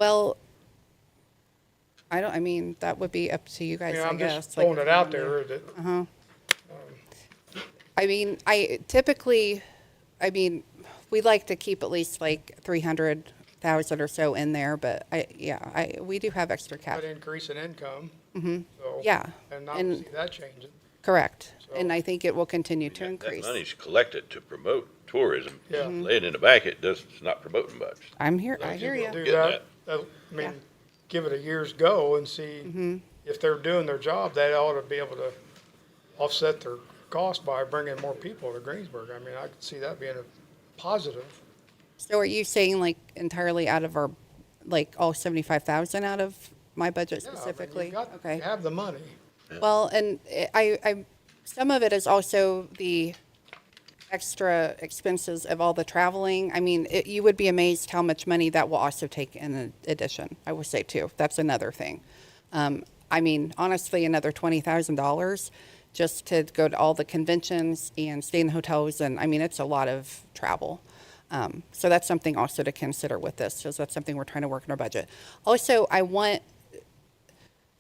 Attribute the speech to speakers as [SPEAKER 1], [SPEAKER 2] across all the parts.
[SPEAKER 1] Well, I mean, that would be up to you guys,
[SPEAKER 2] Yeah,
[SPEAKER 1] I
[SPEAKER 2] I'm
[SPEAKER 1] guess.
[SPEAKER 2] just
[SPEAKER 1] like,
[SPEAKER 2] throwing
[SPEAKER 1] if
[SPEAKER 2] it
[SPEAKER 1] you
[SPEAKER 2] out
[SPEAKER 1] wanna-
[SPEAKER 2] there that,
[SPEAKER 1] Uh-huh. I mean, we like to keep at least like 300,000 or so in there, but we do have extra cash.
[SPEAKER 2] that increase in income. So,
[SPEAKER 1] Mm-hmm. Yeah,
[SPEAKER 2] and not
[SPEAKER 1] and-
[SPEAKER 2] see that changing.
[SPEAKER 1] correct.
[SPEAKER 2] So-
[SPEAKER 1] And I think it will continue to
[SPEAKER 3] That
[SPEAKER 1] increase.
[SPEAKER 3] money's collected to promote tourism.
[SPEAKER 2] Yeah.
[SPEAKER 1] Mm-hmm.
[SPEAKER 3] Laying in the bank, it's not promoting much.
[SPEAKER 1] I hear
[SPEAKER 2] If
[SPEAKER 1] you.
[SPEAKER 2] do
[SPEAKER 3] Get
[SPEAKER 2] that,
[SPEAKER 3] that.
[SPEAKER 2] I mean, give it a year's go and see
[SPEAKER 1] Mm-hmm.
[SPEAKER 2] if they're doing their job, they ought to be able to offset their cost by bringing more people to Greensburg. I mean, I could see that being a positive.
[SPEAKER 1] So are you saying like entirely out of our, like all 75,000 out of my budget
[SPEAKER 2] Yeah, I mean,
[SPEAKER 1] specifically?
[SPEAKER 2] You
[SPEAKER 1] Okay.
[SPEAKER 2] have the money.
[SPEAKER 1] Well, and some of it is also the extra expenses of all the traveling. I mean, you would be amazed how much money that will also take in addition, I would say too. That's another thing. I mean, honestly, another $20,000 just to go to all the conventions and stay in hotels. And I mean, it's a lot of travel. So that's something also to consider with this, because that's something we're trying to work in our budget. Also, I want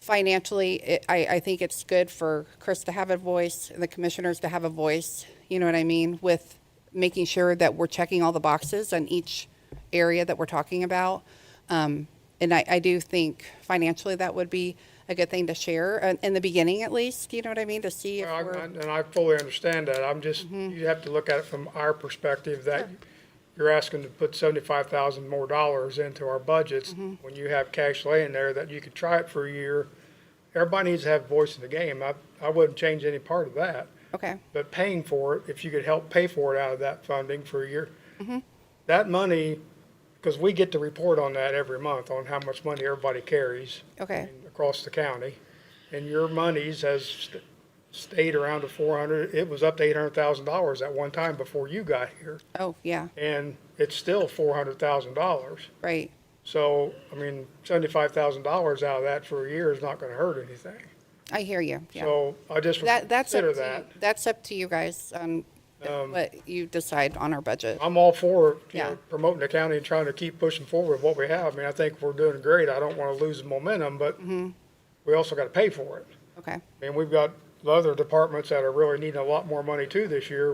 [SPEAKER 1] financially, I think it's good for Chris to have a voice, and the commissioners to have a voice, you know what I mean, with making sure that we're checking all the boxes on each area that we're talking about. And I do think financially that would be a good thing to share, in the beginning at least, you know what I mean, to see if
[SPEAKER 2] Well,
[SPEAKER 1] we're,
[SPEAKER 2] And I fully understand that. I'm just, you have to look at it from our perspective that you're asking to put 75,000 more dollars into our budgets when you have cash laying there that you could try it for a year. Everybody needs to have voice in the game. I wouldn't change any part of that.
[SPEAKER 1] okay,
[SPEAKER 2] But paying for it, if you could help pay for it out of that funding for a year, that money, because we get to report on that every month on how much money everybody carries
[SPEAKER 1] okay,
[SPEAKER 2] across the county. And your monies has stayed around to 400, it was up to $800,000 at one time before you got here.
[SPEAKER 1] oh, yeah,
[SPEAKER 2] And it's still $400,000.
[SPEAKER 1] right.
[SPEAKER 2] So, I mean, $75,000 out of that for a year is not gonna hurt anything.
[SPEAKER 1] I hear you, yeah.
[SPEAKER 2] So I just would
[SPEAKER 1] That's up
[SPEAKER 2] consider
[SPEAKER 1] to,
[SPEAKER 2] that.
[SPEAKER 1] that's up to you guys on what you decide on our budget.
[SPEAKER 2] I'm all for,
[SPEAKER 1] Yeah.
[SPEAKER 2] promoting the county and trying to keep pushing forward with what we have. I mean, I think we're doing great. I don't wanna lose the momentum, but we also gotta pay for it.
[SPEAKER 1] Okay,
[SPEAKER 2] I mean, we've got the other departments that are really needing a lot more money too this year.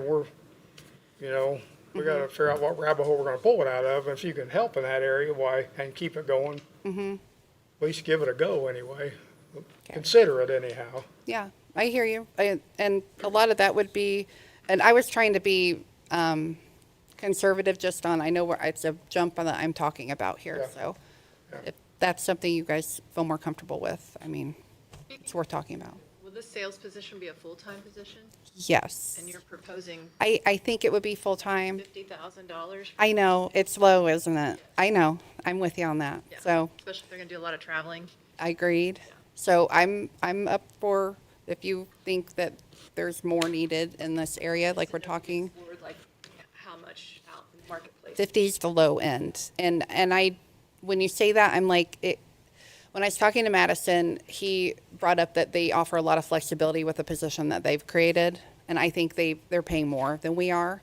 [SPEAKER 2] We gotta figure out what rabbit hole we're gonna pull it out of. And if you can help in that area, why, and keep it going. At least give it a go anyway. Consider it anyhow.
[SPEAKER 1] yeah, I hear you. And a lot of that would be, and I was trying to be conservative just on, I know where, it's a jump that I'm talking about here,
[SPEAKER 2] Yeah.
[SPEAKER 1] so
[SPEAKER 2] Yeah.
[SPEAKER 1] if that's something you guys feel more comfortable with, I mean, it's worth talking about.
[SPEAKER 4] Will this sales position be a full-time position?
[SPEAKER 1] Yes.
[SPEAKER 4] And you're proposing
[SPEAKER 1] I think it would be full-time.
[SPEAKER 4] $50,000?
[SPEAKER 1] I know, it's low, isn't it? I know, I'm with you on that.
[SPEAKER 4] Yeah.
[SPEAKER 1] So,
[SPEAKER 4] Especially if they're gonna do a lot of traveling.
[SPEAKER 1] I agreed. So I'm up for, if you think that there's more needed in this area, like we're talking,
[SPEAKER 4] Or like, how much out in the marketplace?
[SPEAKER 1] 50's the low end. And when you say that, I'm like, when I was talking to Madison, he brought up that they offer a lot of flexibility with the position that they've created. And I think they're paying more than we are.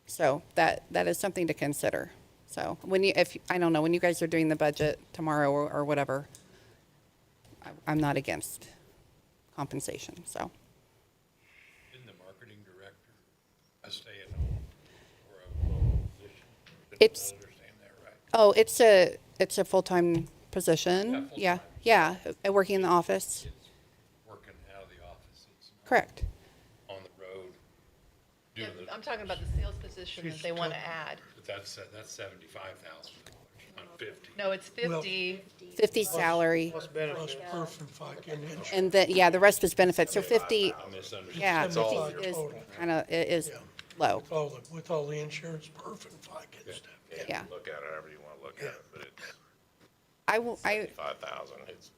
[SPEAKER 1] So that is something to consider. So I don't know, when you guys are doing the budget tomorrow or whatever, I'm not against compensation, so.
[SPEAKER 5] Isn't the marketing director a stay-at-home or a position?
[SPEAKER 1] It's-
[SPEAKER 5] Did I understand that right?
[SPEAKER 1] Oh, it's a full-time position.
[SPEAKER 5] Yeah,
[SPEAKER 1] Yeah, working in the office.
[SPEAKER 5] It's working out of the office, it's not
[SPEAKER 1] Correct.
[SPEAKER 5] on the road
[SPEAKER 4] Yeah,
[SPEAKER 5] doing the,
[SPEAKER 4] I'm talking about the sales position that they wanna add.
[SPEAKER 5] but that's $75,000, not 50.
[SPEAKER 4] No, it's 50.
[SPEAKER 1] 50 salary,
[SPEAKER 2] Plus benefits.
[SPEAKER 6] Perf and FICA and insurance.
[SPEAKER 1] and then, yeah, the rest is benefits. So 50,
[SPEAKER 5] I misunderstood.
[SPEAKER 1] yeah,
[SPEAKER 5] It's all
[SPEAKER 1] 50
[SPEAKER 5] of
[SPEAKER 1] is
[SPEAKER 5] your-
[SPEAKER 6] total.
[SPEAKER 1] kind of, it is low,
[SPEAKER 6] With all the insurance, perf and FICA and stuff.
[SPEAKER 1] yeah.
[SPEAKER 3] Look at it however you want to look at it, but it's
[SPEAKER 1] I
[SPEAKER 3] 5,000. It's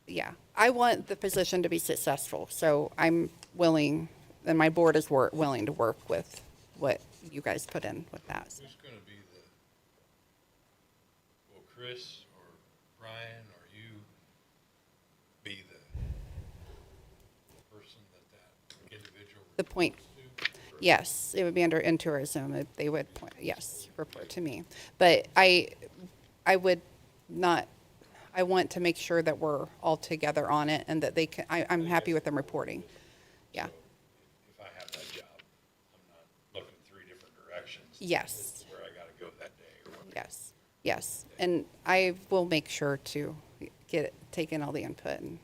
[SPEAKER 1] yeah, I want the position to be successful, so I'm willing, and my board is willing to work with what you guys put in with that.
[SPEAKER 5] Who's gonna be will Chris or Brian or you be the person that individual
[SPEAKER 1] The point, yes, it would be under in tourism. They would, yes, report to me. But I would not, I want to make sure that we're all together on it and that they can, I'm happy with them reporting. Yeah,
[SPEAKER 5] If I have that job, I'm not looking three different directions.
[SPEAKER 1] Yes.
[SPEAKER 5] This is where I gotta go that day or whatever.
[SPEAKER 1] yes, yes. And I will make sure to take in all the input. And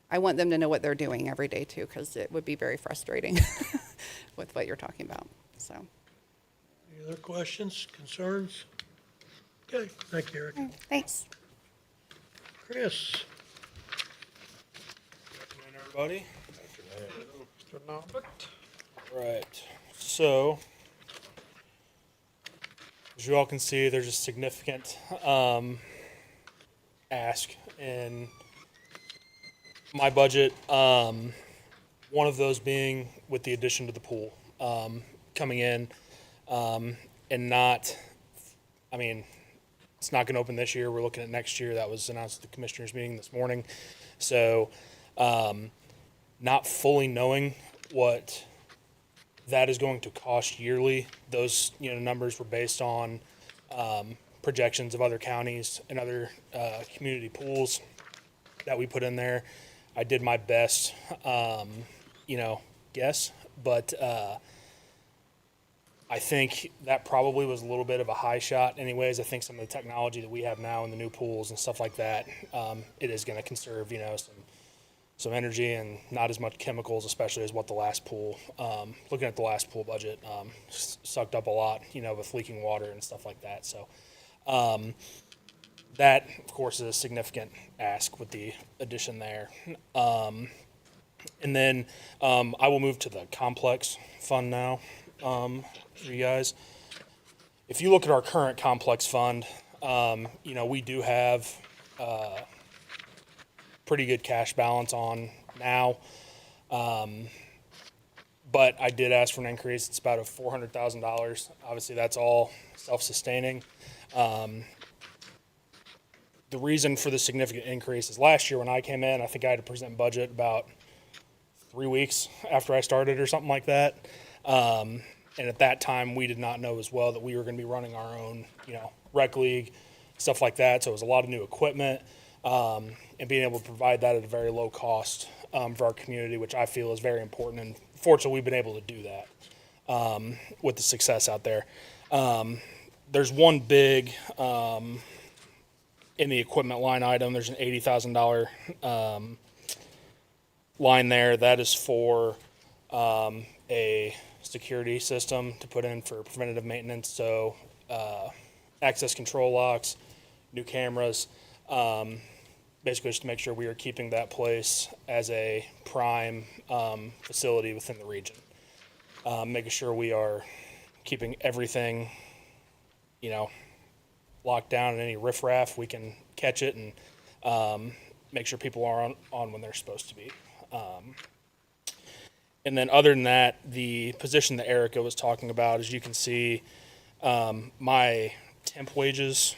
[SPEAKER 1] I want them to know what they're doing every day too, because it would be very frustrating with what you're talking about, so.
[SPEAKER 6] Any other questions, concerns? Okay, thank you, Eric.
[SPEAKER 1] Thanks.
[SPEAKER 6] Chris?
[SPEAKER 7] Afternoon, everybody.
[SPEAKER 2] Mr. Norbert?
[SPEAKER 7] Right. So, as you all can see, there's a significant ask in my budget. One of those being with the addition to the pool coming in, and not. I mean, it's not going to open this year. We're looking at next year. That was announced at the commissioners meeting this morning. So, not fully knowing what that is going to cost yearly. Those numbers were based on projections of other counties and other community pools that we put in there. I did my best, guess, but I think that probably was a little bit of a high shot. Anyways, I think some of the technology that we have now in the new pools and stuff like that, it is going to conserve, some energy and not as much chemicals, especially as what the last pool, looking at the last pool budget, sucked up a lot, with leaking water and stuff like that. So that, of course, is a significant ask with the addition there. And then I will move to the complex fund now, for you guys. If you look at our current complex fund, we do have pretty good cash balance on now. But I did ask for an increase. It's about $400,000. Obviously, that's all self-sustaining. The reason for the significant increase is last year when I came in, I think I had to present budget about 3 weeks after I started or something like that. And at that time, we did not know as well that we were going to be running our own, rec league, stuff like that. So it was a lot of new equipment, and being able to provide that at a very low cost for our community, which I feel is very important. And fortunately, we've been able to do that with the success out there. There's one big in the equipment line item. There's an $80,000 line there. That is for a security system to put in for preventative maintenance. So access control locks, new cameras, basically just to make sure we are keeping that place as a prime facility within the region. Making sure we are keeping everything, locked down, and any riffraff, we can catch it and make sure people are on when they're supposed to be. And then other than that, the position that Erica was talking about, as you can see, my temp wages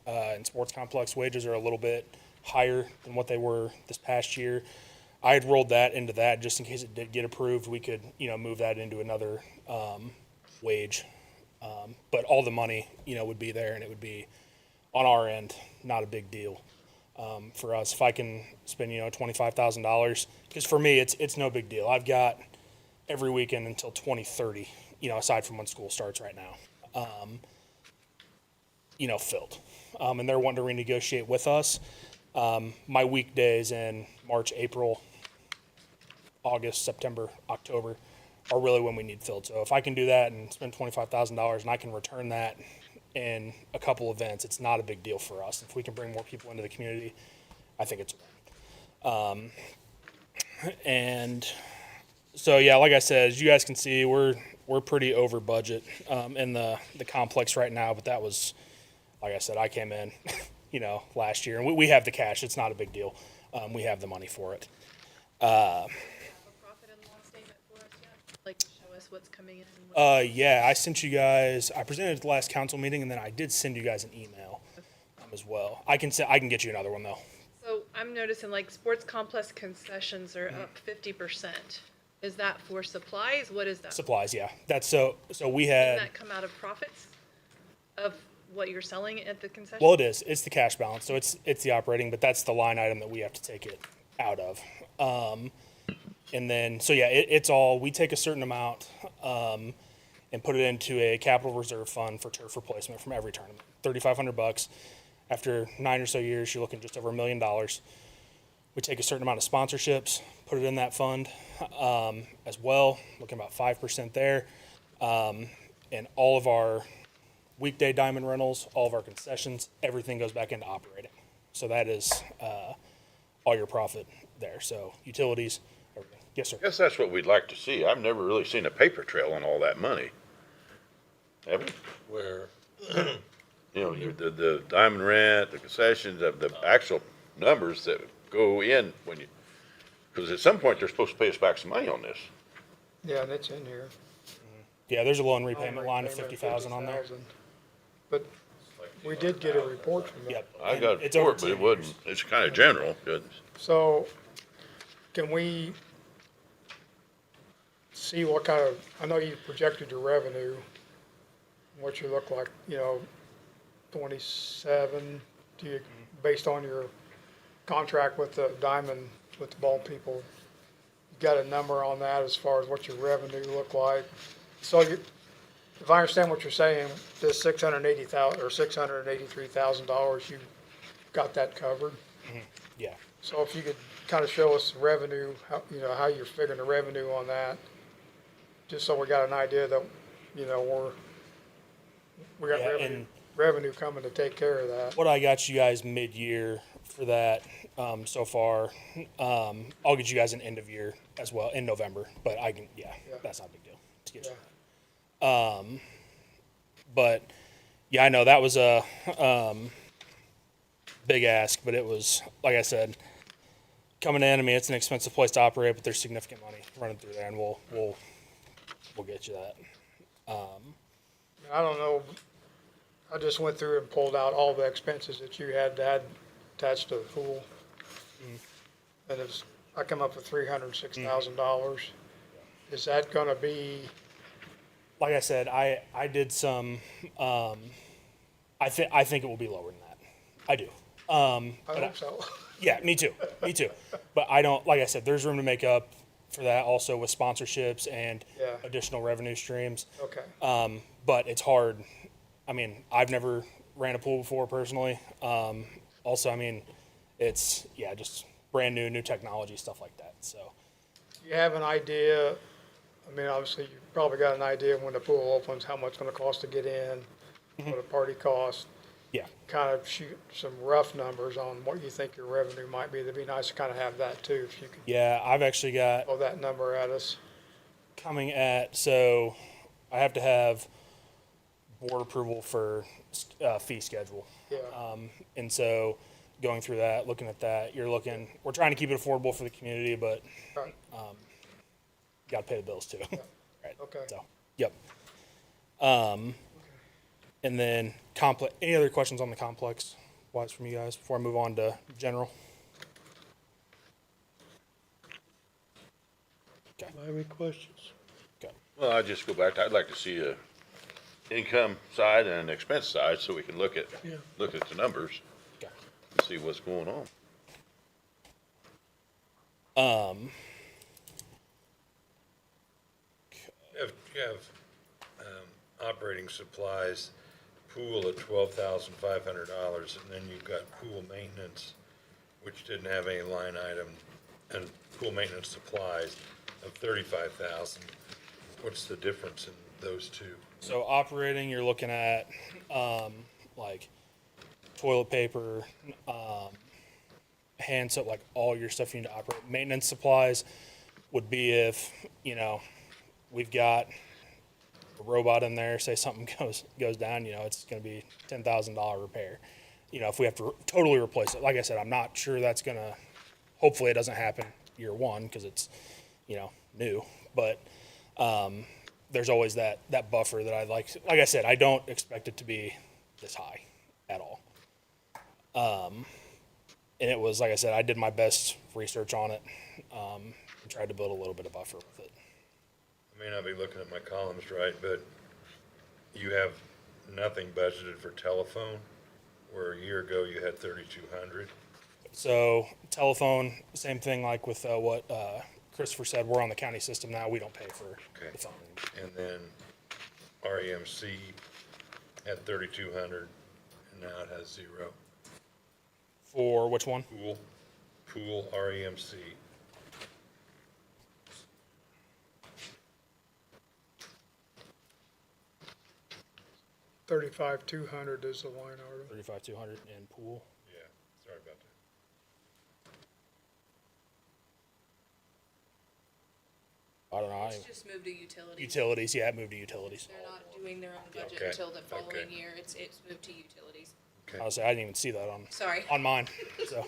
[SPEAKER 7] and sports complex wages are a little bit higher than what they were this past year. I had rolled that into that just in case it did get approved. We could, move that into another wage. But all the money, would be there, and it would be on our end, not a big deal for us. If I can spend, $25,000, because for me, it's no big deal. I've got every weekend until 2030, aside from when school starts right now, filled. And they're wanting to renegotiate with us. My weekdays in March, April, August, September, October are really when we need filled. So if I can do that and spend $25,000 and I can return that in a couple events, it's not a big deal for us. If we can bring more people into the community, I think it's a win. And so, yeah, like I said, as you guys can see, we're pretty over budget in the complex right now. But that was, like I said, I came in, last year, and we have the cash. It's not a big deal. We have the money for it.
[SPEAKER 4] A profit and loss statement for us yet? Like, show us what's coming in. And what's
[SPEAKER 7] Yeah, I sent you guys. I presented at the last council meeting, and then I did send you guys an email as well. I can get you another one though.
[SPEAKER 4] So I'm noticing like sports complex concessions are up 50%. Is that for supplies? What is that?
[SPEAKER 7] Supplies, yeah. That's so we
[SPEAKER 4] Doesn't
[SPEAKER 7] had.
[SPEAKER 4] that come out of profits of what you're selling at the concession?
[SPEAKER 7] Well, it is. It's the cash balance, so it's the operating, but that's the line item that we have to take it out of. And then, so yeah, it's all, we take a certain amount and put it into a capital reserve fund for turf replacement from every tournament. $3,500. After 9 or so years, you're looking just over $1 million. We take a certain amount of sponsorships, put it in that fund as well, looking about 5% there. And all of our weekday diamond rentals, all of our concessions, everything goes back into operating. So that is all your profit there. So utilities, everything. Yes, sir.
[SPEAKER 3] I guess that's what we'd like to see. I've never really seen a paper trail on all that money. Have you?
[SPEAKER 5] Where,
[SPEAKER 3] You know, the diamond rent, the concessions, the actual numbers that go in when you, because at some point they're supposed to pay us back some money on this.
[SPEAKER 2] Yeah, and it's in here.
[SPEAKER 7] Yeah, there's a loan repayment line of
[SPEAKER 2] Repayment,
[SPEAKER 7] 50,000 on there.
[SPEAKER 2] 50,000. But we did get a report from them.
[SPEAKER 7] Yep.
[SPEAKER 3] I
[SPEAKER 7] And
[SPEAKER 3] got a
[SPEAKER 7] it's over
[SPEAKER 3] report, but
[SPEAKER 7] 10
[SPEAKER 3] it wasn't, it's kind of general, goodness.
[SPEAKER 2] So can we see what kind of, I know you projected your revenue, what you look like, 27, do you, based on your contract with the Diamond, with the ball people, you got a number on that as far as what your revenue look like? So you, if I understand what you're saying, this $680,000 or $683,000, you got that covered?
[SPEAKER 7] Yeah.
[SPEAKER 2] So if you could kind of show us revenue, how you're figuring the revenue on that, just so we got an idea that, we got
[SPEAKER 7] Yeah,
[SPEAKER 2] revenue, revenue coming to take care of that.
[SPEAKER 7] What I got you guys mid-year for that so far, I'll get you guys an end of year as well in November, but I can, yeah. That's not a big deal to get
[SPEAKER 2] Yeah.
[SPEAKER 7] you. But yeah, I know that was a big ask, but it was, like I said, coming in, I mean, it's an expensive place to operate, but there's significant money running through there, and we'll get you that.
[SPEAKER 2] I don't know, I just went through and pulled out all the expenses that you had attached to the pool. And I come up with $306,000. Is that gonna be,
[SPEAKER 7] Like I said, I did some. I think it will be lower than that. I do.
[SPEAKER 2] I hope so.
[SPEAKER 7] Yeah, me too. Me too. But I don't. Like I said, there's room to make up for that also with sponsorships and
[SPEAKER 2] Yeah.
[SPEAKER 7] additional revenue streams.
[SPEAKER 2] Okay,
[SPEAKER 7] But it's hard. I mean, I've never ran a pool before personally. Also, I mean, it's just brand new technology, stuff like that. So
[SPEAKER 2] you have an idea, I mean, obviously, you probably got an idea when the pool opens, how much it's gonna cost to get in, what a party costs.
[SPEAKER 7] yeah.
[SPEAKER 2] Kind of shoot some rough numbers on what you think your revenue might be. It'd be nice to kind of have that too, if you could
[SPEAKER 7] Yeah, I've actually got
[SPEAKER 2] throw that number at us.
[SPEAKER 7] coming at, so I have to have board approval for fee schedule.
[SPEAKER 2] Yeah,
[SPEAKER 7] And so going through that, looking at that, we're trying to keep it affordable for the community, but
[SPEAKER 2] right,
[SPEAKER 7] got to pay the bills too. Right.
[SPEAKER 2] okay.
[SPEAKER 7] So, yep. And then any other questions on the complex wise from you guys before I move on to general? Okay.
[SPEAKER 6] Do I have any questions?
[SPEAKER 7] Okay.
[SPEAKER 3] Well, I just go back to, I'd like to see a income side and an expense side so we can look at the numbers
[SPEAKER 7] Okay.
[SPEAKER 3] and see what's going on.
[SPEAKER 5] you have operating supplies, pool at $12,500, and then you've got pool maintenance, which didn't have any line item, and pool maintenance supplies of $35,000. What's the difference in those two?
[SPEAKER 7] So operating, you're looking at like toilet paper, hand soap, like all your stuff you need to operate. Maintenance supplies would be if, we've got a robot in there, say something goes down, it's gonna be $10,000 repair. If we have to totally replace it, like I said, I'm not sure that's gonna, hopefully it doesn't happen year one, cause it's, new, but, there's always that buffer that like I said, I don't expect it to be this high at all. And it was, like I said, I did my best research on it, and tried to build a little bit of buffer with it.
[SPEAKER 5] I may not be looking at my columns right, but you have nothing budgeted for telephone, where a year ago you had 3,200.
[SPEAKER 7] So telephone, same thing like with what Christopher said, we're on the county system now, we don't pay for
[SPEAKER 5] Okay.
[SPEAKER 7] the phone.
[SPEAKER 5] And then REMC had 3,200, and now it has 0.
[SPEAKER 7] For which one?
[SPEAKER 5] Pool REMC.
[SPEAKER 2] $35,200 is the line item.
[SPEAKER 7] 35,200 in pool.
[SPEAKER 5] Yeah, sorry about that.
[SPEAKER 7] I don't know.
[SPEAKER 8] Just move to utilities.
[SPEAKER 7] Utilities, yeah, it moved to utilities.
[SPEAKER 8] They're not doing their own budget
[SPEAKER 5] Okay,
[SPEAKER 8] until the following
[SPEAKER 5] okay.
[SPEAKER 8] year. It's moved to utilities.
[SPEAKER 7] Honestly, I didn't even see that
[SPEAKER 8] Sorry.
[SPEAKER 7] on mine, so.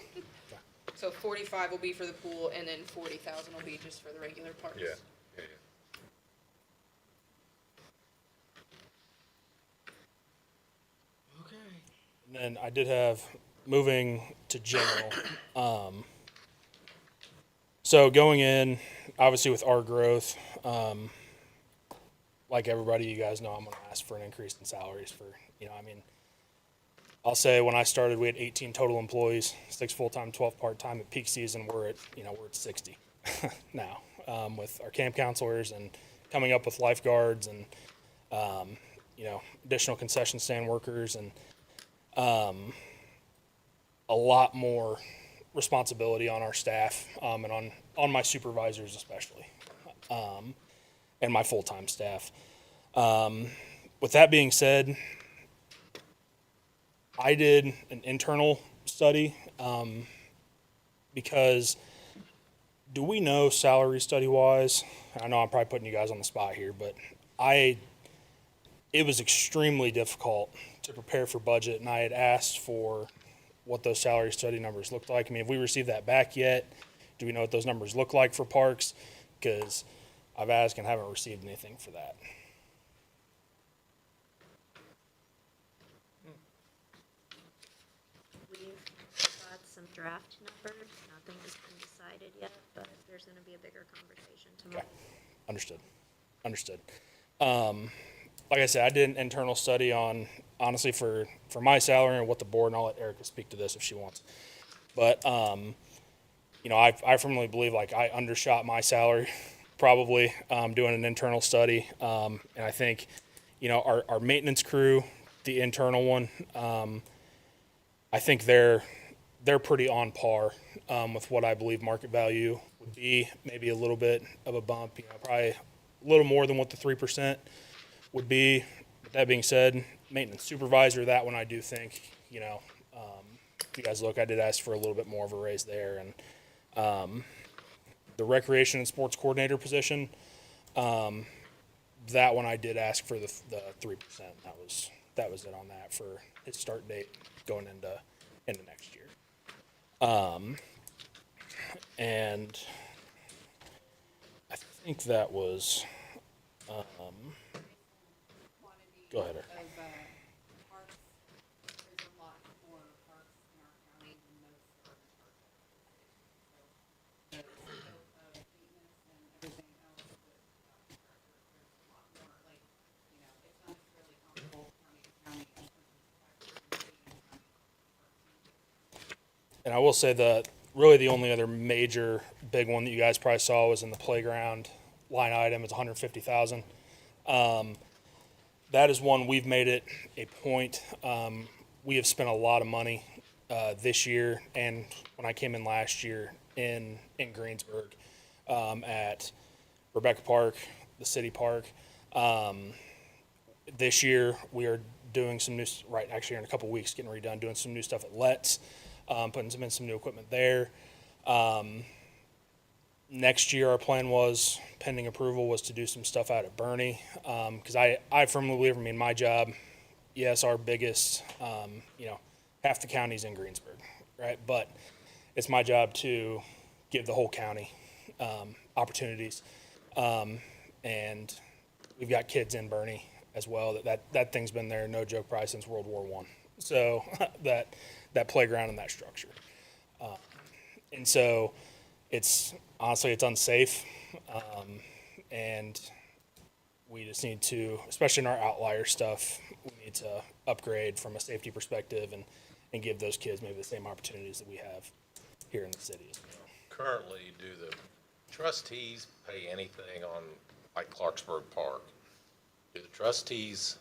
[SPEAKER 8] So 45 will be for the pool, and then 40,000 will be just for the regular parks.
[SPEAKER 5] Yeah, yeah, yeah.
[SPEAKER 7] And then I did have, moving to general, so going in, obviously with our growth, like everybody, you guys know, I'm gonna ask for an increase in salaries for, I mean, I'll say when I started, we had 18 total employees, 6 full-time, 12 part-time. At peak season, we're at 60 now, with our camp counselors and coming up with lifeguards and, additional concession stand workers and, a lot more responsibility on our staff, and on my supervisors especially, and my full-time staff. With that being said, I did an internal study, because do we know salary study wise? I know I'm probably putting you guys on the spot here, but it was extremely difficult to prepare for budget, and I had asked for what those salary study numbers looked like. I mean, have we received that back yet? Do we know what those numbers look like for parks? Because I've asked and haven't received anything for that.
[SPEAKER 9] We've got some draft numbers, nothing has been decided yet, but there's gonna be a bigger conversation tomorrow.
[SPEAKER 7] Understood. Like I said, I did an internal study on, honestly, for my salary and what the board, and I'll let Erica speak to this if she wants. But, I firmly believe like I undershot my salary probably, doing an internal study. And I think, our maintenance crew, the internal one, I think they're pretty on par, with what I believe market value would be, maybe a little bit of a bump, probably a little more than what the 3% would be. With that being said, maintenance supervisor, that one I do think, if you guys look, I did ask for a little bit more of a raise there. And the recreation and sports coordinator position, that one I did ask for the 3%. That was it on that for its start date going into next year. And I think that was, go ahead, Eric.
[SPEAKER 1] Of parks, there's a lot more parks in our county than most urban parks. So the scope of maintenance and everything else with there's a lot more, like, it's not necessarily comparable county to county in terms of taxes and
[SPEAKER 7] And I will say really the only other major big one that you guys probably saw was in the playground line item. It's 150,000. That is one we've made it a point. We have spent a lot of money this year, and when I came in last year in Greensburg, at Rebecca Park, the city park. This year we are doing some new, actually in a couple weeks, getting redone, doing some new stuff at Let's, putting some new equipment there. Next year, our plan was, pending approval, was to do some stuff out at Bernie. Because I firmly believe, my job, yes, our biggest, half the county's in Greensburg, right? But it's my job to give the whole county opportunities. And we've got kids in Bernie as well. That thing's been there, no joke, probably since World War I. So that playground and that structure. And so honestly, it's unsafe. And we just need to, especially in our outlier stuff, we need to upgrade from a safety perspective and give those kids maybe the same opportunities that we have here in the city.
[SPEAKER 10] Currently, do the trustees pay anything on, like Clarksburg Park? Do the trustees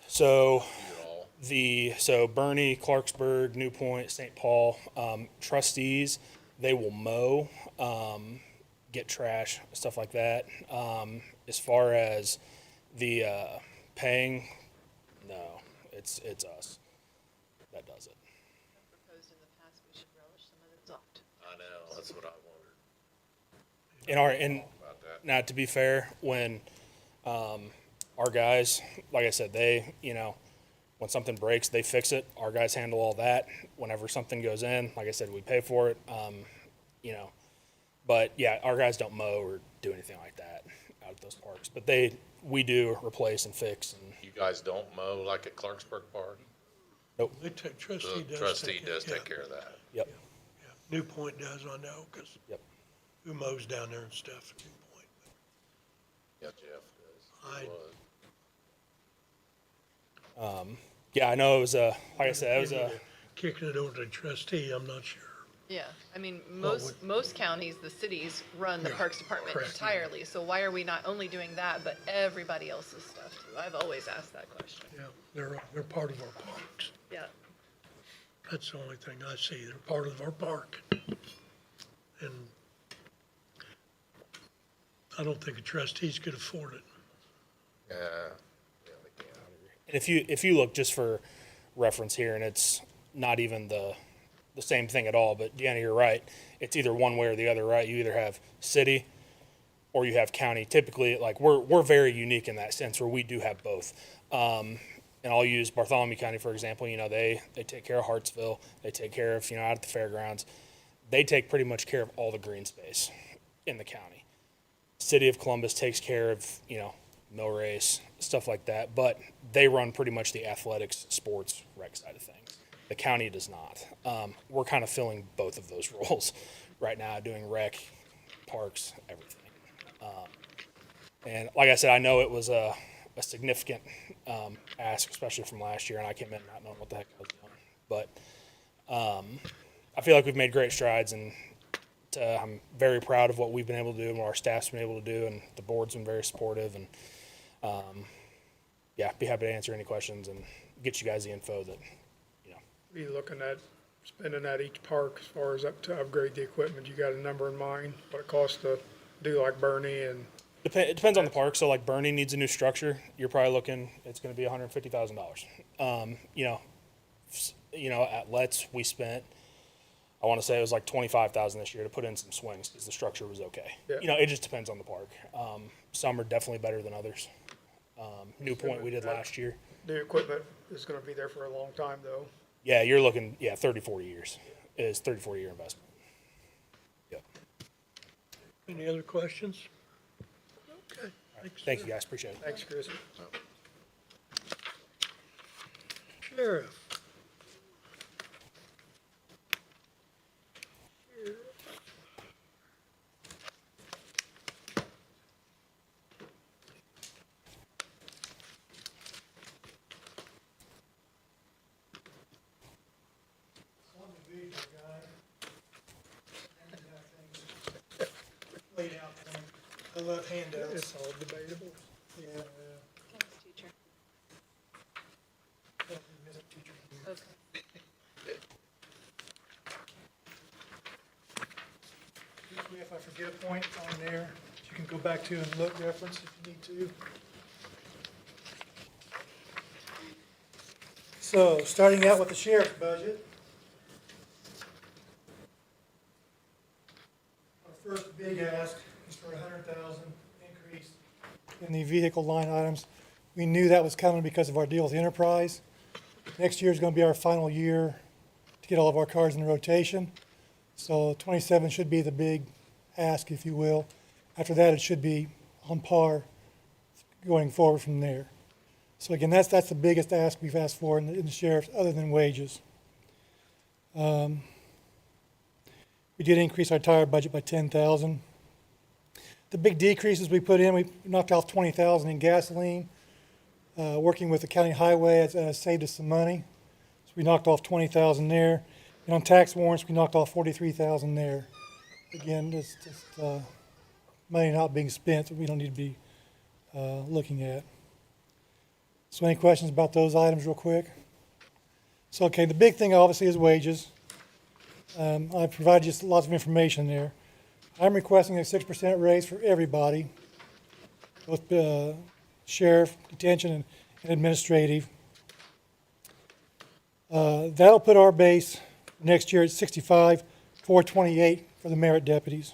[SPEAKER 7] So
[SPEAKER 10] do it all?
[SPEAKER 7] so Bernie, Clarksburg, New Point, St. Paul, trustees, they will mow, get trash, stuff like that. As far as the, paying, no, it's us that does it.
[SPEAKER 4] Proposed in the past, we should relish some of the thought.
[SPEAKER 10] I know, that's what I wondered
[SPEAKER 7] And
[SPEAKER 10] about that.
[SPEAKER 7] now to be fair, when, our guys, like I said, they, when something breaks, they fix it. Our guys handle all that. Whenever something goes in, like I said, we pay for it. But yeah, our guys don't mow or do anything like that out at those parks. But we do replace and fix. And
[SPEAKER 10] You guys don't mow like at Clarksburg Park?
[SPEAKER 6] They take, trustee
[SPEAKER 10] The
[SPEAKER 6] does.
[SPEAKER 10] trustee
[SPEAKER 6] take
[SPEAKER 10] does
[SPEAKER 6] it,
[SPEAKER 10] take
[SPEAKER 6] yeah,
[SPEAKER 10] care of that.
[SPEAKER 7] yep,
[SPEAKER 6] yeah. New Point does, I know, because
[SPEAKER 7] yep.
[SPEAKER 6] who mows down there and stuff at New Point.
[SPEAKER 10] Yeah, Jeff does.
[SPEAKER 6] I-
[SPEAKER 10] He was.
[SPEAKER 7] Yeah, I know it was like I said, it was
[SPEAKER 6] Kicking it over to the trustee, I'm not sure.
[SPEAKER 4] Yeah, I mean,
[SPEAKER 6] Well,
[SPEAKER 4] most counties, the cities run the
[SPEAKER 6] Yeah,
[SPEAKER 4] Parks Department
[SPEAKER 6] correct.
[SPEAKER 4] entirely, so why are we not only doing that, but everybody else's stuff too? I've always asked that question.
[SPEAKER 6] Yeah, they're part of our parks.
[SPEAKER 4] Yeah,
[SPEAKER 6] That's the only thing I see. They're part of our park. And I don't think the trustees could afford it.
[SPEAKER 10] Yeah, they can.
[SPEAKER 7] and if you look just for reference here, and it's not even the same thing at all, but Deanna, you're right. It's either one way or the other, right? You either have city or you have county. Typically, like we're very unique in that sense where we do have both. And I'll use Bartholomew County, for example. They take care of Hartsville. They take care of, out at the fairgrounds. They take pretty much care of all the green space in the county. City of Columbus takes care of, mill race, stuff like that. But they run pretty much the athletics, sports, rec side of things. The county does not. We're kind of filling both of those roles right now, doing rec, parks, everything. And like I said, I know it was a significant ask, especially from last year, and I came in not knowing what the heck I was doing. But I feel like we've made great strides, and I'm very proud of what we've been able to do and what our staff's been able to do, and the board's been very supportive. And yeah, be happy to answer any questions and get you guys the info that,
[SPEAKER 2] Be looking at spending at each park as far as up to upgrade the equipment. You got a number in mind, what it costs to do like Bernie and,
[SPEAKER 7] It depends on the park. So like Bernie needs a new structure. You're probably looking, it's going to be $150,000. At Let's we spent, I want to say it was like $25,000 this year to put in some swings because the structure was okay.
[SPEAKER 2] Yeah.
[SPEAKER 7] It just depends on the park. Some are definitely better than others. New Point we did last year.
[SPEAKER 2] the equipment is gonna be there for a long time though.
[SPEAKER 7] Yeah, you're looking, 30, 40 years. It is 30, 40 year investment. Yep.
[SPEAKER 6] Any other questions? Okay, thanks.
[SPEAKER 7] Thank you guys. Appreciate it.
[SPEAKER 2] Thanks, Chris.
[SPEAKER 6] Sheriff.
[SPEAKER 11] Laid out thing. I love handouts.
[SPEAKER 2] It's all debatable.
[SPEAKER 11] Yeah.
[SPEAKER 4] thanks, teacher. Okay.
[SPEAKER 11] Usually if I forget a point on there, you can go back to and look, reference if you need to. So, starting out with the sheriff's budget. Our first big ask is for $100,000 increase in the vehicle line items. We knew that was coming because of our deal with Enterprise. Next year is going to be our final year to get all of our cars in rotation. So 27 should be the big ask, if you will. After that, it should be on par going forward from there. So again, that's the biggest ask we've asked for in the sheriff's, other than wages. We did increase our tire budget by 10,000. The big decreases we put in, we knocked off 20,000 in gasoline. Working with the county highway has saved us some money. So we knocked off 20,000 there. And on tax warrants, we knocked off 43,000 there. Again, it's just money not being spent that we don't need to be looking at. So any questions about those items real quick? So, okay, the big thing obviously is wages. I provided you lots of information there. I'm requesting a 6% raise for everybody, both sheriff, detention, and administrative. That'll put our base next year at 65,428 for the merit deputies,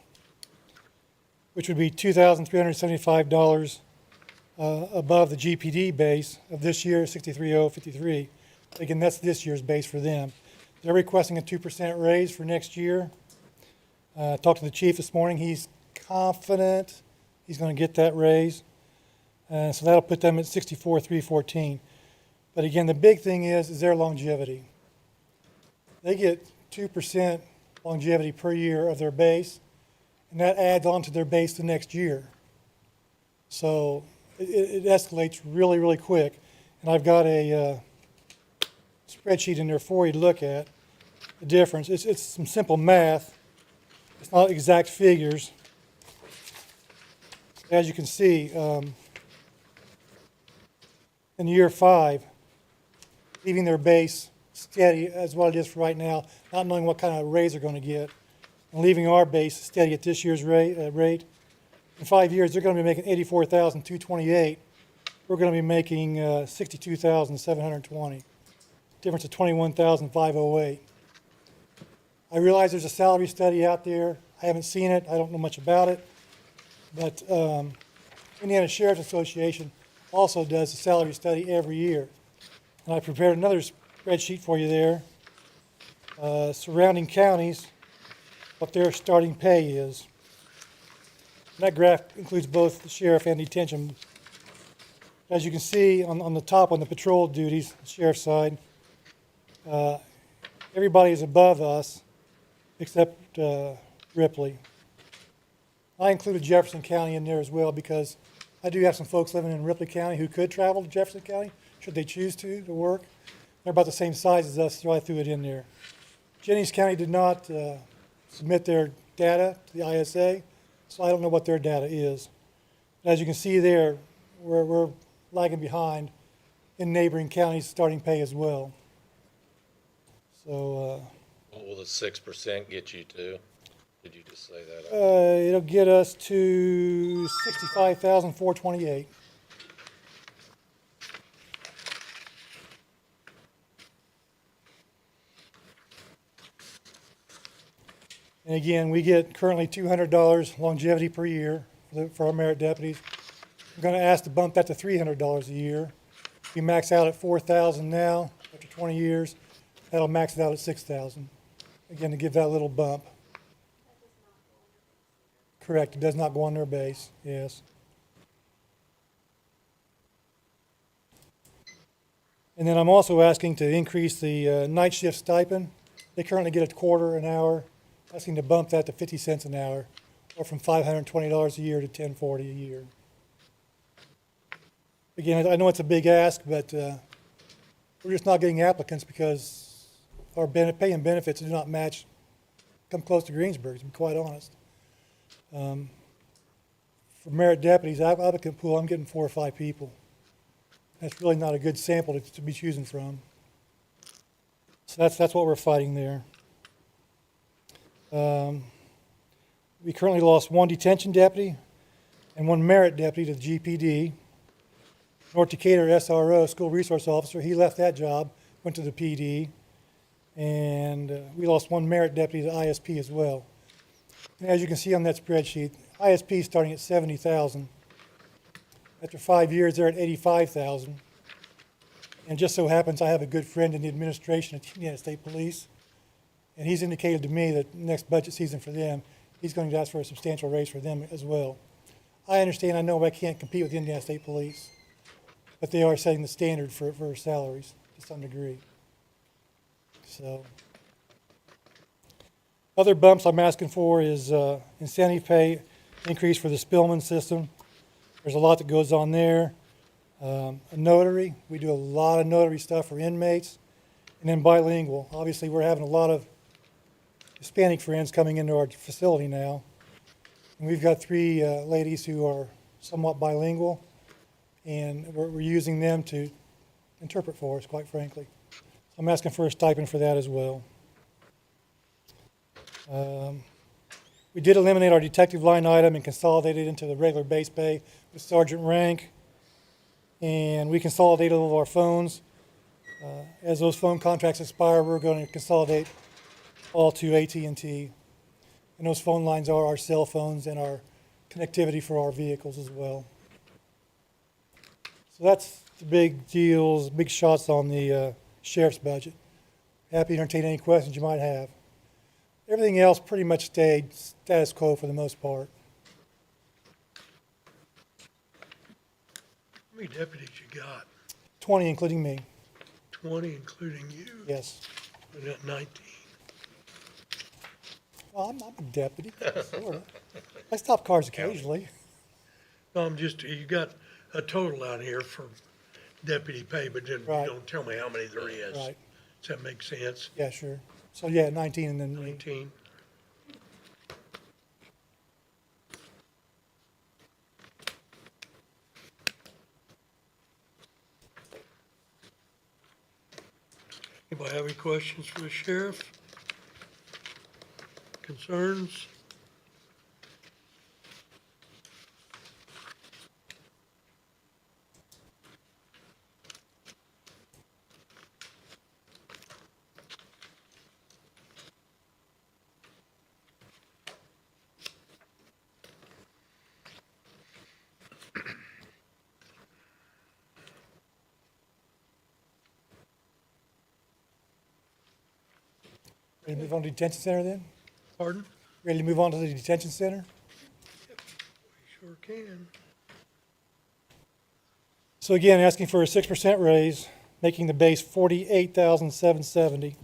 [SPEAKER 11] which would be $2,375 above the GPD base of this year, 63,053. Again, that's this year's base for them. They're requesting a 2% raise for next year. Talked to the chief this morning. He's confident he's going to get that raise. So that'll put them at 64,314. But again, the big thing is their longevity. They get 2% longevity per year of their base, and that adds on to their base the next year. So it escalates really, really quick. And I've got a spreadsheet in there for you to look at the difference. It's some simple math. It's not exact figures. As you can see, in year 5, leaving their base steady as what it is for right now, not knowing what kind of raise they're going to get, and leaving our base steady at this year's rate. In 5 years, they're going to be making $84,228. We're going to be making $62,720. Difference of $21,508. I realize there's a salary study out there. I haven't seen it. I don't know much about it. But Indiana Sheriff's Association also does a salary study every year. And I prepared another spreadsheet for you there. Surrounding counties, what their starting pay is. And that graph includes both the sheriff and detention. As you can see on the top, on the patrol duties, the sheriff's side, everybody is above us except Ripley. I included Jefferson County in there as well because I do have some folks living in Ripley County who could travel to Jefferson County should they choose to work. They're about the same size as us, so I threw it in there. Jennings County did not submit their data to the ISA, so I don't know what their data is. But as you can see there, we're lagging behind in neighboring counties' starting pay as well. So
[SPEAKER 10] What will the 6% get you to? Did you just say that?
[SPEAKER 11] it'll get us to 65,428. And again, we get currently $200 longevity per year for our merit deputies. We're going to ask to bump that to $300 a year. We max out at $4,000 now after 20 years. That'll max it out at $6,000. Again, to give that little bump. Correct, it does not go on their base, yes. And then I'm also asking to increase the night shift stipend. They currently get a quarter an hour. Asking to bump that to 50 cents an hour, or from $520 a year to $1040 a year. Again, I know it's a big ask, but we're just not getting applicants because our pay and benefits do not match, come close to Greensburg, to be quite honest. For merit deputies, applicant pool, I'm getting 4 or 5 people. That's really not a good sample to be choosing from. So that's what we're fighting there. We currently lost 1 detention deputy and 1 merit deputy to the GPD. North Decatur SRO, school resource officer, he left that job, went to the PD. And we lost 1 merit deputy to ISP as well. And as you can see on that spreadsheet, ISP is starting at 70,000. After 5 years, they're at 85,000. And just so happens I have a good friend in the administration at the Indiana State Police. And he's indicated to me that next budget season for them, he's going to ask for a substantial raise for them as well. I understand, I know I can't compete with the Indiana State Police, but they are setting the standard for salaries to some degree. So, other bumps I'm asking for is incentive pay. increase for the Spillman system. There's a lot that goes on there. A notary, we do a lot of notary stuff for inmates. And then bilingual. Obviously, we're having a lot of Hispanic friends coming into our facility now. And we've got 3 ladies who are somewhat bilingual, and we're using them to interpret for us, quite frankly. I'm asking for a stipend for that as well. We did eliminate our detective line item and consolidate it into the regular base pay with sergeant rank. And we consolidated all of our phones. As those phone contracts expire, we're going to consolidate all to AT&T. And those phone lines are our cell phones and our connectivity for our vehicles as well. So that's the big deals, big shots on the sheriff's budget. Happy to entertain any questions you might have. Everything else pretty much stayed status quo for the most part.
[SPEAKER 6] How many deputies you got?
[SPEAKER 11] 20, including me,
[SPEAKER 6] 20, including you?
[SPEAKER 11] yes.
[SPEAKER 6] We got 19.
[SPEAKER 11] Well, I'm a deputy, sort of. I stop cars occasionally.
[SPEAKER 6] No, you got a total out here for deputy pay, but then you
[SPEAKER 11] Right.
[SPEAKER 6] don't tell me how many there is.
[SPEAKER 11] Right,
[SPEAKER 6] Does that make sense?
[SPEAKER 11] yeah, sure. So, yeah, 19 and then me.
[SPEAKER 6] 19? Anybody have any questions for the sheriff? Concerns?
[SPEAKER 11] Ready to move on to detention center then?
[SPEAKER 6] Pardon?
[SPEAKER 11] Ready to move on to the detention center?
[SPEAKER 6] We sure can.
[SPEAKER 11] So again, asking for a 6% raise, making the base 48,770.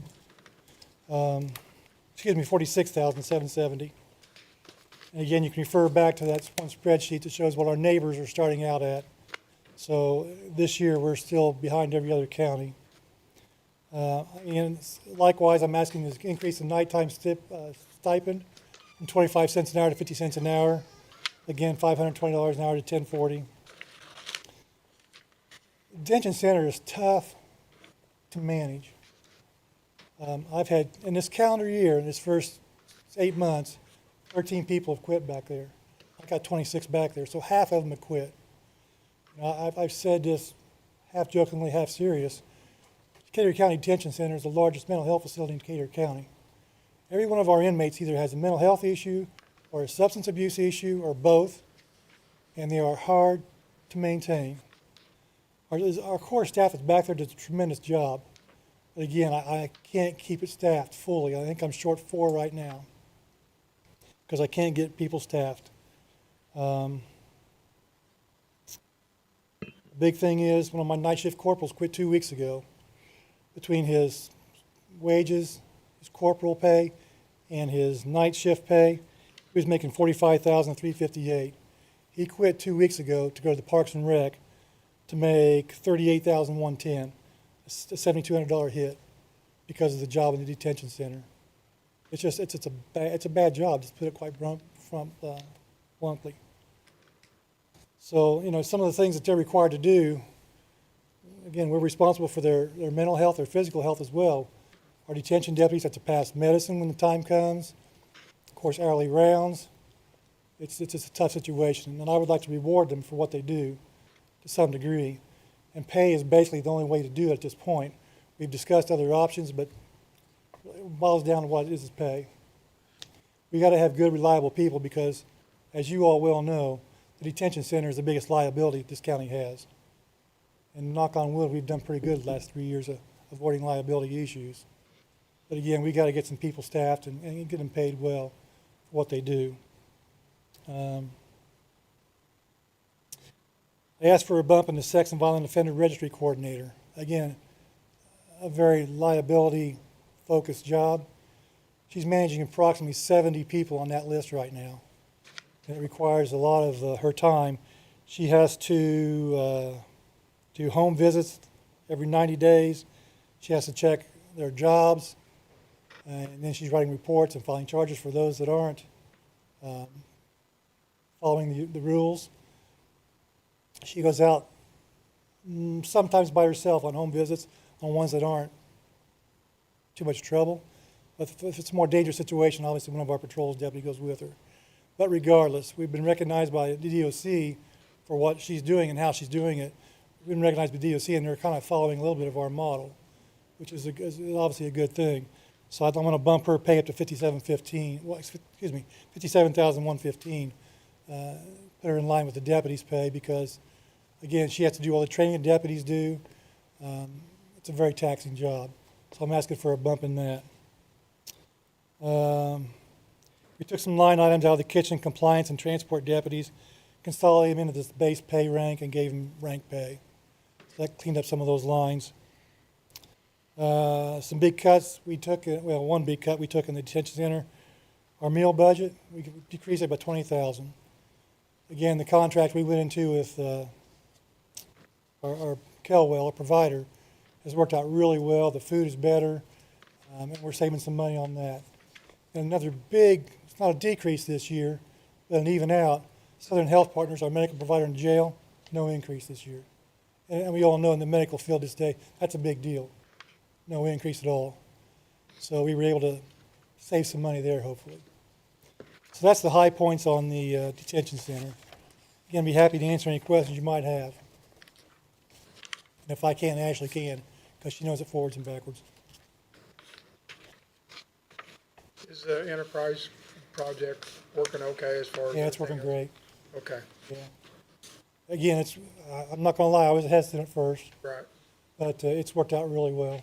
[SPEAKER 11] Excuse me, 46,770. And again, you can refer back to that one spreadsheet that shows what our neighbors are starting out at. So this year, we're still behind every other county. And likewise, I'm asking this increase in nighttime stipend from 25 cents an hour to 50 cents an hour. Again, $520 an hour to $1040. Detention center is tough to manage. I've had, in this calendar year, in this first 8 months, 13 people have quit back there. I got 26 back there, so half of them have quit. You know, I've said this half jokingly, half serious. Decatur County Detention Center is the largest mental health facility in Decatur County. Every one of our inmates either has a mental health issue or a substance abuse issue or both, and they are hard to maintain. Our core staff is back there does a tremendous job. But again, I can't keep it staffed fully. I think I'm short 4 right now because I can't get people staffed. The big thing is one of my night shift corporals quit 2 weeks ago. Between his wages, his corporal pay, and his night shift pay, he was making $45,358. He quit 2 weeks ago to go to the Parks and Rec to make $38,110, a $7,200 hit because of the job in the detention center. It's just it's a bad job, just to put it quite bluntly. So you know some of the things that they're required to do. Again, we're responsible for their mental health, their physical health as well. Our detention deputies have to pass medicine when the time comes. Of course, hourly rounds. It's just a tough situation, and I would like to reward them for what they do to some degree. And pay is basically the only way to do it at this point. We've discussed other options, but it boils down to what it is pay. We got to have good, reliable people because, as you all well know, the detention center is the biggest liability this county has. And knock on wood, we've done pretty good the last 3 years of avoiding liability issues. But again, we got to get some people staffed and get them paid well for what they do. I asked for a bump in the sex and violent offender registry coordinator. Again, a very liability-focused job. She's managing approximately 70 people on that list right now. and it requires a lot of her time. She has to do home visits every 90 days. She has to check their jobs, and then she's writing reports and filing charges for those that aren't following the rules. She goes out sometimes by herself on home visits on ones that aren't too much trouble. But if it's a more dangerous situation, obviously one of our patrols deputy goes with her. But regardless, we've been recognized by the DOC for what she's doing and how she's doing it. We've been recognized by DOC, and they're kind of following a little bit of our model, which is obviously a good thing. So I'm going to bump her pay up to $57,115. Put her in line with the deputies' pay because, again, she has to do all the training the deputies do. It's a very taxing job. So I'm asking for a bump in that. We took some line items out of the kitchen compliance and transport deputies, consolidated them into this base pay rank and gave them rank pay. So that cleaned up some of those lines. Some big cuts we took, one big cut we took in the detention center. Our meal budget, we decreased it by $20,000. Again, the contract we went into with our Kelwell, our provider, has worked out really well. The food is better, and we're saving some money on that. And another big, it's not a decrease this year, but an even out, Southern Health Partners, our medical provider in jail, no increase this year. And we all know in the medical field this day, that's a big deal. No increase at all. So we were able to save some money there, hopefully. So that's the high points on the detention center. Again, be happy to answer any questions you might have. And if I can't, Ashley can, because she knows it forwards and backwards.
[SPEAKER 2] Is the enterprise project working okay as far as?
[SPEAKER 11] Yeah, it's working great.
[SPEAKER 2] Okay,
[SPEAKER 11] Yeah. Again, I'm not gonna lie, I was hesitant at first,
[SPEAKER 2] right.
[SPEAKER 11] but it's worked out really well.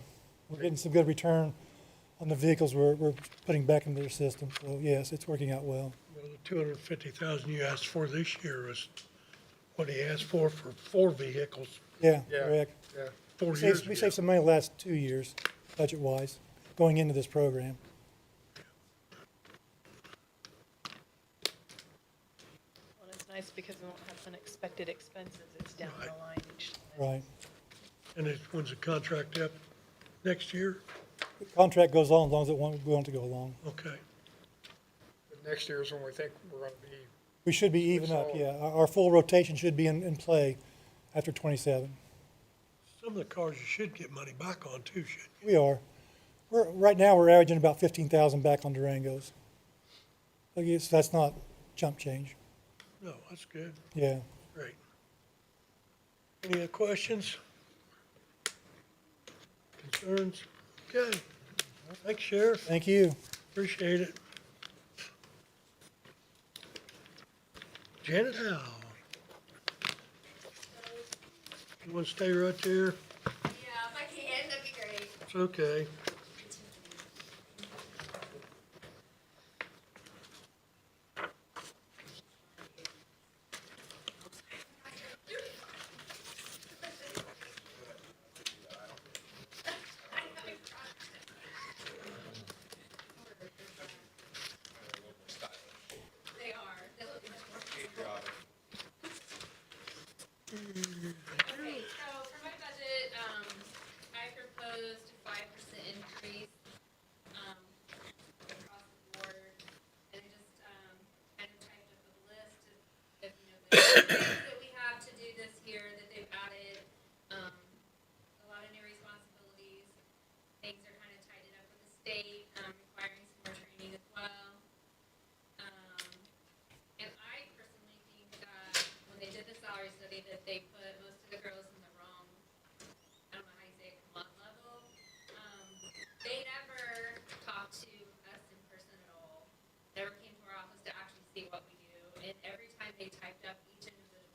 [SPEAKER 11] We're getting some good return on the vehicles we're putting back into their system. So yes, it's working out well.
[SPEAKER 6] Well, the 250,000 you asked for this year was what he asked for 4 vehicles
[SPEAKER 11] Yeah,
[SPEAKER 2] Yeah.
[SPEAKER 11] correct.
[SPEAKER 2] Yeah,
[SPEAKER 6] 4
[SPEAKER 11] We
[SPEAKER 6] years
[SPEAKER 11] saved, we
[SPEAKER 6] ago.
[SPEAKER 11] saved some money the last 2 years, budget-wise, going into this program.
[SPEAKER 4] Well, it's nice because we won't have unexpected expenses. It's down the line each time.
[SPEAKER 11] Right.
[SPEAKER 6] And when's the contract up? Next year?
[SPEAKER 11] The contract goes on as long as we want it to go along.
[SPEAKER 6] Okay.
[SPEAKER 2] but next year is when we think we're gonna be,
[SPEAKER 11] We should be even up,
[SPEAKER 2] So-
[SPEAKER 11] yeah. Our full rotation should be in play after 27.
[SPEAKER 6] Some of the cars you should get money back on too, shouldn't
[SPEAKER 11] We are. Right now, we're averaging about 15,000 back on Durangos. I guess that's not chump change.
[SPEAKER 6] you? No, that's good.
[SPEAKER 11] Yeah.
[SPEAKER 6] Great. Any other questions? Concerns? Okay. Thanks, Sheriff.
[SPEAKER 11] Thank you.
[SPEAKER 6] Appreciate it. Janet Howe. You want to stay right there?
[SPEAKER 9] Yeah, if I can, that'd be great.
[SPEAKER 6] It's okay.
[SPEAKER 9] They are. They look much more. Okay, so for my budget, I proposed a 5% increase, across the board. And I just, kind of typed up a list of, the things that we have to do this year that they've added. A lot of new responsibilities. Things are kind of tidied up with the state, requiring some more training as well. And I personally think that when they did the salary study, that they put most of the girls in the wrong, I don't know how you say it, club level. They never talked to us in person at all, never came to our office to actually see what we do. And every time they typed up each individual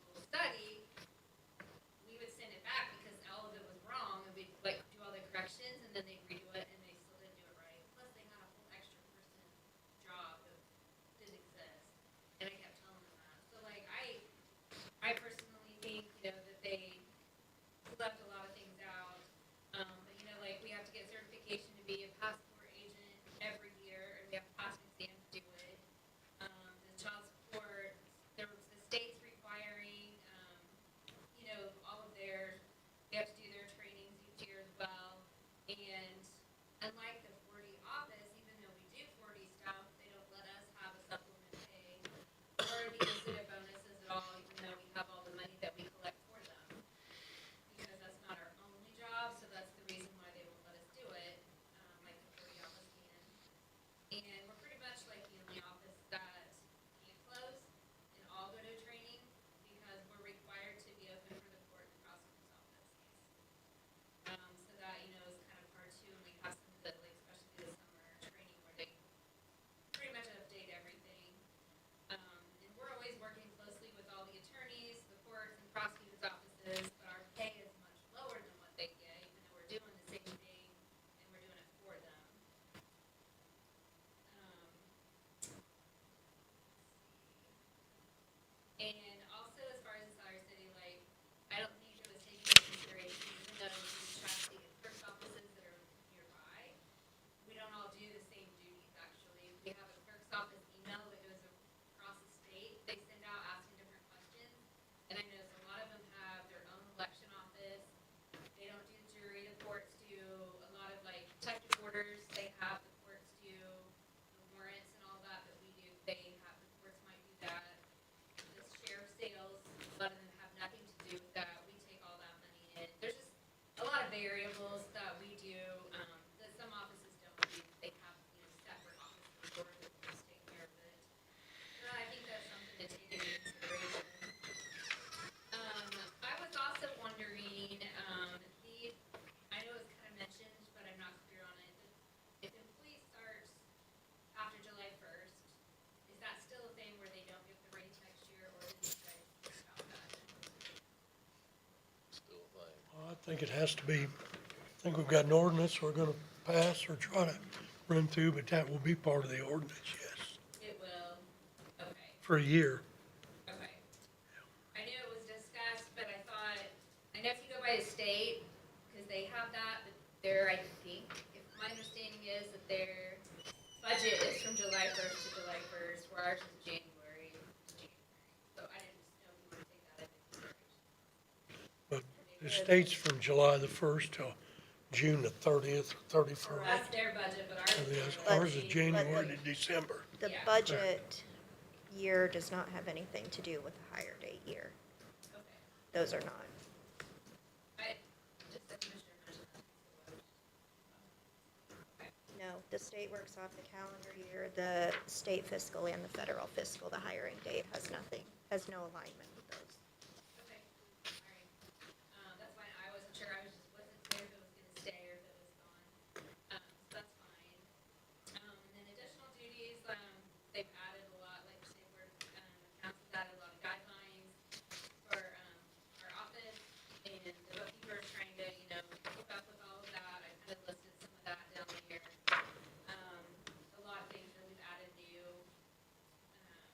[SPEAKER 6] think it has to be, I think we've got an ordinance we're gonna pass or try to run through, but that will be part of the ordinance, yes,
[SPEAKER 9] It will, okay.
[SPEAKER 6] for a year.
[SPEAKER 9] Okay. I knew it was discussed, but I thought, I know if you go by the state, because they have that, but their, I think, if my understanding is that their budget is from July first to July first, where ours is January to January. So I didn't know if you want to take that into consideration.
[SPEAKER 6] But the state's from July the first till June the 30th or 31st.
[SPEAKER 9] That's their budget, but ours
[SPEAKER 6] And
[SPEAKER 9] is.
[SPEAKER 6] then ours is January to December.
[SPEAKER 12] The
[SPEAKER 9] Yeah.
[SPEAKER 12] budget year does not have anything to do with the hire date year.
[SPEAKER 9] Okay.
[SPEAKER 12] Those are not.
[SPEAKER 9] I, just the commissioner mentioned that.
[SPEAKER 12] No, the state works off the calendar year, the state fiscal and the federal fiscal, the hiring date has no alignment with those.
[SPEAKER 9] Okay, all right. That's fine, I wasn't sure, I wasn't clear if it was gonna stay or if it was gone. So that's fine. And then additional duties, they've added a lot, like say we're, council's added a lot of guidelines for, our office, and the bookkeeper's trying to, keep up with all of that. I kind of listed some of that down here. A lot of things that we've added new. We have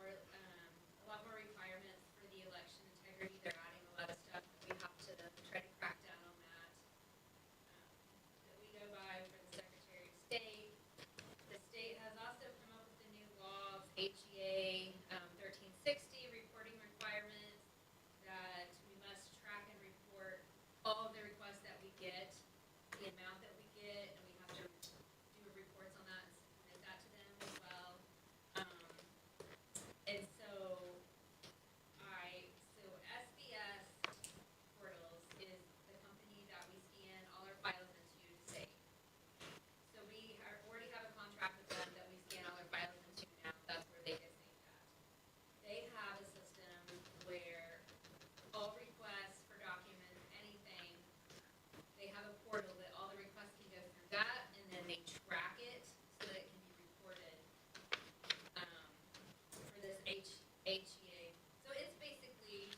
[SPEAKER 9] more, a lot more requirements for the election integrity. They're adding a lot of stuff that we have to try to crack down on that. That we go by for the Secretary of State. The state has also come up with the new laws, HEA 1360, reporting requirements, that we must track and report all of the requests that we get, the amount that we get, and we have to do reports on that and submit that to them as well. And so SBS Portals is the company that we scan all our files into to save. So already have a contract with them that we scan all our files into now, that's where they get saved at. They have a system where all requests for documents, anything, they have a portal that all the requests can go through that, and then they track it so that it can be reported, for this HEA. So it's basically,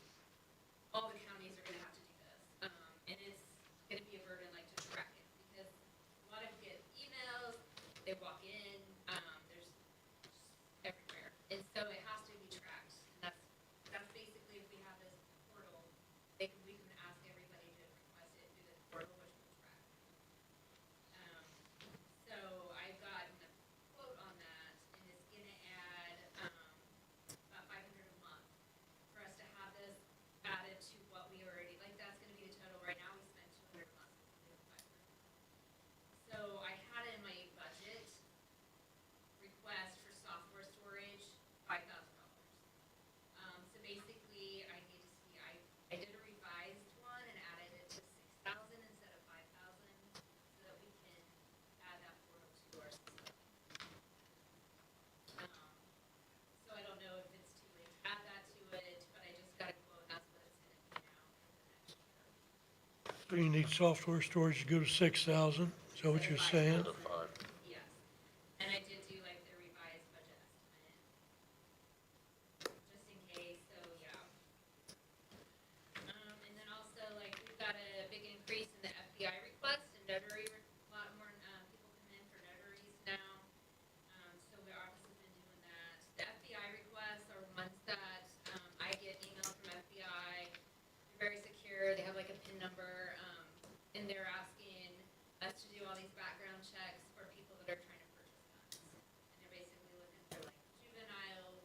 [SPEAKER 9] all the counties are gonna have to do this, and it's gonna be a burden, like, to track it, because a lot of get emails, they walk in, there's just everywhere, and so it has to be tracked, and that's basically, if we have this portal, we can ask everybody to request it through this portal, which will track. So I've gotten a quote on that, and it's gonna add, about $500 a month for us to have this added to what we already, like, that's gonna be the total. Right now, we spend $200 a month, we do 500. So I had in my budget request for software storage, $5,000. So basically, I need to see, I did a revised one and added it to 6,000 instead of 5,000, so that we can add that portal to our system. So I don't know if it's too late to add that to it, but I just got a quote, that's what it's gonna be now for the next year.
[SPEAKER 6] So you need software storage to go to 6,000, is that what you're saying?
[SPEAKER 9] Yes, and I did do like the revised budget estimate, just in case, so yeah. And then also, like, we've got a big increase in the FBI request and notary, a lot more, people come in for notaries now. So our office has been doing that. The FBI requests are ones that, I get email from FBI, they're very secure, they have like a PIN number, and they're asking us to do all these background checks for people that are trying to purchase guns. And they're basically looking for like juvenile,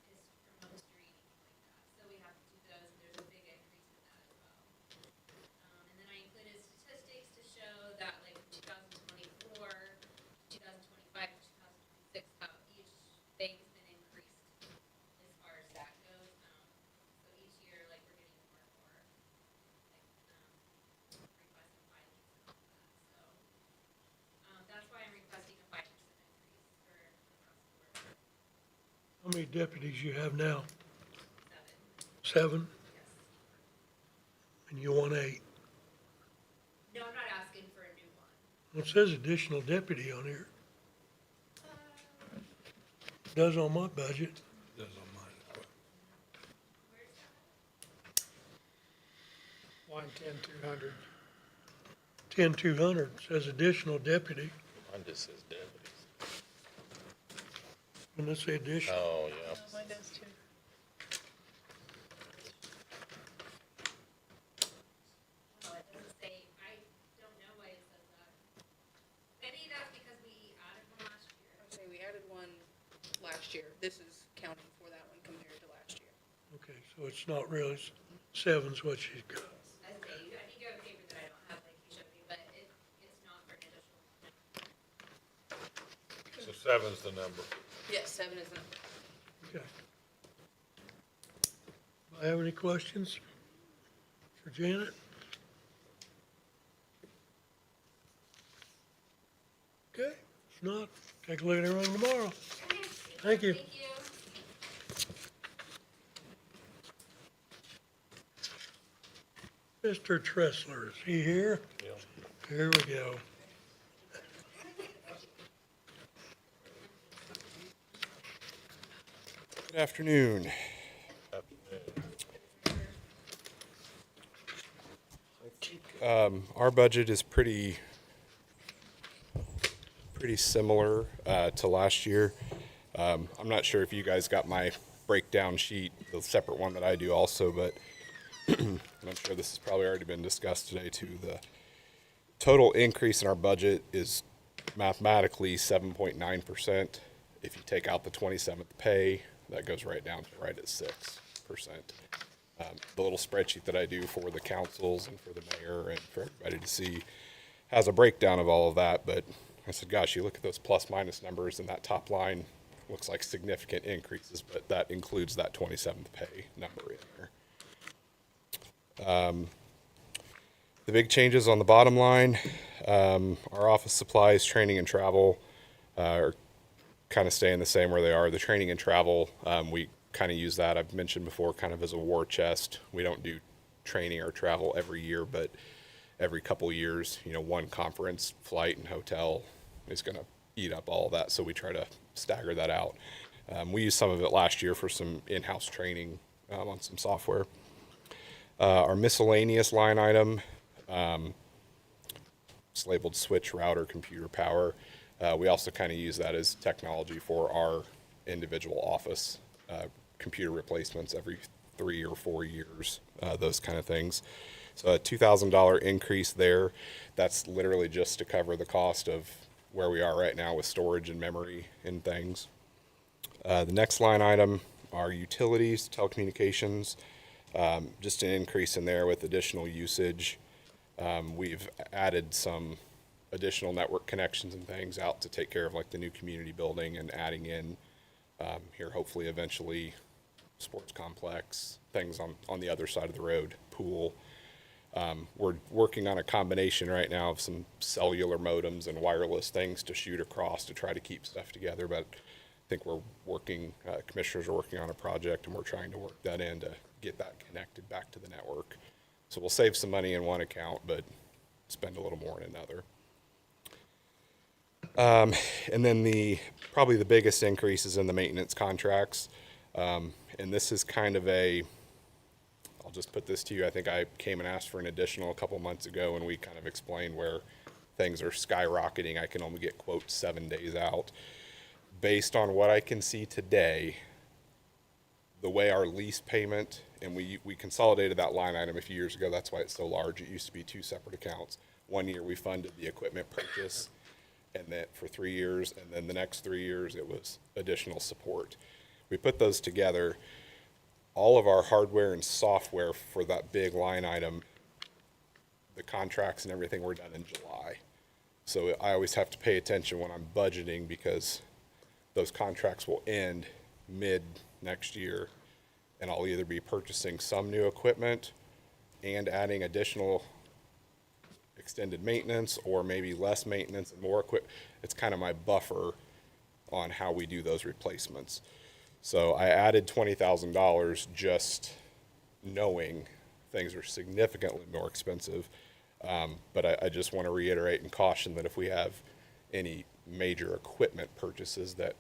[SPEAKER 9] criminal history, anything like that. So we have to do those, and there's a big increase in that as well. And then I included statistics to show that like from 2024, 2025, 2026, how each thing's been increased as far as that goes. So each year, like, we're getting more and more, like, requests and filings and all that, so. That's why I'm requesting a 5% increase for across the board.
[SPEAKER 6] How many deputies you have now?
[SPEAKER 9] 7,
[SPEAKER 6] 7?
[SPEAKER 9] yes.
[SPEAKER 6] And you want 8?
[SPEAKER 9] No, I'm not asking for a new one.
[SPEAKER 6] Well, it says additional deputy on here. Does on my budget.
[SPEAKER 5] Does on mine.
[SPEAKER 9] Where's that?
[SPEAKER 2] Line 10,200.
[SPEAKER 6] 10,200 says additional deputy,
[SPEAKER 10] Mine just says deputies.
[SPEAKER 6] and let's say additional.
[SPEAKER 10] Oh, yeah.
[SPEAKER 4] Mine does too.
[SPEAKER 9] Oh, it doesn't say, I don't know why it says that. Maybe that's because we added one last year.
[SPEAKER 8] Okay, we added one last year. This is counting for that one compared to last year.
[SPEAKER 6] Okay, so it's not really, seven's what she's got.
[SPEAKER 9] I think you have a paper that I don't have, like you showed me, but it's not for an additional.
[SPEAKER 5] So seven's the number.
[SPEAKER 8] Yes, 7 is the number.
[SPEAKER 6] Okay. Do I have any questions for Janet? Okay, if not, take a look at everything tomorrow. Thank you.
[SPEAKER 9] Thank you.
[SPEAKER 6] Mr. Tressler, is he here? Here we go.
[SPEAKER 13] Good afternoon. Our budget is pretty similar to last year. I'm not sure if you guys got my breakdown sheet, the separate one that I do also, but and I'm sure this has probably already been discussed today too. The total increase in our budget is mathematically 7.9%. If you take out the 27th pay, that goes right down to right at 6%. The little spreadsheet that I do for the councils and for the mayor and for everybody to see has a breakdown of all of that. But I said, gosh, you look at those plus minus numbers and that top line looks like significant increases, but that includes that 27th pay number in there. The big changes on the bottom line, our office supplies, training and travel are kind of staying the same where they are. The training and travel, we kind of use that, I've mentioned before, kind of as a war chest. We don't do training or travel every year, but every couple years, one conference, flight, and hotel is going to eat up all of that, so we try to stagger that out. We used some of it last year for some in-house training on some software. Our miscellaneous line item, it's labeled switch, router, computer power. We also kind of use that as technology for our individual office computer replacements every 3 or 4 years, those kind of things. So a $2,000 increase there. That's literally just to cover the cost of where we are right now with storage and memory and things. The next line item are utilities, telecommunications, just an increase in there with additional usage. We've added some additional network connections and things out to take care of like the new community building and adding in here hopefully eventually sports complex, things on the other side of the road, pool. We're working on a combination right now of some cellular modems and wireless things to shoot across to try to keep stuff together, but I think we're working, commissioners are working on a project and we're trying to work that in to get that connected back to the network. So we'll save some money in one account, but spend a little more in another. And then probably the biggest increase is in the maintenance contracts. And this is kind of I'll just put this to you. I think I came and asked for an additional a couple months ago and we kind of explained where things are skyrocketing. I can only get quotes 7 days out. Based on what I can see today, the way our lease payment, and we consolidated that line item a few years ago, that's why it's so large. It used to be 2 separate accounts. 1 year we funded the equipment purchase and that for 3 years, and then the next 3 years it was additional support. We put those together. All of our hardware and software for that big line item, the contracts and everything were done in July. So I always have to pay attention when I'm budgeting because those contracts will end mid next year and I'll either be purchasing some new equipment and adding additional extended maintenance or maybe less maintenance and more equipment. It's kind of my buffer on how we do those replacements. So I added $20,000 just knowing things are significantly more expensive. But I just want to reiterate and caution that if we have any major equipment purchases that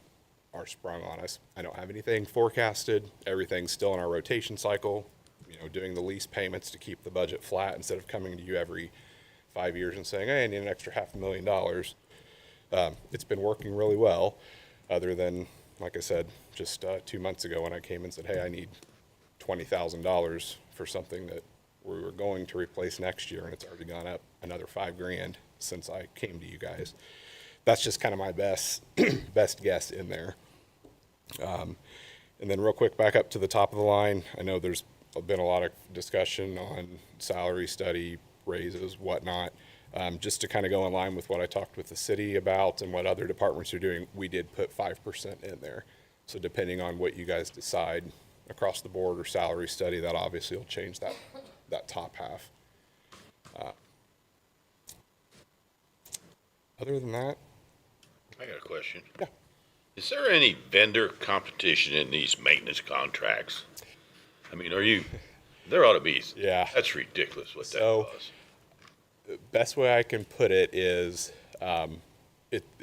[SPEAKER 13] are sprung on us, I don't have anything forecasted. Everything's still in our rotation cycle. doing the lease payments to keep the budget flat instead of coming to you every 5 years and saying, hey, I need an extra $500,000. It's been working really well, other than, like I said, just 2 months ago when I came and said, hey, I need $20,000 for something that we were going to replace next year, and it's already gone up another $5,000 since I came to you guys. That's just kind of my best guess in there. And then real quick, back up to the top of the line. I know there's been a lot of discussion on salary study, raises, whatnot. Just to kind of go in line with what I talked with the city about and what other departments are doing, we did put 5% in there. So depending on what you guys decide across the board or salary study, that obviously will change that top half. Other than that,
[SPEAKER 3] I got a question.
[SPEAKER 13] Yeah.
[SPEAKER 3] Is there any vendor competition in these maintenance contracts? I mean, there ought to be.
[SPEAKER 13] Yeah.
[SPEAKER 3] That's ridiculous what that
[SPEAKER 13] So-
[SPEAKER 3] was.
[SPEAKER 13] the best way I can put it is,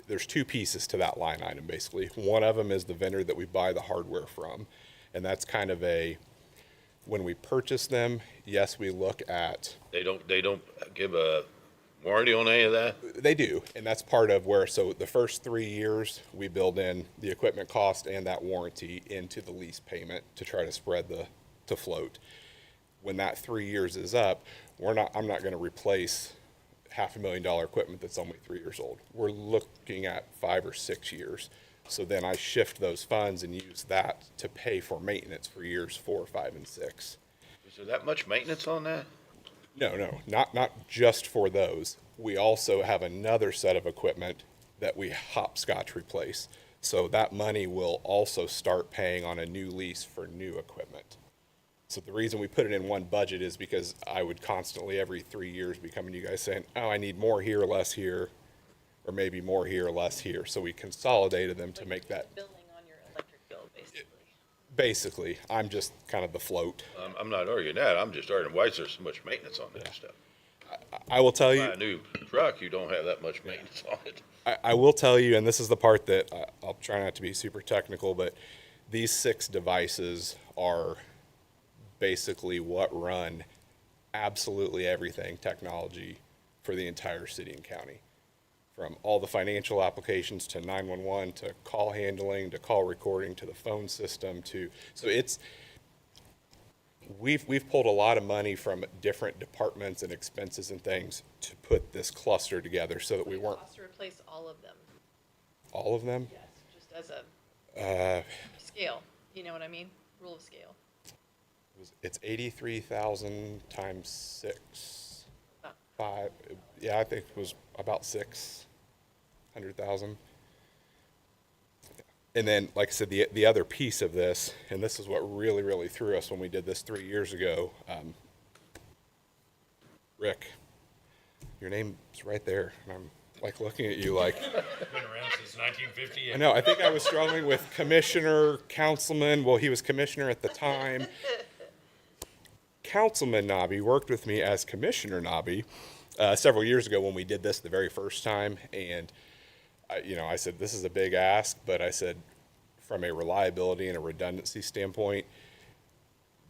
[SPEAKER 13] there's two pieces to that line item, basically. One of them is the vendor that we buy the hardware from. And that's kind of when we purchase them, yes, we look at.
[SPEAKER 3] They don't give a warranty on any of that?
[SPEAKER 13] They do, and that's part of so the first 3 years, we build in the equipment cost and that warranty into the lease payment to try to spread to float. When that 3 years is up, I'm not gonna replace $500,000 equipment that's only 3 years old. We're looking at 5 or 6 years. So then I shift those funds and use that to pay for maintenance for years 4, 5, and 6.
[SPEAKER 3] Is there that much maintenance on that?
[SPEAKER 13] No, not just for those. We also have another set of equipment that we hopscotch replace. So that money will also start paying on a new lease for new equipment. So the reason we put it in one budget is because I would constantly, every 3 years, be coming to you guys saying, oh, I need more here, less here, or maybe more here, less here. So we consolidated them to make that.
[SPEAKER 4] Billing on your electric bill, basically.
[SPEAKER 13] Basically, I'm just kind of the float.
[SPEAKER 3] I'm not arguing that. I'm just arguing, why is there so much maintenance on that stuff?
[SPEAKER 13] I will tell you.
[SPEAKER 3] Buy a new truck, you don't have that much maintenance on it.
[SPEAKER 13] I will tell you, and this is the part that I'll try not to be super technical, but these 6 devices are basically what run absolutely everything technology for the entire city and county. From all the financial applications to 911 to call handling to call recording to the phone system we've pulled a lot of money from different departments and expenses and things to put this cluster together so that we weren't.
[SPEAKER 4] Cost to replace all of them.
[SPEAKER 13] All of them?
[SPEAKER 4] Yes, just as a scale, you know what I mean? Rule of scale.
[SPEAKER 13] It's 83,000 times 6.
[SPEAKER 4] Oh.
[SPEAKER 13] 5. Yeah, I think it was about 600,000. And then, like I said, the other piece of this, and this is what really, really threw us when we did this 3 years ago. Rick, your name's right there, and I'm like looking at you like.
[SPEAKER 5] Been around since 1958.
[SPEAKER 13] I know. I think I was struggling with commissioner, councilman. Well, he was commissioner at the time. Councilman Nobby worked with me as Commissioner Nobby several years ago when we did this the very first time, and I said this is a big ask, but I said from a reliability and a redundancy standpoint,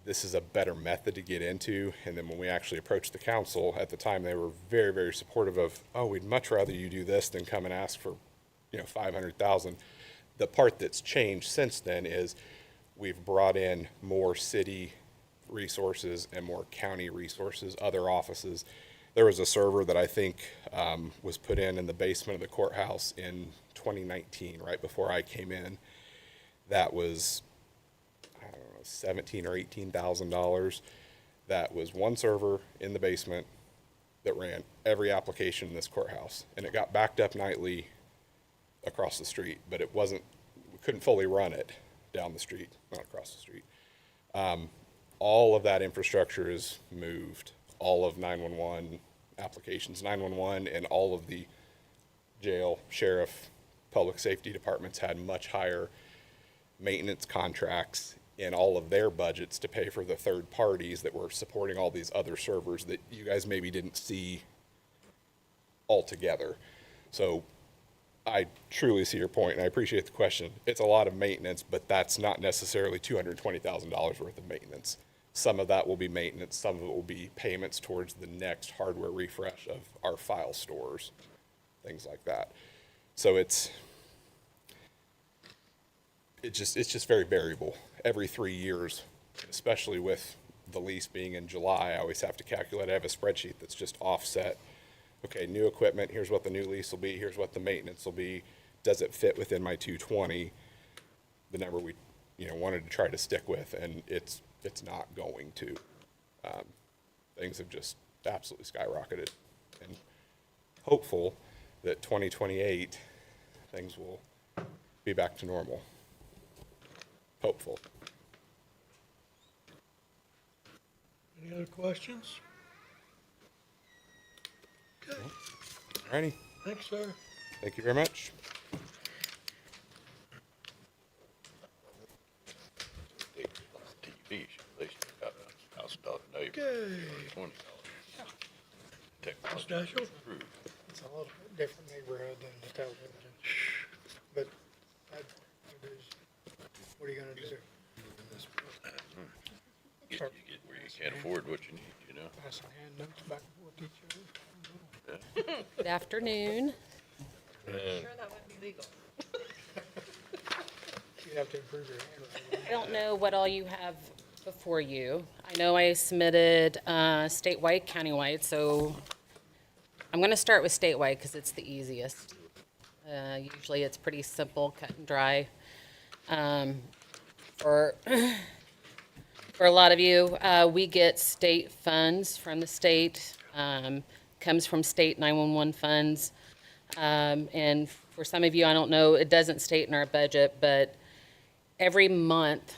[SPEAKER 13] this is a better method to get into. And then when we actually approached the council at the time, they were very, very supportive of, oh, we'd much rather you do this than come and ask for, $500,000. The part that's changed since then is we've brought in more city resources and more county resources, other offices. There was a server that I think was put in the basement of the courthouse in 2019, right before I came in. That was, I don't know, $17,000 or $18,000. That was one server in the basement that ran every application in this courthouse, and it got backed up nightly across the street, but we couldn't fully run it down the street, not across the street. All of that infrastructure is moved. All of 911 applications, 911 and all of the jail, sheriff, public safety departments had much higher maintenance contracts in all of their budgets to pay for the third parties that were supporting all these other servers that you guys maybe didn't see altogether. So I truly see your point, and I appreciate the question. It's a lot of maintenance, but that's not necessarily $220,000 worth of maintenance. Some of that will be maintenance, some of it will be payments towards the next hardware refresh of our file stores, things like that. So it's just very variable. Every 3 years, especially with the lease being in July, I always have to calculate. I have a spreadsheet that's just offset. Okay, new equipment, here's what the new lease will be, here's what the maintenance will be. Does it fit within my 220? The number we, wanted to try to stick with, and it's not going to. Things have just absolutely skyrocketed. And hopeful that 2028, things will be back to normal. Hopeful.
[SPEAKER 6] Any other questions? Okay,
[SPEAKER 13] Alrighty,
[SPEAKER 6] thanks, sir.
[SPEAKER 13] thank you very much.
[SPEAKER 3] TV, they should have $1,000 neighbor,
[SPEAKER 6] Okay,
[SPEAKER 3] $20.
[SPEAKER 6] Ms. Dashiell?
[SPEAKER 2] It's a little bit different neighborhood than the television. But what are you gonna do?
[SPEAKER 3] You get where you can't afford what you need,
[SPEAKER 2] Passing hand notes back and forth to each other.
[SPEAKER 14] Good afternoon.
[SPEAKER 4] Sure, that wouldn't be legal.
[SPEAKER 2] You'd have to improve your handwriting.
[SPEAKER 14] I don't know what all you have before you. I know I submitted statewide, countywide, so I'm going to start with statewide because it's the easiest. Usually it's pretty simple, cut and dry. For a lot of you, we get state funds from the state, comes from state 911 funds. And for some of you, I don't know, it doesn't state in our budget, but every month,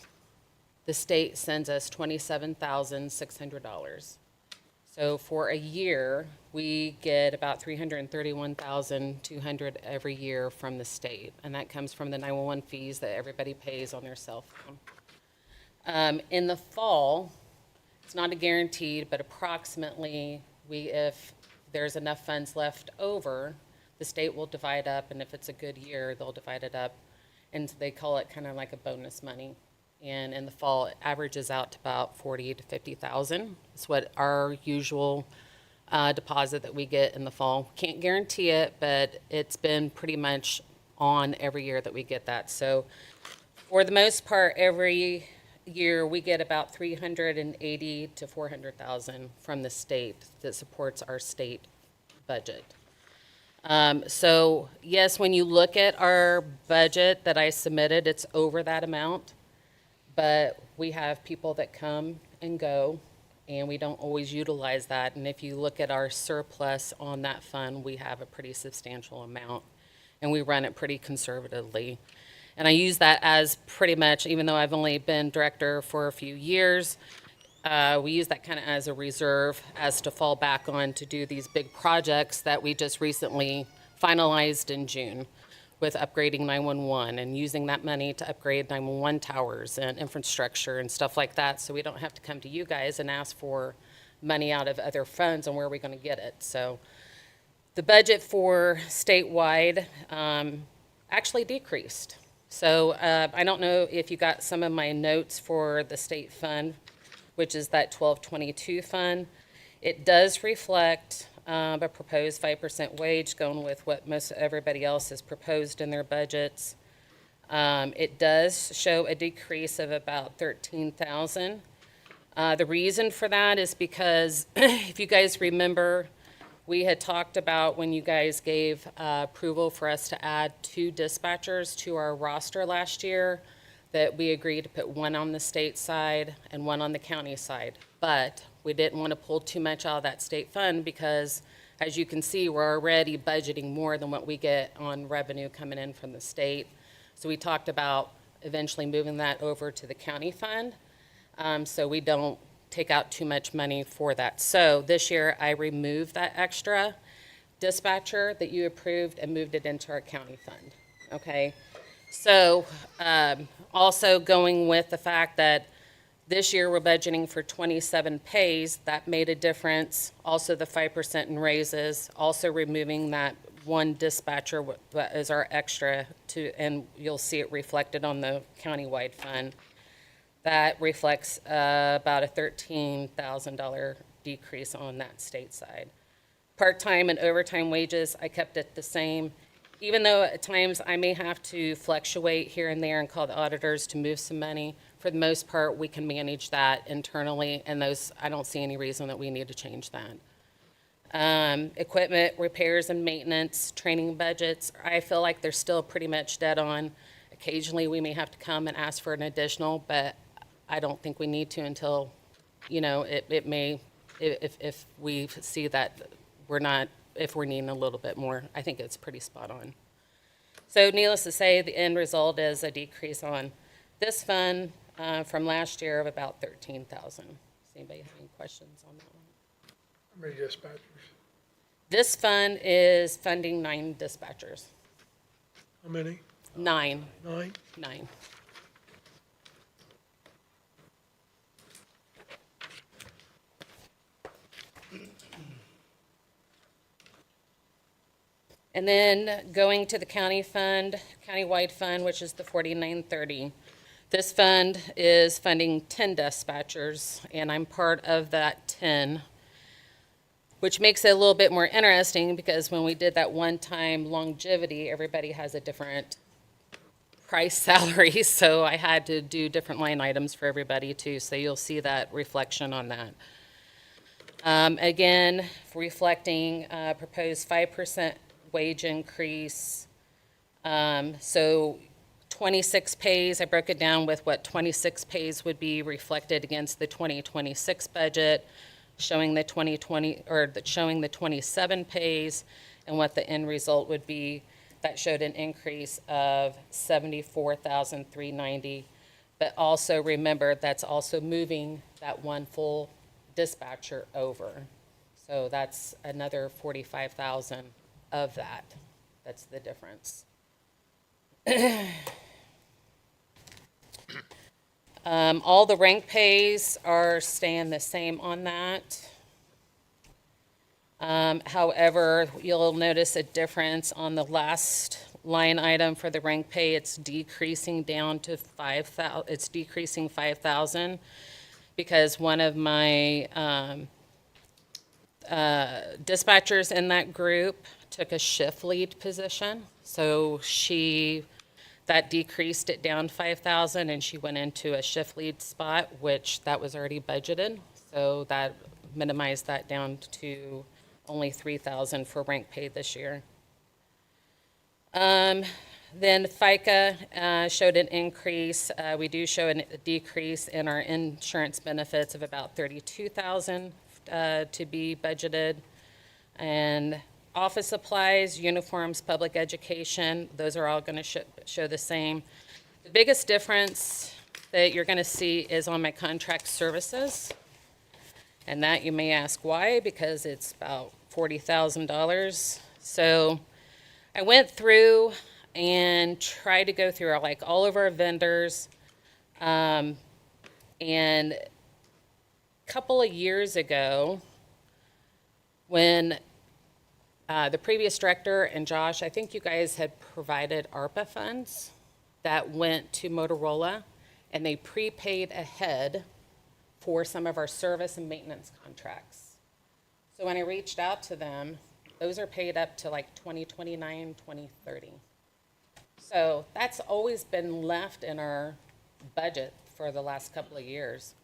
[SPEAKER 14] the state sends us $27,600. So for a year, we get about $331,200 every year from the state, and that comes from the 911 fees that everybody pays on their cell phone. In the fall, it's not a guaranteed, but approximately, if there's enough funds left over, the state will divide up, and if it's a good year, they'll divide it up, and they call it kind of like a bonus money. And in the fall, it averages out to about 40 to 50,000. It's what our usual deposit that we get in the fall. Can't guarantee it, but it's been pretty much on every year that we get that. So for the most part, every year we get about 380 to 400,000 from the state that supports our state budget. So yes, when you look at our budget that I submitted, it's over that amount. But we have people that come and go, and we don't always utilize that. And if you look at our surplus on that fund, we have a pretty substantial amount, and we run it pretty conservatively. And I use that as pretty much, even though I've only been director for a few years, we use that kind of as a reserve as to fall back on to do these big projects that we just recently finalized in June with upgrading 911 and using that money to upgrade 911 towers and infrastructure and stuff like that, so we don't have to come to you guys and ask for money out of other funds and where are we going to get it. So the budget for statewide actually decreased. So I don't know if you got some of my notes for the state fund, which is that 1222 fund. It does reflect a proposed 5% wage going with what most everybody else has proposed in their budgets. It does show a decrease of about 13,000. The reason for that is because if you guys remember, we had talked about when you guys gave approval for us to add 2 dispatchers to our roster last year, that we agreed to put 1 on the state side and 1 on the county side. But we didn't want to pull too much out of that state fund because, as you can see, we're already budgeting more than what we get on revenue coming in from the state. So we talked about eventually moving that over to the county fund, so we don't take out too much money for that. So this year, I removed that extra dispatcher that you approved and moved it into our county fund, okay? So also going with the fact that this year we're budgeting for 27 pays, that made a difference. Also the 5% in raises, also removing that 1 dispatcher that is our extra to, and you'll see it reflected on the countywide fund. That reflects about a $13,000 decrease on that state side. Part-time and overtime wages, I kept it the same, even though at times I may have to fluctuate here and there and call the auditors to move some money. For the most part, we can manage that internally, and I don't see any reason that we need to change that. Equipment repairs and maintenance, training budgets, I feel like they're still pretty much dead on. Occasionally, we may have to come and ask for an additional, but I don't think we need to until, it may, if we see that if we're needing a little bit more. I think it's pretty spot on. So needless to say, the end result is a decrease on this fund from last year of about $13,000. Does anybody have any questions on that one?
[SPEAKER 2] How many dispatchers?
[SPEAKER 14] This fund is funding 9 dispatchers.
[SPEAKER 6] How many?
[SPEAKER 14] 9.
[SPEAKER 6] 9?
[SPEAKER 14] 9. And then going to the county fund, countywide fund, which is the 4930. This fund is funding 10 dispatchers, and I'm part of that 10, which makes it a little bit more interesting because when we did that one-time longevity, everybody has a different price salary, so I had to do different line items for everybody too, so you'll see that reflection on that. Again, reflecting proposed 5% wage increase. So 26 pays, I broke it down with what 26 pays would be reflected against the 2026 budget, showing the 2020, or showing the 27 pays, and what the end result would be. That showed an increase of $74,390. But also remember, that's also moving that one full dispatcher over. So that's another 45,000 of that. That's the difference. All the rank pays are staying the same on that. However, you'll notice a difference on the last line item for the rank pay. It's decreasing down to 5,000. It's decreasing 5,000 because one of my dispatchers in that group took a shift lead position. So that decreased it down 5,000, and she went into a shift lead spot, which that was already budgeted. So that minimized that down to only 3,000 for rank pay this year. Then FICA showed an increase. We do show a decrease in our insurance benefits of about 32,000 to be budgeted. And office supplies, uniforms, public education, those are all going to show the same. The biggest difference that you're going to see is on my contract services. And that you may ask why, because it's about $40,000. So I went through and tried to go through like all of our vendors. And a couple of years ago, when the previous director and Josh, I think you guys had provided ARPA funds that went to Motorola, and they prepaid ahead for some of our service and maintenance contracts. So when I reached out to them, those are paid up to like 2029, 2030. So that's always been left in our budget for the last couple of years.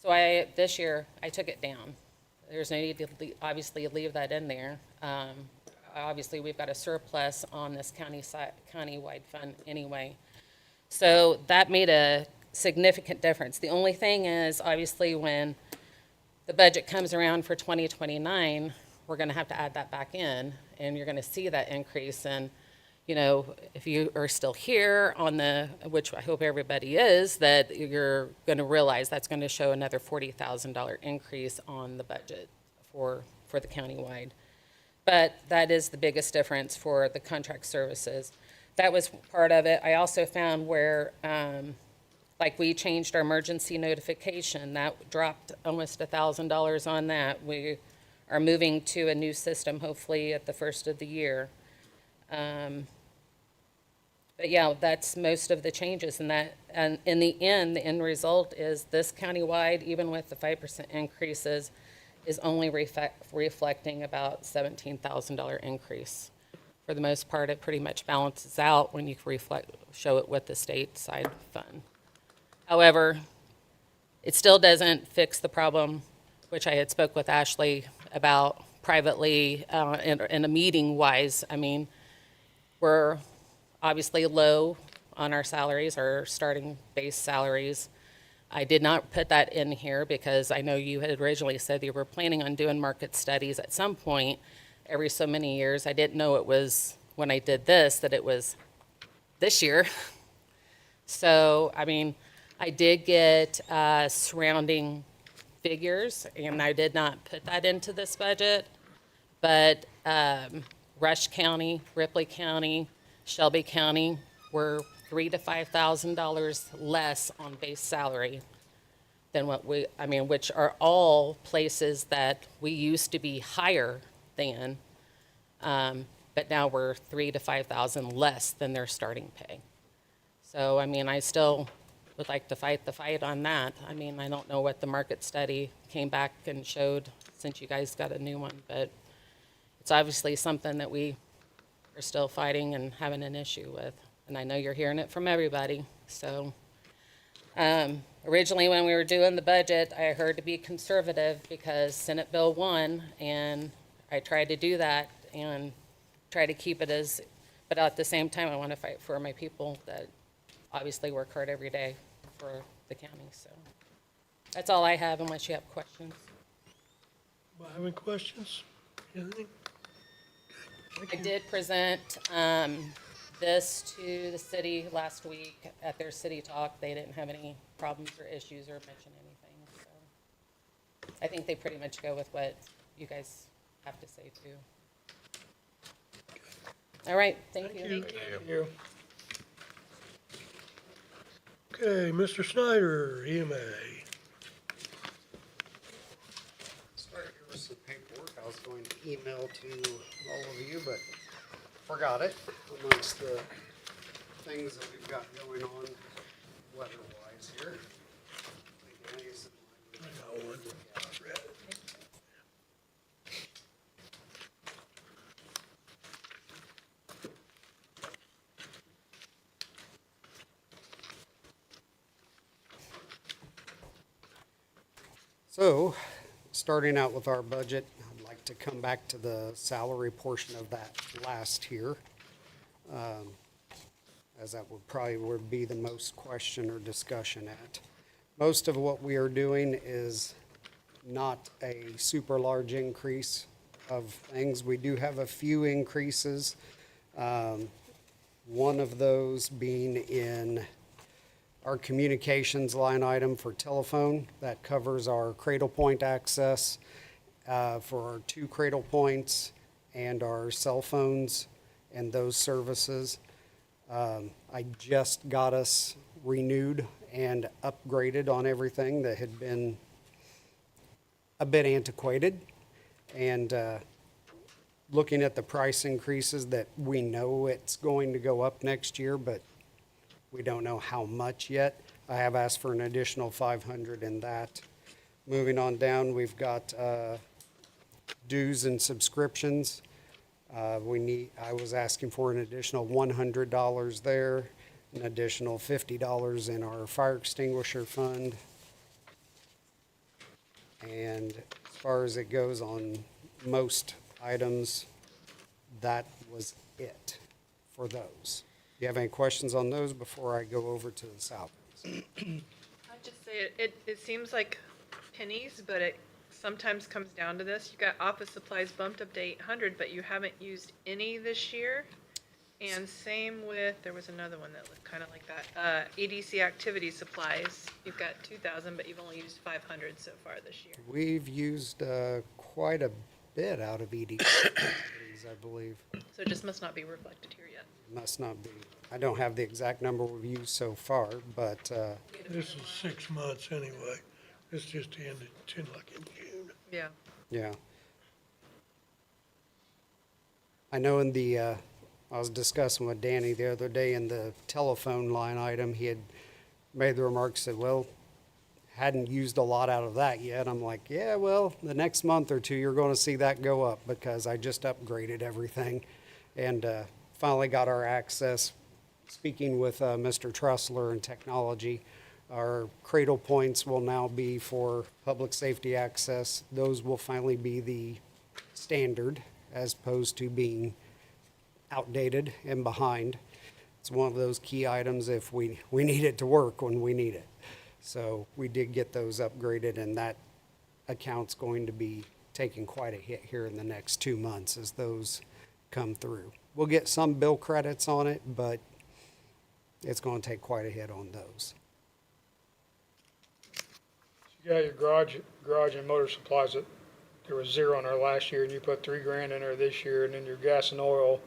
[SPEAKER 14] So this year, I took it down. There's no need to obviously leave that in there. Obviously, we've got a surplus on this countywide fund anyway. So that made a significant difference. The only thing is, obviously, when the budget comes around for 2029, we're going to have to add that back in, and you're going to see that increase. And, if you are still here on which I hope everybody is, that you're going to realize that's going to show another $40,000 increase on the budget for the countywide. But that is the biggest difference for the contract services. That was part of it. I also found where, like we changed our emergency notification, that dropped almost $1,000 on that. We are moving to a new system, hopefully at the first of the year. But yeah, that's most of the changes in that. And in the end result is this countywide, even with the 5% increases, is only reflecting about $17,000 increase. For the most part, it pretty much balances out when you show it with the state side fund. However, it still doesn't fix the problem, which I had spoke with Ashley about privately in a meeting wise. I mean, we're obviously low on our salaries, our starting base salaries. I did not put that in here because I know you had originally said you were planning on doing market studies at some point every so many years. I didn't know it was, when I did this, that it was this year. So, I mean, I did get surrounding figures, and I did not put that into this budget. But Rush County, Ripley County, Shelby County were $3,000 to $5,000 less on base salary than what which are all places that we used to be higher than, but now we're $3,000 to $5,000 less than their starting pay. So, I mean, I still would like to fight the fight on that. I mean, I don't know what the market study came back and showed since you guys got a new one, but it's obviously something that we are still fighting and having an issue with. And I know you're hearing it from everybody. So originally when we were doing the budget, I heard to be conservative because Senate Bill won, and I tried to do that and try to keep it as, but at the same time, I want to fight for my people that obviously work hard every day for the county. So that's all I have unless you have questions.
[SPEAKER 6] Have any questions? Anything?
[SPEAKER 14] I did present this to the city last week at their city talk. They didn't have any problems or issues or mention anything. So I think they pretty much go with what you guys have to say too. All right, thank you.
[SPEAKER 2] Thank you.
[SPEAKER 6] Okay, Mr. Snyder, EMA.
[SPEAKER 15] Sorry, here was some paperwork I was going to email to all of you, but forgot it amongst the things that we've got going on weather-wise here. I
[SPEAKER 6] got one. I read it.
[SPEAKER 15] So, starting out with our budget, I'd like to come back to the salary portion of that last here, as that would be the most question or discussion at. Most of what we are doing is not a super large increase of things. We do have a few increases. One of those being in our communications line item for telephone. That covers our Cradle Point access for our 2 Cradle Points and our cell phones and those services. I just got us renewed and upgraded on everything that had been a bit antiquated. And looking at the price increases that we know it's going to go up next year, but we don't know how much yet. I have asked for an additional 500 in that. Moving on down, we've got dues and subscriptions. I was asking for an additional $100 there, an additional $50 in our fire extinguisher fund. And as far as it goes on most items, that was it for those. Do you have any questions on those before I go over to the salaries?
[SPEAKER 4] I'd just say it seems like pennies, but it sometimes comes down to this. You got office supplies bumped up to 800, but you haven't used any this year. And same with, there was another one that looked kind of like that, EDC activity supplies. You've got 2,000, but you've only used 500 so far this year.
[SPEAKER 15] We've used quite a bit out of ED, I believe.
[SPEAKER 4] So it just must not be reflected here yet.
[SPEAKER 15] Must not be. I don't have the exact number we've used so far, but
[SPEAKER 6] This is 6 months anyway. This just ended like in June.
[SPEAKER 4] Yeah.
[SPEAKER 15] yeah. I know in the I was discussing with Danny the other day in the telephone line item, he had made the remark, said, well, hadn't used a lot out of that yet. I'm like, yeah, well, the next month or two, you're going to see that go up because I just upgraded everything and finally got our access. Speaking with Mr. Trussler in technology, our cradle points will now be for public safety access. Those will finally be the standard as opposed to being outdated and behind. It's one of those key items if we need it to work when we need it. So we did get those upgraded, and that account's going to be taking quite a hit here in the next 2 months as those come through. We'll get some bill credits on it, but it's going to take quite a hit on those.
[SPEAKER 2] You got your garage and motor supplies that there was 0 in there last year, and you put $3,000 in there this year, and then your gas and oil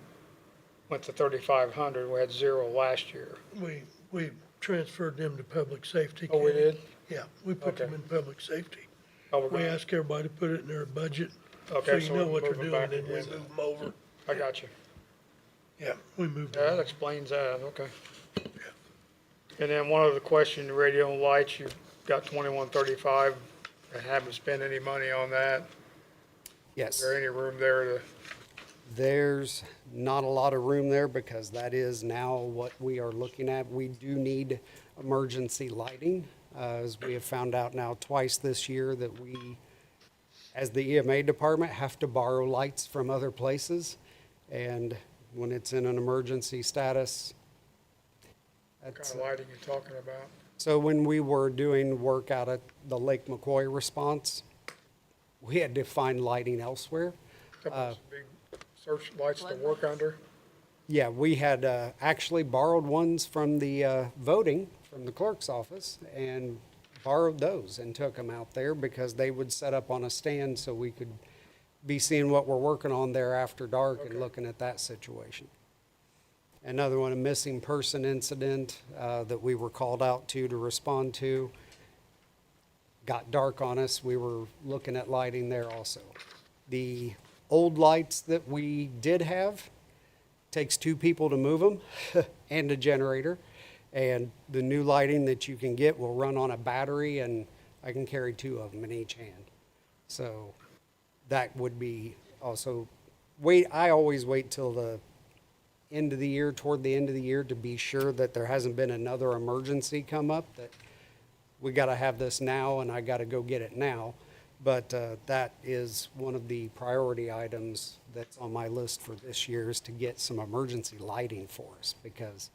[SPEAKER 2] went to 3,500. We had 0 last year.
[SPEAKER 6] We transferred them to public safety.
[SPEAKER 2] Oh, we did?
[SPEAKER 6] Yeah, we put them
[SPEAKER 2] Okay.
[SPEAKER 6] in public safety.
[SPEAKER 2] Oh, we're
[SPEAKER 6] We
[SPEAKER 2] gonna-
[SPEAKER 6] ask everybody to put it in their budget, so
[SPEAKER 2] Okay,
[SPEAKER 6] you
[SPEAKER 2] so
[SPEAKER 6] know
[SPEAKER 2] we
[SPEAKER 6] what you're
[SPEAKER 2] move it
[SPEAKER 6] doing,
[SPEAKER 2] back
[SPEAKER 6] and we
[SPEAKER 2] again.
[SPEAKER 6] move them over.
[SPEAKER 2] I got you.
[SPEAKER 6] Yeah, we moved
[SPEAKER 2] Yeah, that
[SPEAKER 6] them.
[SPEAKER 2] explains that, okay. And then one other question, radio and lights, you've got 2135, and haven't spent any money on that.
[SPEAKER 15] Yes.
[SPEAKER 2] Is there any room there to,
[SPEAKER 15] There's not a lot of room there because that is now what we are looking at. We do need emergency lighting, as we have found out now twice this year that we, as the EMA department, have to borrow lights from other places. And when it's in an emergency status,
[SPEAKER 2] what
[SPEAKER 15] that's,
[SPEAKER 2] kind of lighting you talking about?
[SPEAKER 15] so when we were doing work out at the Lake McCoy response, we had to find lighting elsewhere.
[SPEAKER 2] Couple of big search lights to work under?
[SPEAKER 15] Yeah, we had actually borrowed ones from the voting, from the clerk's office, and borrowed those and took them out there because they would set up on a stand so we could be seeing what we're working on there after dark and looking at that situation. Another one, a missing person incident that we were called out to respond to. Got dark on us, we were looking at lighting there also. The old lights that we did have, takes 2 people to move them and a generator. And the new lighting that you can get will run on a battery, and I can carry 2 of them in each hand. So that would be also, I always wait till the end of the year, toward the end of the year, to be sure that there hasn't been another emergency come up, that we got to have this now and I got to go get it now. But that is one of the priority items that's on my list for this year, is to get some emergency lighting for us because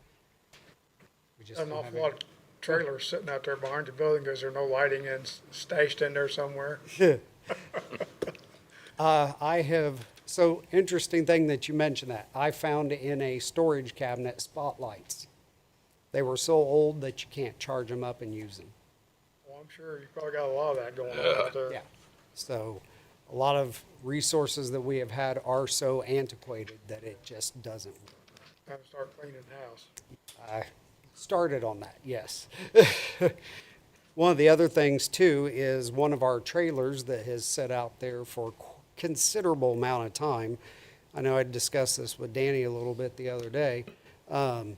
[SPEAKER 15] we just
[SPEAKER 2] An
[SPEAKER 15] don't have
[SPEAKER 2] awful lot of trailers sitting out there behind the building because there's no lighting and stashed in there somewhere.
[SPEAKER 15] So interesting thing that you mentioned that. I found in a storage cabinet spotlights. They were so old that you can't charge them up and use them.
[SPEAKER 2] Well, I'm sure you probably got a lot of that going on out there.
[SPEAKER 15] Yeah. So a lot of resources that we have had are so antiquated that it just doesn't work.
[SPEAKER 2] Time to start cleaning the house.
[SPEAKER 15] I started on that, yes. One of the other things too is one of our trailers that has sat out there for considerable amount of time. I know I discussed this with Danny a little bit the other day. I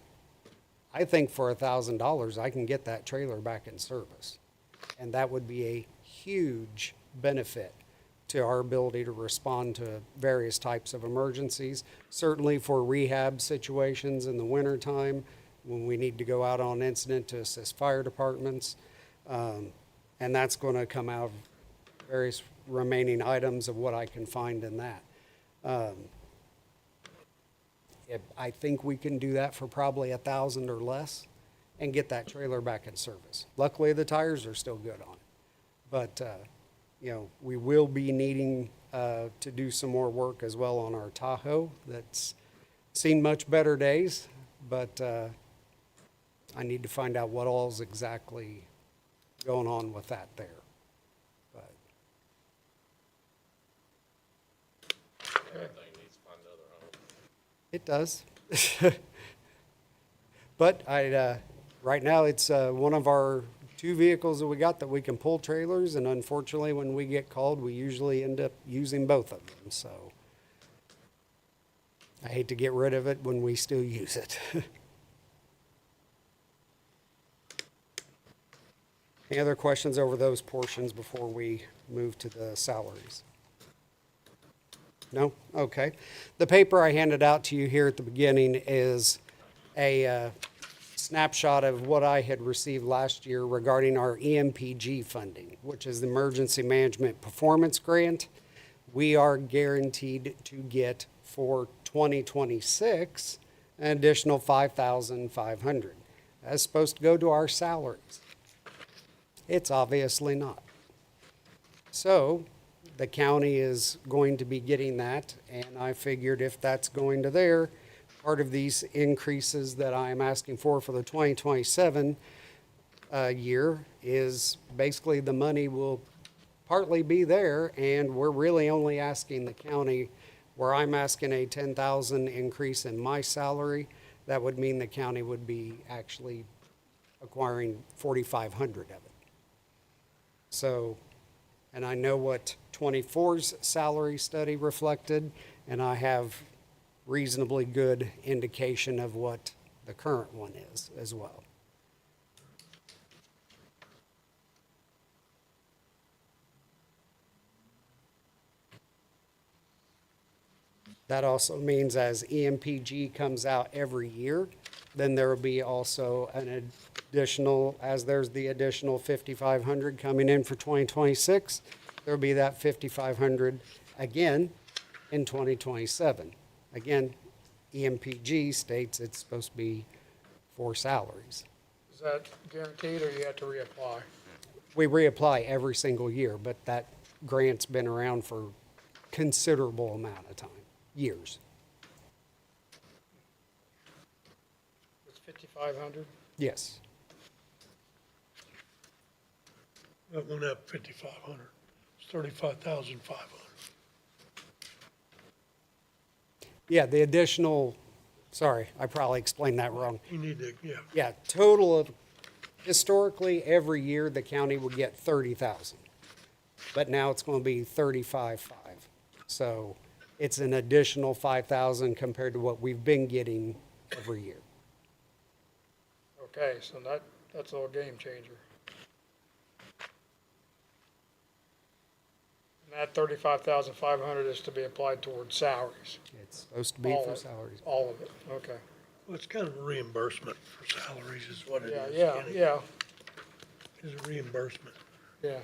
[SPEAKER 15] think for $1,000, I can get that trailer back in service. And that would be a huge benefit to our ability to respond to various types of emergencies. Certainly for rehab situations in the wintertime, when we need to go out on incident to assist fire departments. And that's going to come out of various remaining items of what I can find in that. I think we can do that for probably $1,000 or less and get that trailer back in service. Luckily, the tires are still good on it. But, we will be needing to do some more work as well on our Tahoe. That's seen much better days, but I need to find out what all's exactly going on with that there. But
[SPEAKER 10] That thing needs to find another home.
[SPEAKER 15] it does. But right now, it's one of our 2 vehicles that we got that we can pull trailers, and unfortunately, when we get called, we usually end up using both of them, so. I hate to get rid of it when we still use it. Any other questions over those portions before we move to the salaries? No? Okay. The paper I handed out to you here at the beginning is a snapshot of what I had received last year regarding our EMPG funding, which is the Emergency Management Performance Grant. We are guaranteed to get for 2026 an additional $5,500. That's supposed to go to our salaries. It's obviously not. So the county is going to be getting that, and I figured if that's going to there, part of these increases that I'm asking for the 2027 year is basically the money will partly be there, and we're really only asking the county, where I'm asking a 10,000 increase in my salary, that would mean the county would be actually acquiring 4,500 of it. So, and I know what 24's salary study reflected, and I have reasonably good indication of what the current one is as well. That also means as EMPG comes out every year, then there will be also an additional, as there's the additional 5,500 coming in for 2026, there'll be that 5,500 again in 2027. Again, EMPG states it's supposed to be for salaries.
[SPEAKER 2] Is that guaranteed or you have to reapply?
[SPEAKER 15] We reapply every single year, but that grant's been around for considerable amount of time, years.
[SPEAKER 2] It's 5,500?
[SPEAKER 15] Yes.
[SPEAKER 6] That went up 5,500. It's 35,500.
[SPEAKER 15] Yeah, the additional, sorry, I probably explained that wrong.
[SPEAKER 6] You need to, yeah.
[SPEAKER 15] Yeah, total of, historically, every year, the county would get 30,000. But now it's gonna be 35.5. So it's an additional 5,000 compared to what we've been getting every year.
[SPEAKER 2] Okay, so that's a little game changer. And that 35,500 is to be applied towards salaries.
[SPEAKER 15] It's supposed to be
[SPEAKER 2] All
[SPEAKER 15] for
[SPEAKER 2] of it.
[SPEAKER 15] salaries.
[SPEAKER 2] All of it, okay.
[SPEAKER 6] Well, it's kind of a reimbursement for salaries is what it
[SPEAKER 2] Yeah,
[SPEAKER 6] is.
[SPEAKER 2] yeah,
[SPEAKER 6] Kenny.
[SPEAKER 2] yeah,
[SPEAKER 6] It's a reimbursement.
[SPEAKER 2] yeah,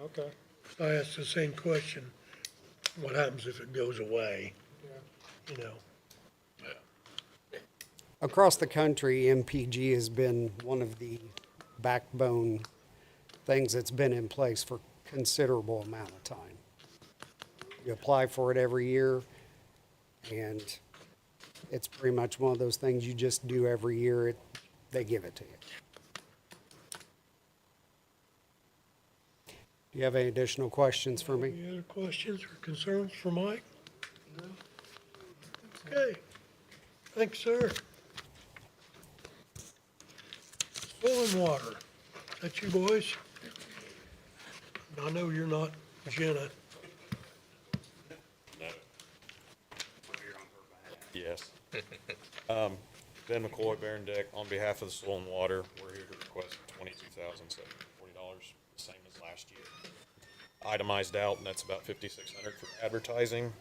[SPEAKER 2] okay,
[SPEAKER 6] So I asked the same question, what happens if it goes away,
[SPEAKER 2] yeah.
[SPEAKER 6] you know?
[SPEAKER 15] Across the country, MPG has been one of the backbone things that's been in place for considerable amount of time. You apply for it every year, and it's pretty much one of those things you just do every year. They give it to you. Do you have any additional questions for me?
[SPEAKER 6] Any other questions or concerns for Mike? No. Okay. Thanks, sir. Soil and water. That you boys? I know you're not Jenna.
[SPEAKER 16] Yes. Ben McCoy, Baron Deck, on behalf of the Soil and Water, we're here to request $22,740, the same as last year. Itemized out, and that's about $5,600 for advertising,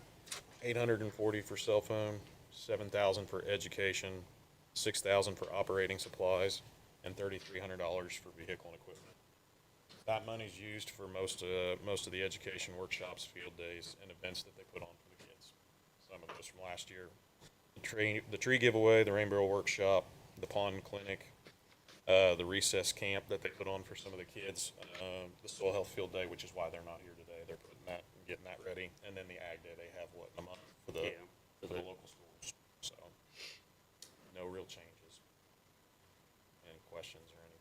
[SPEAKER 16] $840 for cell phone, $7,000 for education, $6,000 for operating supplies, and $3,300 for vehicle and equipment. That money's used for most of the education workshops, field days, and events that they put on for the kids. Some of those from last year. The tree giveaway, the Rainbow Workshop, the pond clinic, the recess camp that they put on for some of the kids, the soil health field day, which is why they're not here today. They're putting that, getting that ready, and then the ag day they have a month for the local schools. So no real changes. Any questions or anything?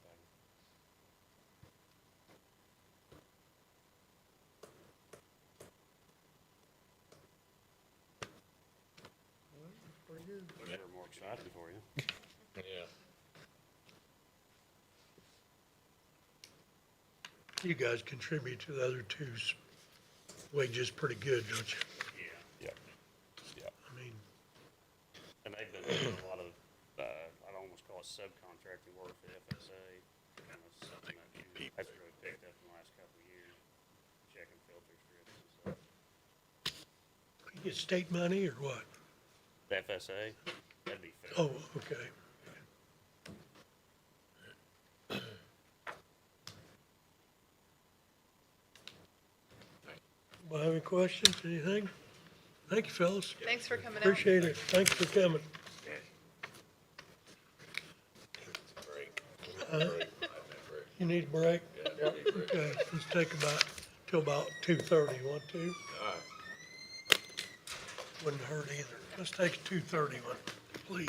[SPEAKER 10] We're more excited for you. Yeah.
[SPEAKER 6] You guys contribute to the other two's wages pretty good, don't you?
[SPEAKER 16] Yeah. Yeah.
[SPEAKER 6] I mean, get state money or what?
[SPEAKER 16] The FSA, that'd be fair.
[SPEAKER 6] Oh, okay. Well, have any questions, anything? Thank you, fellas.
[SPEAKER 4] Thanks for coming out.
[SPEAKER 6] Appreciate it. Thanks for coming. You need a break? Okay, let's take till about 2:30, want to? Wouldn't hurt either. Let's take a 2:30 one, please.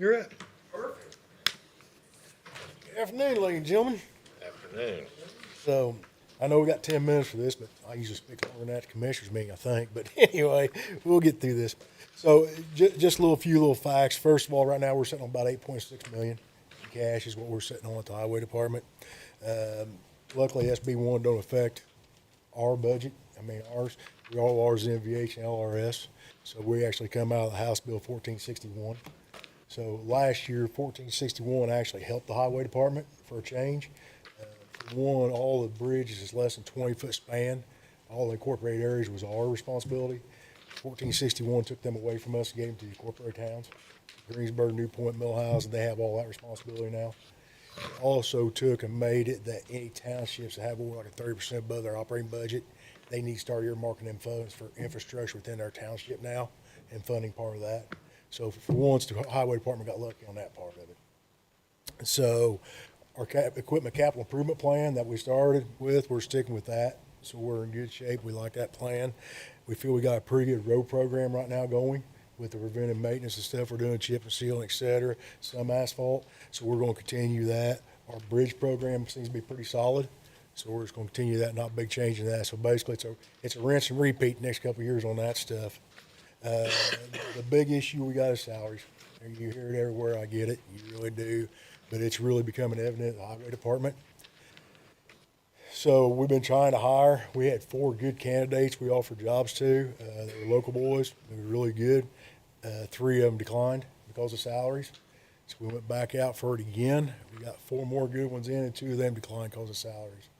[SPEAKER 6] You're up. Good afternoon, ladies and gentlemen.
[SPEAKER 5] Afternoon.
[SPEAKER 6] So, I know we got 10 minutes for this, but I usually speak longer than that at the commissioners meeting, I think. But anyway, we'll get through this. So, just a few little facts. First of all, right now, we're sitting on about 8.6 million in cash is what we're sitting on at the highway department. Luckily, SB1 don't affect our budget. I mean, all ours is NVH and LRS. So we actually come out of the House Bill 1461. So last year, 1461 actually helped the highway department for a change. For one, all the bridges is less than 20-foot span. All the incorporated areas was our responsibility. 1461 took them away from us and gave them to the incorporated towns. Greensburg, New Point, Millhouse, and they have all that responsibility now. It also took and made it that any townships that have over like a 30% above their operating budget, they need to start earmarking them funds for infrastructure within their township now and funding part of that. So for once, the highway department got lucky on that part of it. So our equipment capital improvement plan that we started with, we're sticking with that. So we're in good shape. We like that plan. We feel we got a pretty good road program right now going with the preventive maintenance and stuff we're doing, chip and seal, et cetera, some asphalt. So we're going to continue that. Our bridge program seems to be pretty solid. So we're just going to continue that, not big change in that. So basically, it's a rinse and repeat the next couple of years on that stuff. The big issue we got is salaries. You hear it everywhere. I get it. You really do. But it's really becoming evident in the highway department. So we've been trying to hire. We had 4 good candidates we offered jobs to. They were local boys. They were really good. 3 of them declined because of salaries. So we went back out for it again. We got 4 more good ones in, and 2 of them declined because of salaries.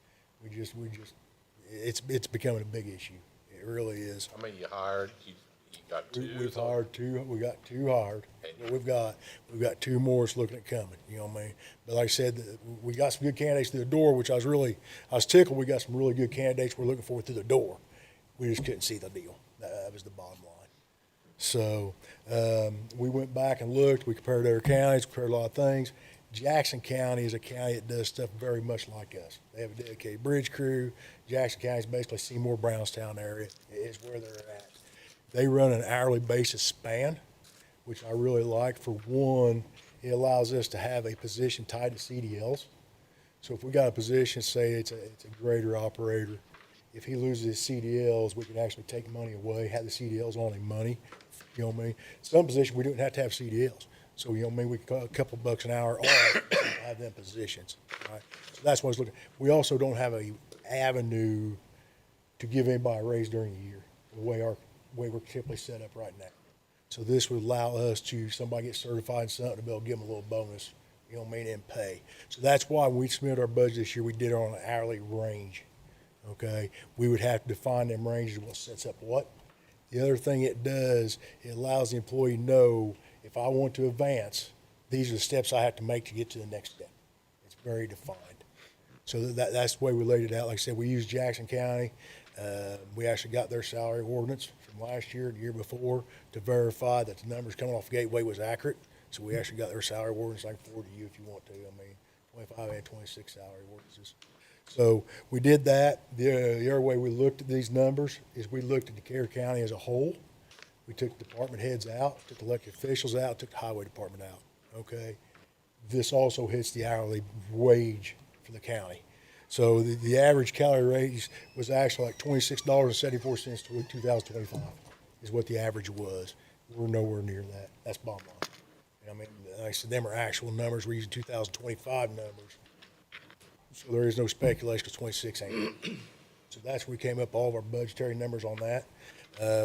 [SPEAKER 6] It's becoming a big issue. It really is.
[SPEAKER 10] How many you hired? You got 2?
[SPEAKER 6] We've hired 2. We got 2 hired. We've got 2 more that's looking at coming. You know what I mean? But like I said, we got some good candidates through the door, which I was tickled. We got some really good candidates we're looking for through the door. We just couldn't see the deal. That was the bottom line. So we went back and looked. We compared other counties, compared a lot of things. Jackson County is a county that does stuff very much like us. They have a dedicated bridge crew. Jackson County is basically Seymour Brownstown area is where they're at. They run an hourly basis span, which I really like. For one, it allows us to have a position tied to CDLs. So if we got a position, say it's a grader operator, if he loses his CDLs, we can actually take money away, have the CDLs only money. You know what I mean? Some positions we don't have to have CDLs. So, you know what I mean? We can cut a couple bucks an hour off and have them positions, right? So that's what I was looking at. We also don't have a avenue to give anybody a raise during the year, the way we're typically set up right now. So this would allow us to, somebody gets certified in something, to be able to give them a little bonus, you know what I mean, and pay. So that's why when we submitted our budget this year, we did it on an hourly range, okay? We would have to define them ranges, what sets up what. The other thing it does, it allows the employee to know, if I want to advance, these are the steps I have to make to get to the next step. It's very defined. So that's the way we laid it out. Like I said, we used Jackson County. We actually got their salary ordinance from last year, the year before, to verify that the numbers coming off Gateway was accurate. So we actually got their salary ordinance. I can forward to you if you want to. I mean, 25 and 26 salary ordinances. So we did that. The other way we looked at these numbers is we looked at Decatur County as a whole. We took department heads out, took elected officials out, took the highway department out, okay? This also hits the hourly wage for the county. So the average calorie rate was actually like $26.74 to 2025 is what the average was. We're nowhere near that. That's bottom line. I mean, like I said, them are actual numbers. We're using 2025 numbers. So there is no speculation because 26 ain't. So that's where we came up all of our budgetary numbers on that.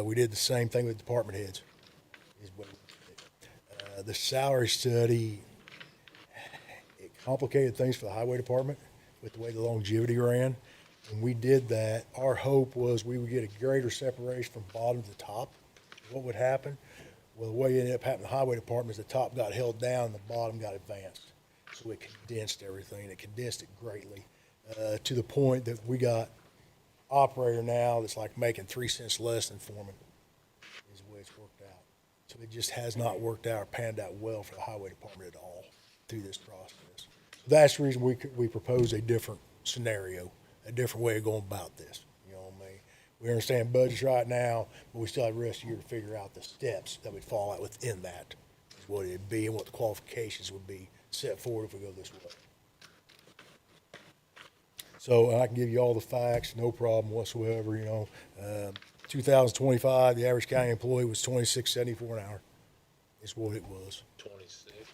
[SPEAKER 6] We did the same thing with department heads. The salary study, it complicated things for the highway department with the way the longevity ran. When we did that, our hope was we would get a greater separation from bottom to top. What would happen? Well, the way it ended up happening in the highway department is the top got held down and the bottom got advanced. So it condensed everything. It condensed it greatly to the point that we got operator now that's like making 3 cents less than foreman is the way it's worked out. So it just has not worked out or panned out well for the highway department at all through this process. So that's the reason we propose a different scenario, a different way of going about this. You know what I mean? We understand budgets right now, but we still have the rest of the year to figure out the steps that would fall out within that is what it'd be and what the qualifications would be set forward if we go this way. So I can give you all the facts, no problem whatsoever, 2025, the average county employee was $26.74 an hour is what it was.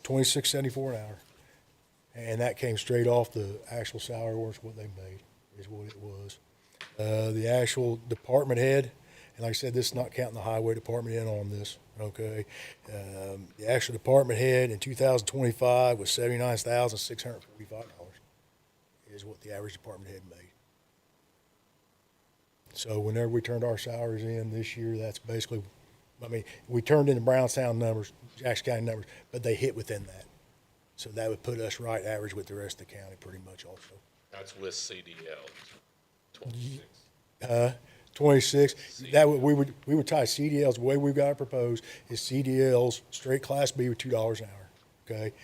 [SPEAKER 6] 26.74 an hour. And that came straight off the actual salary orders, what they made is what it was. The actual department head, and like I said, this is not counting the highway department in on this, okay? The actual department head in 2025 was $79,645 is what the average department head made. So whenever we turned our salaries in this year, that's basically, we turned in the Brownstown numbers, Jackson County numbers, but they hit within that. So that would put us right average with the rest of the county pretty much also.
[SPEAKER 10] That's with CDL, 26.
[SPEAKER 6] 26, that would, we would tie CDLs, the way we've got it proposed is CDLs, straight Class B with $2 an hour, okay?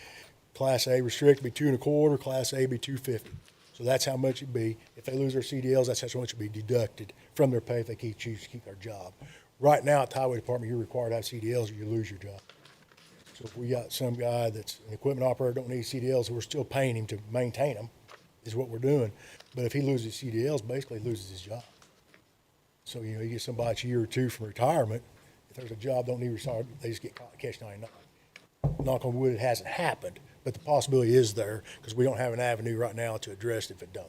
[SPEAKER 6] Class A restricted be 2 1/4, Class A be 250. So that's how much it'd be. If they lose their CDLs, that's how much it'd be deducted from their pay if they choose to keep their job. Right now at the highway department, you're required to have CDLs or you lose your job. So if we got some guy that's an equipment operator, don't need CDLs, we're still paying him to maintain them, is what we're doing. But if he loses CDLs, basically he loses his job. So, you get somebody that's a year or two from retirement, if there's a job don't need retirement, they just get caught catch 99. Knock on wood, it hasn't happened, but the possibility is there because we don't have an avenue right now to address it if it don't.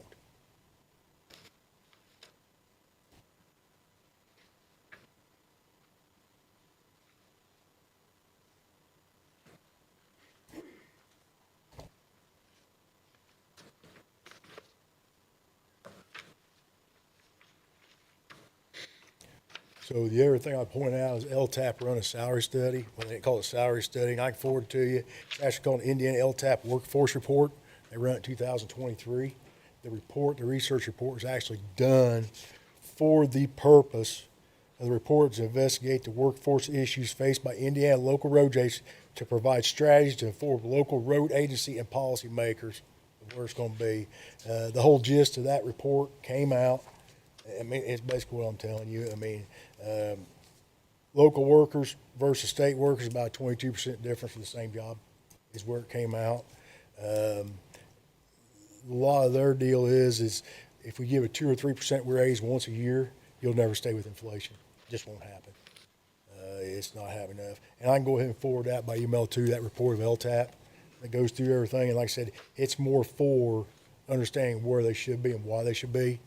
[SPEAKER 6] So the other thing I point out is LTAP run a salary study. Well, they call it a salary study, and I can forward it to you. It's actually called Indiana LTAP Workforce Report. They run it in 2023. The research report was actually done for the purpose of the report to investigate the workforce issues faced by Indiana local road agents to provide strategies to inform local road agency and policymakers of where it's going to be. The whole gist of that report came out. It's basically what I'm telling you. Local workers versus state workers, about a 22% difference for the same job is where it came out. A lot of their deal is if we give a 2 or 3% raise once a year, you'll never stay with inflation. It just won't happen. It's not having enough. And I can go ahead and forward that by email too, that report of LTAP that goes through everything. And like I said, it's more for understanding where they should be and why they should be.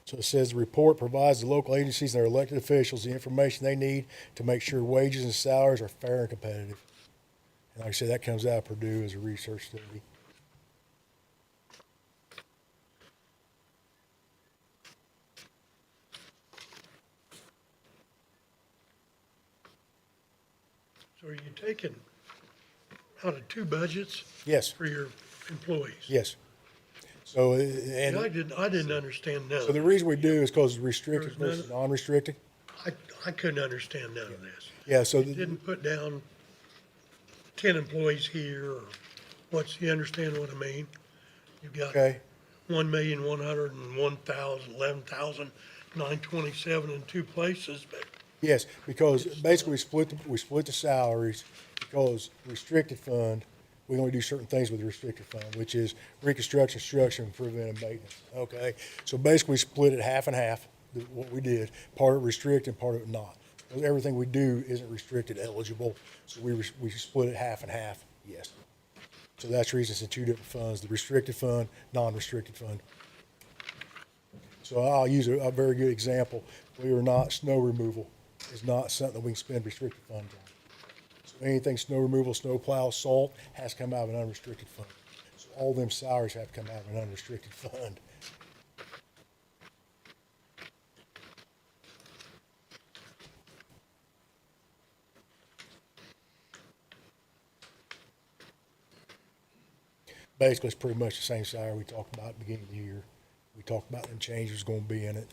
[SPEAKER 6] So it says the report provides the local agencies and their elected officials the information they need to make sure wages and salaries are fair and competitive. And like I said, that comes out of Purdue as a research study.
[SPEAKER 17] So are you taking out of two budgets?
[SPEAKER 6] Yes.
[SPEAKER 17] For your employees?
[SPEAKER 6] Yes. So,
[SPEAKER 17] I didn't understand none
[SPEAKER 6] So
[SPEAKER 17] of
[SPEAKER 6] the
[SPEAKER 17] it.
[SPEAKER 6] reason we do is because restricted
[SPEAKER 17] There was
[SPEAKER 6] versus non-restricted.
[SPEAKER 17] I couldn't understand none of this.
[SPEAKER 6] Yeah, so
[SPEAKER 17] You didn't put down 10 employees here, or you understand what I mean? You've got
[SPEAKER 6] Okay.
[SPEAKER 17] 1,101,11,927 in two places, but
[SPEAKER 6] Yes, because basically we split the salaries because restricted fund, we only do certain things with the restricted fund, which is reconstruction, construction, and preventive maintenance, okay? So basically we split it half and half, what we did, part of it restricted, part of it not. Everything we do isn't restricted eligible, so we split it half and half, yes. So that's the reason it's in two different funds, the restricted fund, non-restricted fund. So I'll use a very good example. Believe it or not, snow removal is not something that we can spend restricted funds on. So anything snow removal, snow plow, salt has to come out of an unrestricted fund. So all them salaries have to come out of an unrestricted fund. Basically, it's pretty much the same salary we talked about at the beginning of the year. We talked about them changes going to be in it.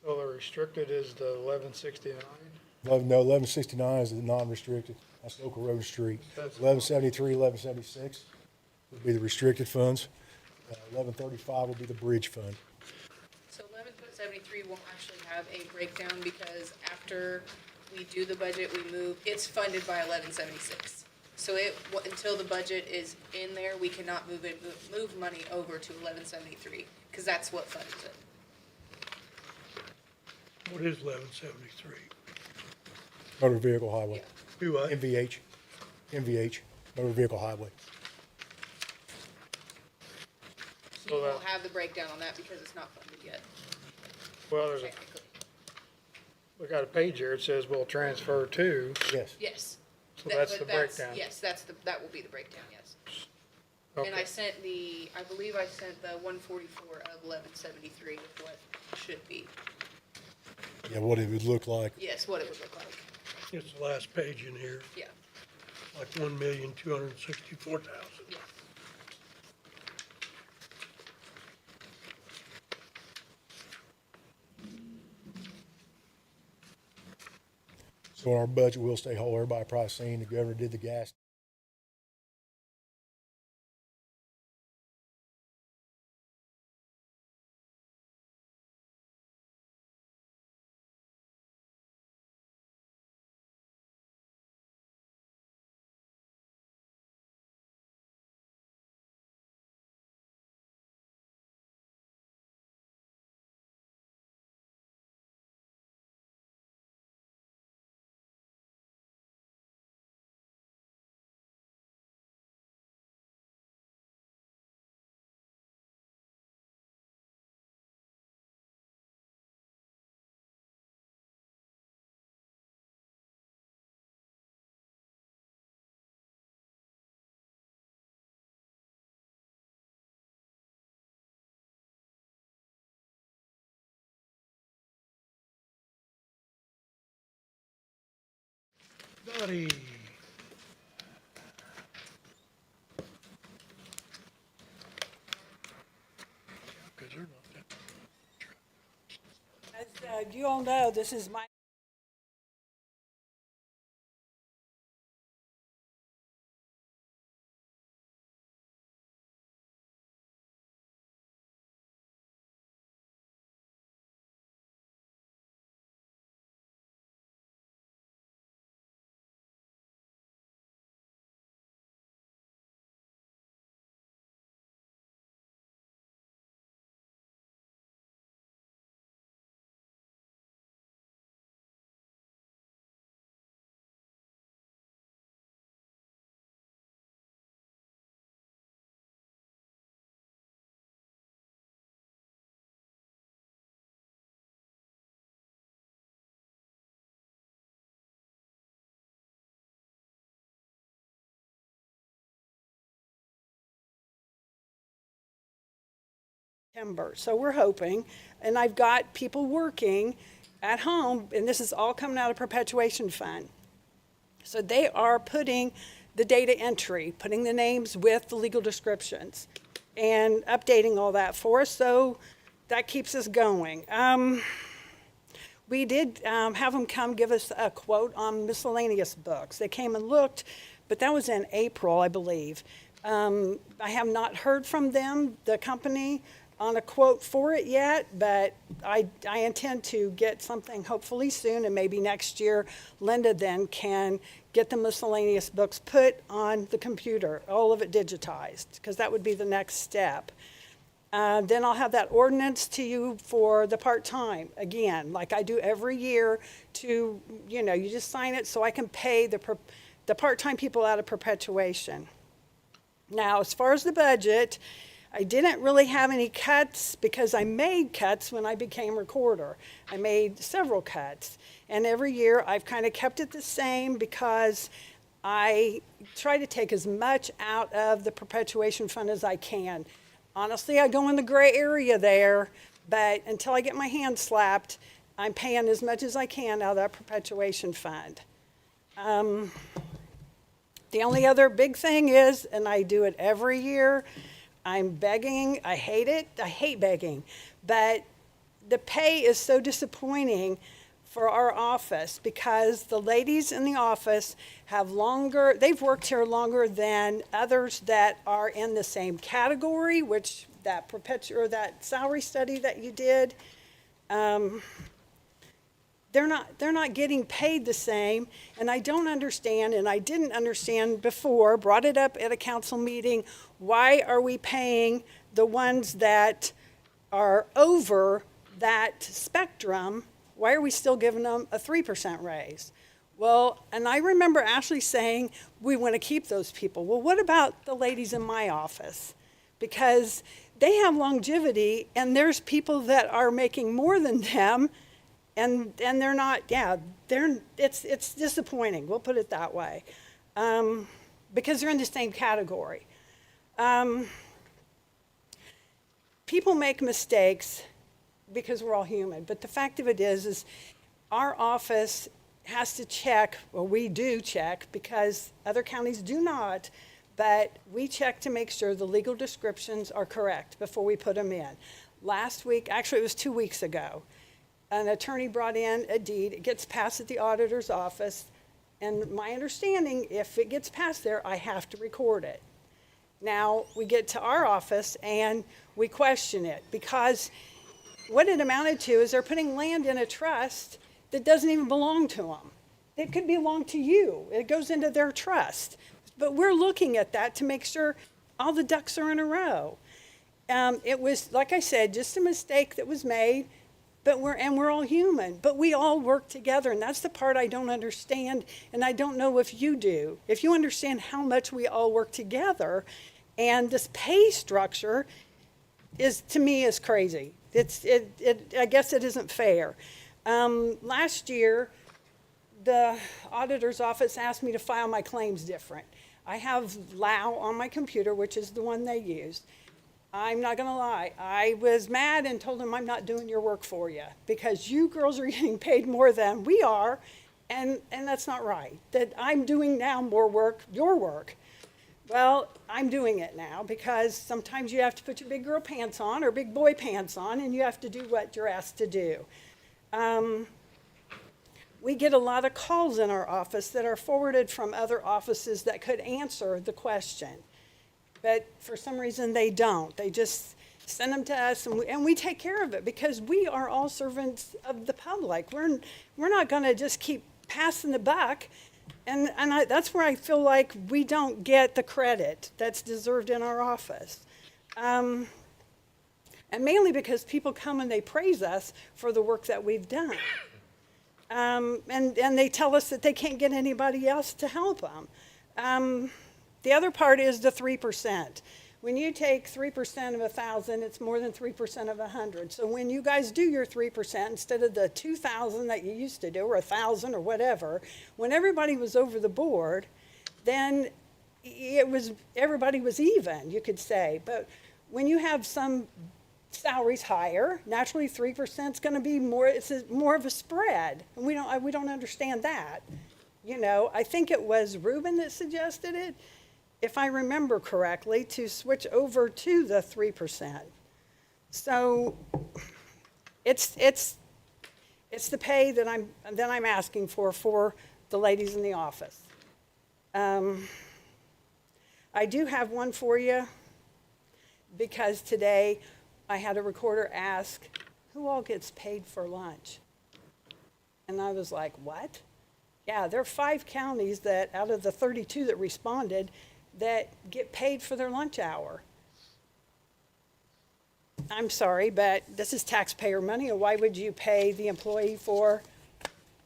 [SPEAKER 2] So the restricted is the 1169?
[SPEAKER 6] 1169 is the non-restricted. That's local road and street.
[SPEAKER 2] That's-
[SPEAKER 6] 1173, 1176 would be the restricted funds. 1135 will be the bridge fund.
[SPEAKER 8] So 11.73 won't actually have a breakdown because after we do the budget, we move, it's funded by 1176. So until the budget is in there, we cannot move money over to 1173 because that's what funds it.
[SPEAKER 17] What is 1173?
[SPEAKER 6] Motor vehicle highway.
[SPEAKER 17] Do what?
[SPEAKER 6] MVH, motor vehicle highway.
[SPEAKER 8] So you won't have the breakdown on that because it's not funded yet,
[SPEAKER 2] Well,
[SPEAKER 8] technically.
[SPEAKER 2] we got a page here, it says we'll transfer to,
[SPEAKER 6] Yes.
[SPEAKER 8] Yes.
[SPEAKER 2] so that's
[SPEAKER 8] But
[SPEAKER 2] the breakdown.
[SPEAKER 8] Yes, that will be the breakdown, yes.
[SPEAKER 2] Okay.
[SPEAKER 8] And I believe I sent the 144 of 1173 with what should be.
[SPEAKER 6] Yeah, what it would look like.
[SPEAKER 8] Yes, what it would look like.
[SPEAKER 17] It's the last page in here,
[SPEAKER 8] Yeah.
[SPEAKER 17] like 1,264,000.
[SPEAKER 8] Yeah.
[SPEAKER 6] So in our budget, we'll stay whole. Everybody probably seen the governor did the gas.
[SPEAKER 17] Dottie. Because they're not that.
[SPEAKER 18] As you all know, this is my September. So we're hoping, and I've got people working at home, and this is all coming out of perpetuation fund. So they are putting the data entry, putting the names with the legal descriptions, and updating all that for us. So that keeps us going. We did have them come give us a quote on miscellaneous books. They came and looked, but that was in April, I believe. I have not heard from them, the company, on a quote for it yet, but I intend to get something hopefully soon, and maybe next year Linda then can get the miscellaneous books put on the computer, all of it digitized, because that would be the next step. Then I'll have that ordinance to you for the part-time, again, like I do every year to, you know, you just sign it so I can pay the part-time people out of perpetuation. Now, as far as the budget, I didn't really have any cuts because I made cuts when I became recorder. I made several cuts. And every year I've kind of kept it the same because I try to take as much out of the perpetuation fund as I can. Honestly, I go in the gray area there, but until I get my hand slapped, I'm paying as much as I can out of that perpetuation fund. The only other big thing is, and I do it every year, I'm begging. I hate it. I hate begging. But the pay is so disappointing for our office because the ladies in the office have they've worked here longer than others that are in the same category, which that or that salary study that you did, they're not getting paid the same, and I don't understand, and I didn't understand before, brought it up at a council meeting, why are we paying the ones that are over that spectrum, why are we still giving them a 3% raise? Well, and I remember Ashley saying, we want to keep those people. Well, what about the ladies in my office? Because they have longevity, and there's people that are making more than them, and they're not, it's disappointing, we'll put it that way, because they're in the same category. People make mistakes because we're all human, but the fact of it is our office has to check, well, we do check, because other counties do not, but we check to make sure the legal descriptions are correct before we put them in. Last week, actually it was 2 weeks ago, an attorney brought in a deed, it gets passed at the auditor's office, and my understanding, if it gets passed there, I have to record it. Now, we get to our office and we question it, because what it amounted to is they're putting land in a trust that doesn't even belong to them. It could belong to you. It goes into their trust. But we're looking at that to make sure all the ducks are in a row. It was, like I said, just a mistake that was made, but we're all human. But we all work together, and that's the part I don't understand, and I don't know if you do. If you understand how much we all work together, and this pay structure is, to me, is crazy. I guess it isn't fair. Last year, the auditor's office asked me to file my claims different. I have LAO on my computer, which is the one they use. I'm not gonna lie, I was mad and told them I'm not doing your work for you, because you girls are getting paid more than we are, and that's not right. That I'm doing now more work, your work. Well, I'm doing it now, because sometimes you have to put your big girl pants on or big boy pants on, and you have to do what you're asked to do. We get a lot of calls in our office that are forwarded from other offices that could answer the question. But for some reason, they don't. They just send them to us, and we take care of it, because we are all servants of the public. We're not going to just keep passing the buck. And that's where I feel like we don't get the credit that's deserved in our office. And mainly because people come and they praise us for the work that we've done. And they tell us that they can't get anybody else to help them. The other part is the 3%. When you take 3% of 1,000, it's more than 3% of 100. So when you guys do your 3%, instead of the 2,000 that you used to do, or 1,000 or whatever, when everybody was over the board, then everybody was even, you could say. But when you have some salaries higher, naturally 3% is going to be more. It's more of a spread, and we don't understand that. You know, I think it was Ruben that suggested it, if I remember correctly, to switch over to the 3%. So it's the pay that I'm asking for the ladies in the office. I do have one for you, because today I had a recorder ask, who all gets paid for lunch? And I was like, what? Yeah, there are 5 counties that, out of the 32 that responded, that get paid for their lunch hour. I'm sorry, but this is taxpayer money, or why would you pay the employee for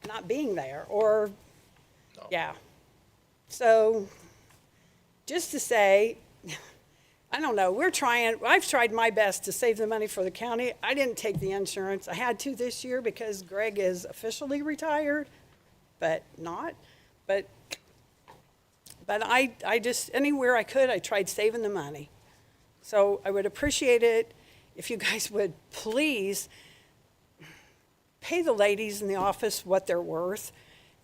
[SPEAKER 18] not being there? Or, yeah. So, just to say, I don't know, I've tried my best to save the money for the county. I didn't take the insurance. I had to this year because Greg is officially retired, but not. But I just, anywhere I could, I tried saving the money. So I would appreciate it if you guys would please pay the ladies in the office what they're worth.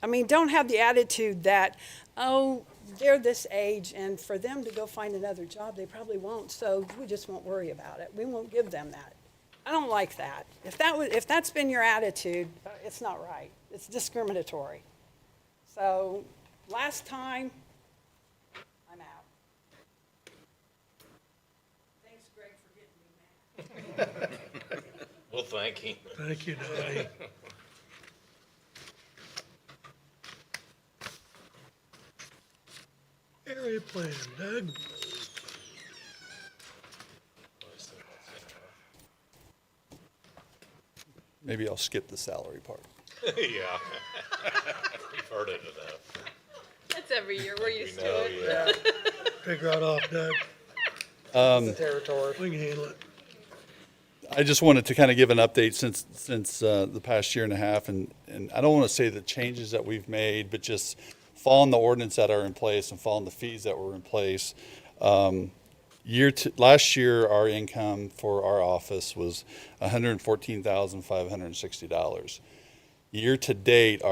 [SPEAKER 18] I mean, don't have the attitude that, oh, they're this age, and for them to go find another job, they probably won't, so we just won't worry about it. We won't give them that. I don't like that. If that's been your attitude, it's not right. It's discriminatory. So last time, I'm out. Thanks, Greg, for getting me
[SPEAKER 10] Well, thank you.
[SPEAKER 17] Thank you, Donnie. Area plan, Doug.
[SPEAKER 19] Maybe I'll skip the salary part.
[SPEAKER 10] Yeah. We've heard it enough.
[SPEAKER 4] That's every year, we're used to
[SPEAKER 10] know,
[SPEAKER 4] it.
[SPEAKER 10] yeah.
[SPEAKER 17] Take right off, Doug.
[SPEAKER 2] Territory.
[SPEAKER 17] We can handle it.
[SPEAKER 19] I just wanted to kind of give an update since the past year and a half, and I don't want to say the changes that we've made, but just following the ordinance that are in place and following the fees that were in place. Last year, our income for our office was $114,560. Year to date,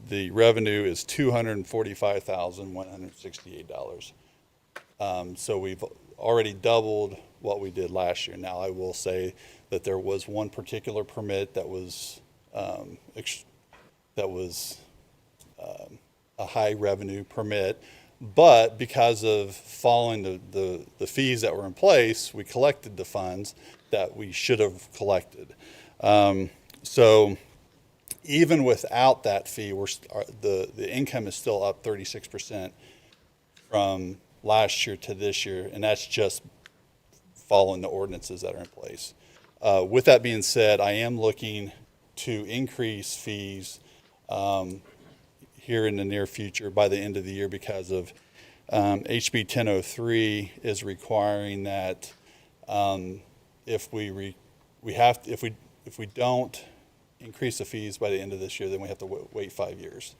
[SPEAKER 19] the revenue is $245,168. So we've already doubled what we did last year. Now, I will say that there was one particular permit that was a high revenue permit, but because of following the fees that were in place, we collected the funds that we should have collected. So even without that fee, the income is still up 36% from last year to this year, and that's just following the ordinances that are in place. With that being said, I am looking to increase fees here in the near future by the end of the year because of HB 1003 is requiring that if we don't increase the fees by the end of this year, then we have to wait 5 years.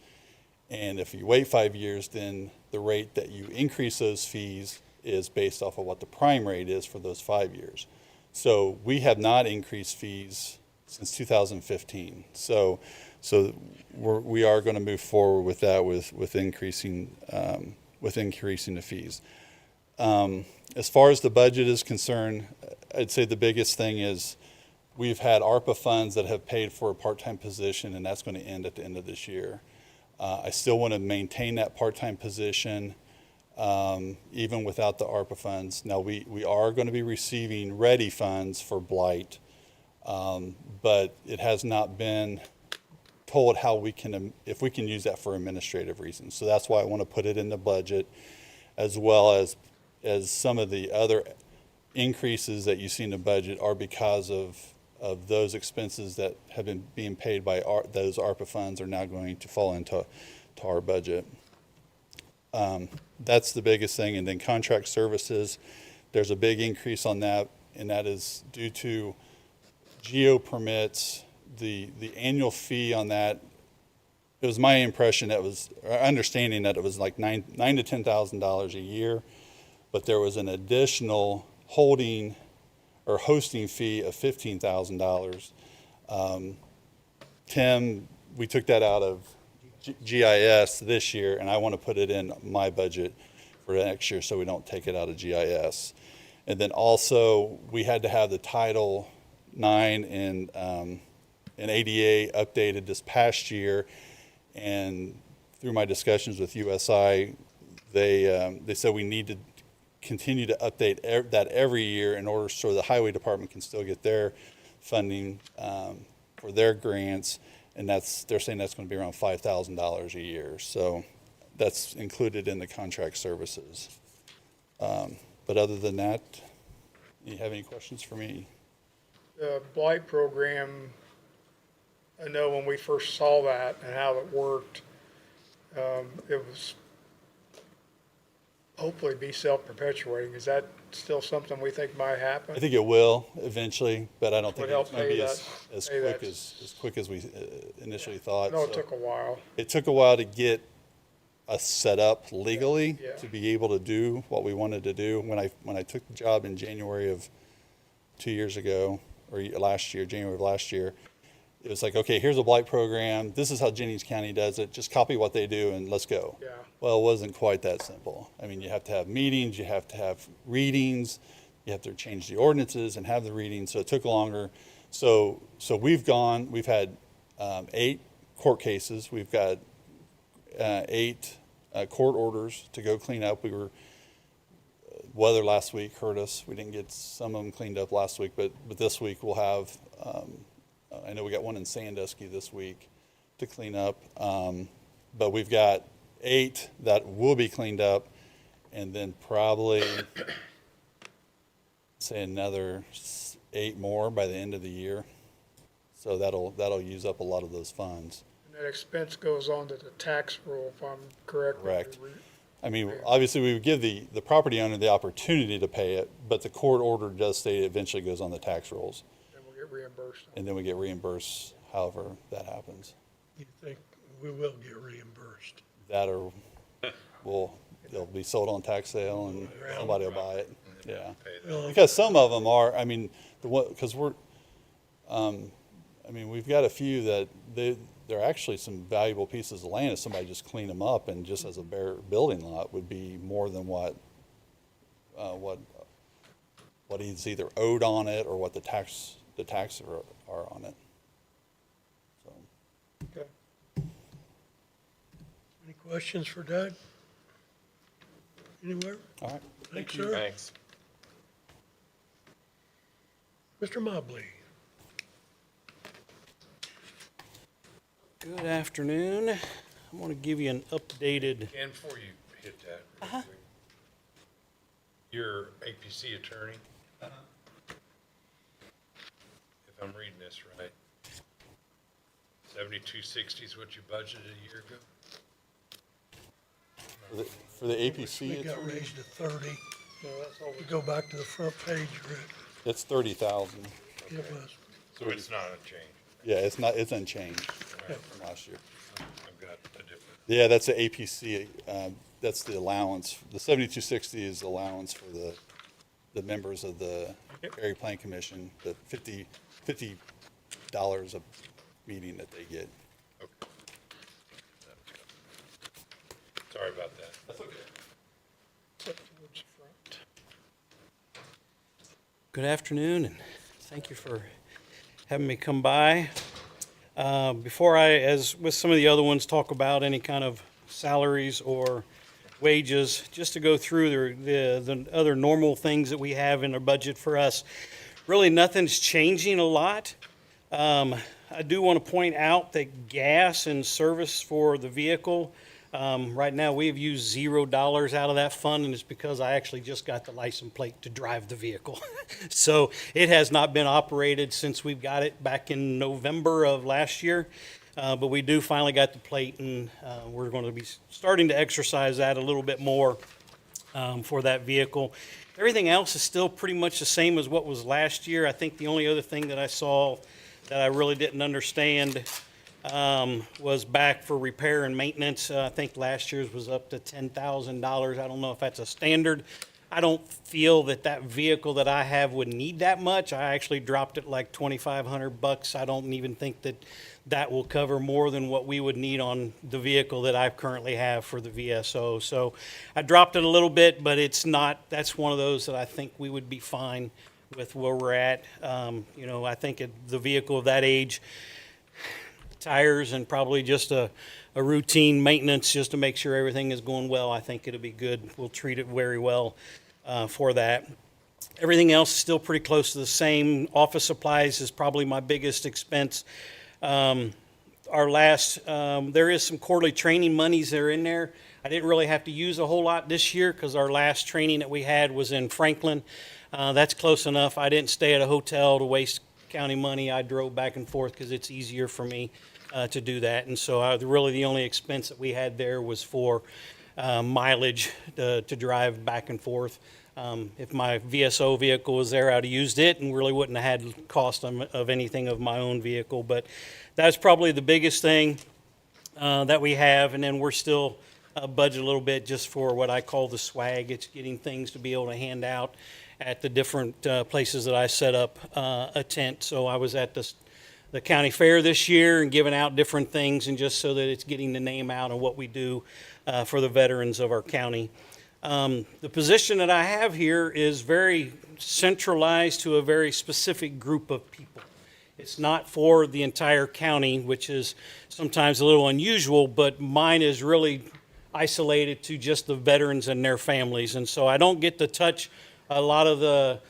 [SPEAKER 19] And if you wait 5 years, then the rate that you increase those fees is based off of what the prime rate is for those 5 years. So we have not increased fees since 2015. So we are going to move forward with that with increasing the fees. As far as the budget is concerned, I'd say the biggest thing is we've had ARPA funds that have paid for a part-time position, and that's going to end at the end of this year. I still want to maintain that part-time position even without the ARPA funds. Now, we are going to be receiving ready funds for blight, but it has not been told how if we can use that for administrative reasons. So that's why I want to put it in the budget, as well as some of the other increases that you see in the budget are because of those expenses that have been being paid by those ARPA funds are now going to fall into our budget. That's the biggest thing. And then contract services, there's a big increase on that, and that is due to geo permits. The annual fee on that, it was my impression understanding that it was like $9,000 to $10,000 a year, but there was an additional hosting fee of $15,000. Tim, we took that out of GIS this year, and I want to put it in my budget for next year so we don't take it out of GIS. And then also, we had to have the Title IX and ADA updated this past year, and through my discussions with USI, they said we need to continue to update that every year in order so the highway department can still get their funding for their grants, and they're saying that's going to be around $5,000 a year. So that's included in the contract services. But other than that, you have any questions for me?
[SPEAKER 2] The blight program, I know when we first saw that and how it worked, it was hopefully be self-perpetuating. Is that still something we think might happen?
[SPEAKER 19] I think it will eventually, but I don't think
[SPEAKER 2] Would
[SPEAKER 19] it's
[SPEAKER 2] help
[SPEAKER 19] going to be
[SPEAKER 2] pay
[SPEAKER 19] as
[SPEAKER 2] that-
[SPEAKER 19] quick as we initially thought.
[SPEAKER 2] No, it
[SPEAKER 19] So
[SPEAKER 2] took a while.
[SPEAKER 19] it took a while to get us set up legally
[SPEAKER 2] Yeah.
[SPEAKER 19] to be able to do what we wanted to do. When I took the job in January of 2 years ago, or last year, January of last year, it was like, okay, here's a blight program. This is how Jennings County does it. Just copy what they do and let's go.
[SPEAKER 2] Yeah.
[SPEAKER 19] Well, it wasn't quite that simple. I mean, you have to have meetings, you have to have readings, you have to change the ordinances and have the readings, so it took longer. So we've had 8 court cases. We've got 8 court orders to go clean up. Weather last week hurt us. We didn't get some of them cleaned up last week, but this week we'll have, I know we got one in Sandusky this week to clean up. But we've got 8 that will be cleaned up, and then probably, say, another 8 more by the end of the year. So that'll use up a lot of those funds.
[SPEAKER 2] And that expense goes on to the tax roll, if I'm correct.
[SPEAKER 19] Correct. I mean, obviously, we would give the property owner the opportunity to pay it, but the court order does state it eventually goes on the tax rolls.
[SPEAKER 2] And we'll get reimbursed.
[SPEAKER 19] And then we get reimbursed however that happens.
[SPEAKER 17] You think we will get reimbursed?
[SPEAKER 19] That or they'll be sold on tax sale and somebody will buy it. Yeah. Because some of them are, I mean, because I mean, we've got a few that they're actually some valuable pieces of land. If somebody just cleaned them up and just as a bare building lot would be more than what he's either owed on it or what the taxes are on it. So.
[SPEAKER 2] Okay.
[SPEAKER 17] Any questions for Doug? Anywhere?
[SPEAKER 19] All right.
[SPEAKER 17] Thanks, sir.
[SPEAKER 10] Thanks.
[SPEAKER 17] Mr. Mobley.
[SPEAKER 20] Good afternoon. I want to give you an updated.
[SPEAKER 5] And before you hit that, real quick, your APC attorney, if I'm reading this right, 7260 is what you budgeted a year ago?
[SPEAKER 19] For the APC,
[SPEAKER 17] It got raised to 30. You go back to the front page, Rick.
[SPEAKER 19] it's 30,000.
[SPEAKER 17] It was.
[SPEAKER 5] So it's not a change.
[SPEAKER 19] Yeah, it's unchanged from last year.
[SPEAKER 5] I've got a different.
[SPEAKER 19] Yeah, that's the APC. That's the allowance. The 7260 is allowance for the members of the Area Plan Commission. The $50 a meeting that they get.
[SPEAKER 5] Okay. Sorry about that. That's okay.
[SPEAKER 20] Good afternoon, and thank you for having me come by. Before I, as with some of the other ones, talk about any kind of salaries or wages, just to go through the other normal things that we have in our budget for us. Really, nothing's changing a lot. I do want to point out that gas and service for the vehicle, right now we've used $0 out of that fund, and it's because I actually just got the license plate to drive the vehicle. So it has not been operated since we've got it back in November of last year. But we do finally got the plate, and we're going to be starting to exercise that a little bit more for that vehicle. Everything else is still pretty much the same as what was last year. I think the only other thing that I saw that I really didn't understand was back for repair and maintenance. I think last year's was up to $10,000. I don't know if that's a standard. I don't feel that vehicle that I have would need that much. I actually dropped it like $2,500. I don't even think that will cover more than what we would need on the vehicle that I currently have for the VSO. So I dropped it a little bit, but it's not, that's one of those that I think we would be fine with where we're at. You know, I think the vehicle of that age, tires and probably just a routine maintenance just to make sure everything is going well, I think it'll be good. We'll treat it very well for that. Everything else is still pretty close to the same. Office supplies is probably my biggest expense. There is some quarterly training monies that are in there. I didn't really have to use a whole lot this year because our last training that we had was in Franklin. That's close enough. I didn't stay at a hotel to waste county money. I drove back and forth because it's easier for me to do that. And so really the only expense that we had there was for mileage to drive back and forth. If my VSO vehicle was there, I'd have used it and really wouldn't have had cost of anything of my own vehicle. But that's probably the biggest thing that we have. And then we're still budget a little bit just for what I call the swag. It's getting things to be able to hand out at the different places that I set up a tent. So I was at the county fair this year and giving out different things, and just so that it's getting the name out of what we do for the veterans of our county. The position that I have here is very centralized to a very specific group of people. It's not for the entire county, which is sometimes a little unusual, but mine is really isolated to just the veterans and their families. And so I don't get to touch a lot of the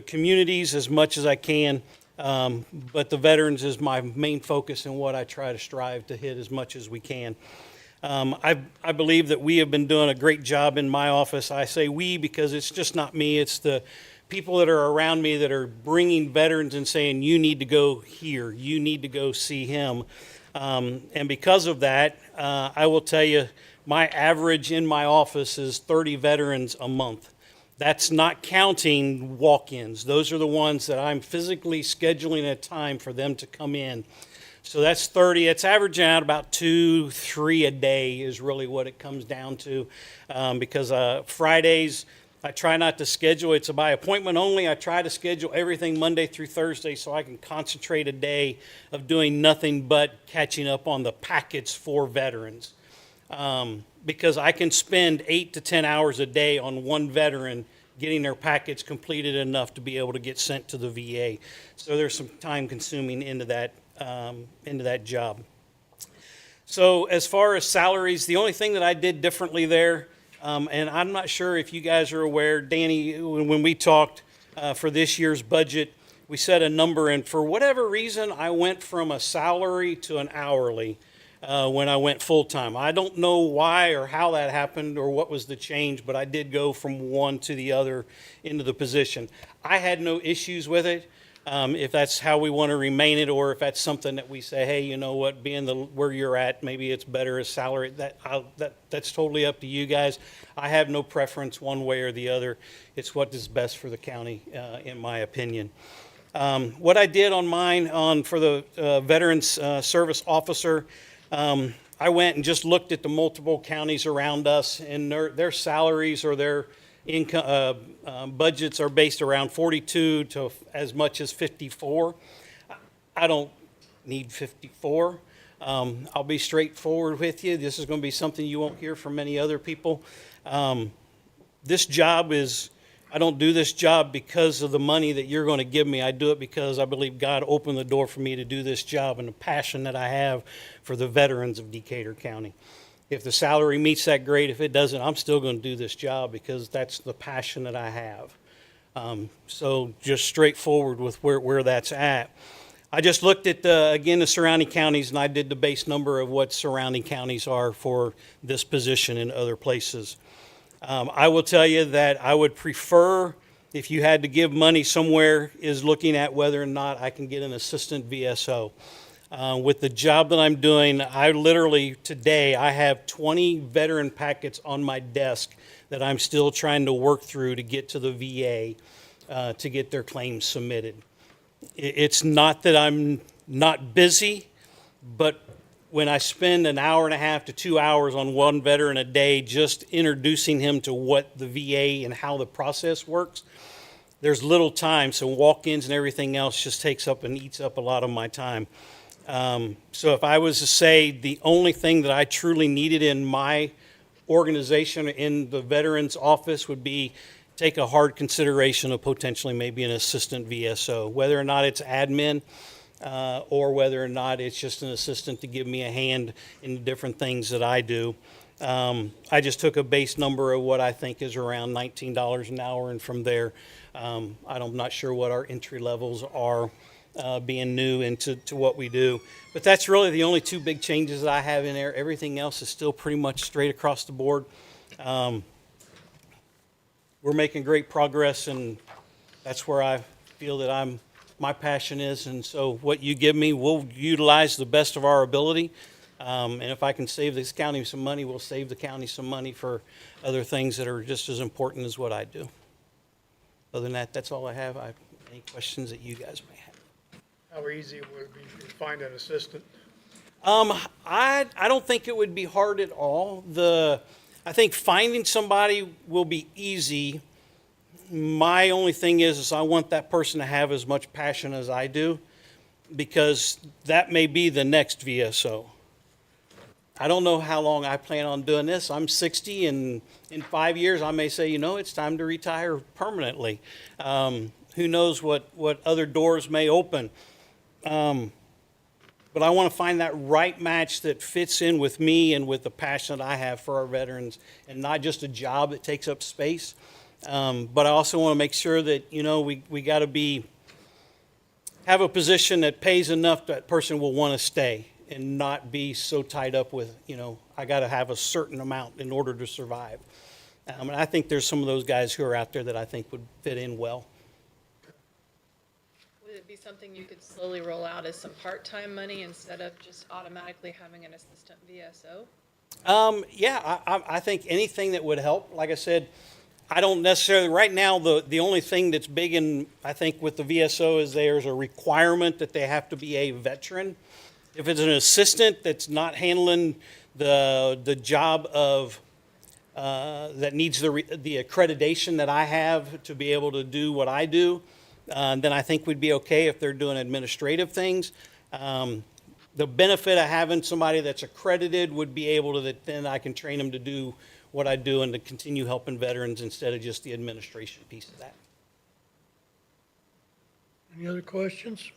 [SPEAKER 20] communities as much as I can. But the veterans is my main focus and what I try to strive to hit as much as we can. I believe that we have been doing a great job in my office. I say we because it's just not me. It's the people that are around me that are bringing veterans and saying, you need to go here. You need to go see him. And because of that, I will tell you, my average in my office is 30 veterans a month. That's not counting walk-ins. Those are the ones that I'm physically scheduling a time for them to come in. So that's 30. It's averaging out about 2, 3 a day is really what it comes down to. Because Fridays, I try not to schedule. It's by appointment only. I try to schedule everything Monday through Thursday so I can concentrate a day of doing nothing but catching up on the packets for veterans. Because I can spend 8 to 10 hours a day on one veteran getting their packets completed enough to be able to get sent to the VA. So there's some time consuming into that job. So as far as salaries, the only thing that I did differently there, and I'm not sure if you guys are aware, Danny, when we talked for this year's budget, we set a number, and for whatever reason, I went from a salary to an hourly when I went full-time. I don't know why or how that happened or what was the change, but I did go from one to the other into the position. I had no issues with it. If that's how we want to remain it, or if that's something that we say, hey, you know what, being where you're at, maybe it's better as salary. That's totally up to you guys. I have no preference one way or the other. It's what is best for the county, in my opinion. What I did on mine, for the Veterans Service Officer, I went and just looked at the multiple counties around us, and their salaries or their income budgets are based around 42 to as much as 54. I don't need 54. I'll be straightforward with you. This is going to be something you won't hear from many other people. This job is, I don't do this job because of the money that you're going to give me. I do it because I believe God opened the door for me to do this job and the passion that I have for the veterans of Decatur County. If the salary meets that, great. If it doesn't, I'm still going to do this job because that's the passion that I have. So just straightforward with where that's at. I just looked at, again, the surrounding counties, and I did the base number of what surrounding counties are for this position in other places. I will tell you that I would prefer, if you had to give money somewhere, is looking at whether or not I can get an assistant VSO. With the job that I'm doing, I literally, today, I have 20 veteran packets on my desk that I'm still trying to work through to get to the VA to get their claims submitted. It's not that I'm not busy, but when I spend an hour and a half to 2 hours on one veteran a day just introducing him to what the VA and how the process works, there's little time. So walk-ins and everything else just takes up and eats up a lot of my time. So if I was to say the only thing that I truly needed in my organization, in the Veterans Office, would be take a hard consideration of potentially maybe an assistant VSO, whether or not it's admin or whether or not it's just an assistant to give me a hand in the different things that I do. I just took a base number of what I think is around $19 an hour, and from there, I'm not sure what our entry levels are. Being new into what we do. But that's really the only two big changes that I have in there. Everything else is still pretty much straight across the board. We're making great progress, and that's where I feel that my passion is. And so what you give me, we'll utilize the best of our ability. And if I can save this county some money, we'll save the county some money for other things that are just as important as what I do. Other than that, that's all I have. Any questions that you guys may have?
[SPEAKER 2] How easy would it be to find an assistant?
[SPEAKER 20] I don't think it would be hard at all. I think finding somebody will be easy. My only thing is I want that person to have as much passion as I do, because that may be the next VSO. I don't know how long I plan on doing this. I'm 60, and in 5 years I may say, it's time to retire permanently. Who knows what other doors may open. but I want to find that right match that fits in with me and with the passion that I have for our veterans, and not just a job that takes up space. But I also want to make sure that, you know, we got to have a position that pays enough that person will want to stay and not be so tied up with, you know, I got to have a certain amount in order to survive. And I think there's some of those guys who are out there that I think would fit in well.
[SPEAKER 4] Would it be something you could slowly roll out as some part-time money instead of just automatically having an assistant VSO?
[SPEAKER 20] Yeah, I think anything that would help. Like I said, I don't necessarily, right now, the only thing that's big in, I think, with the VSO is there's a requirement that they have to be a veteran. If it's an assistant that's not handling the job of, that needs the accreditation that I have to be able to do what I do, then I think we'd be okay if they're doing administrative things. The benefit of having somebody that's accredited would be able to, that then I can train them to do what I do and to continue helping veterans instead of just the administration piece of that.
[SPEAKER 17] Any other questions?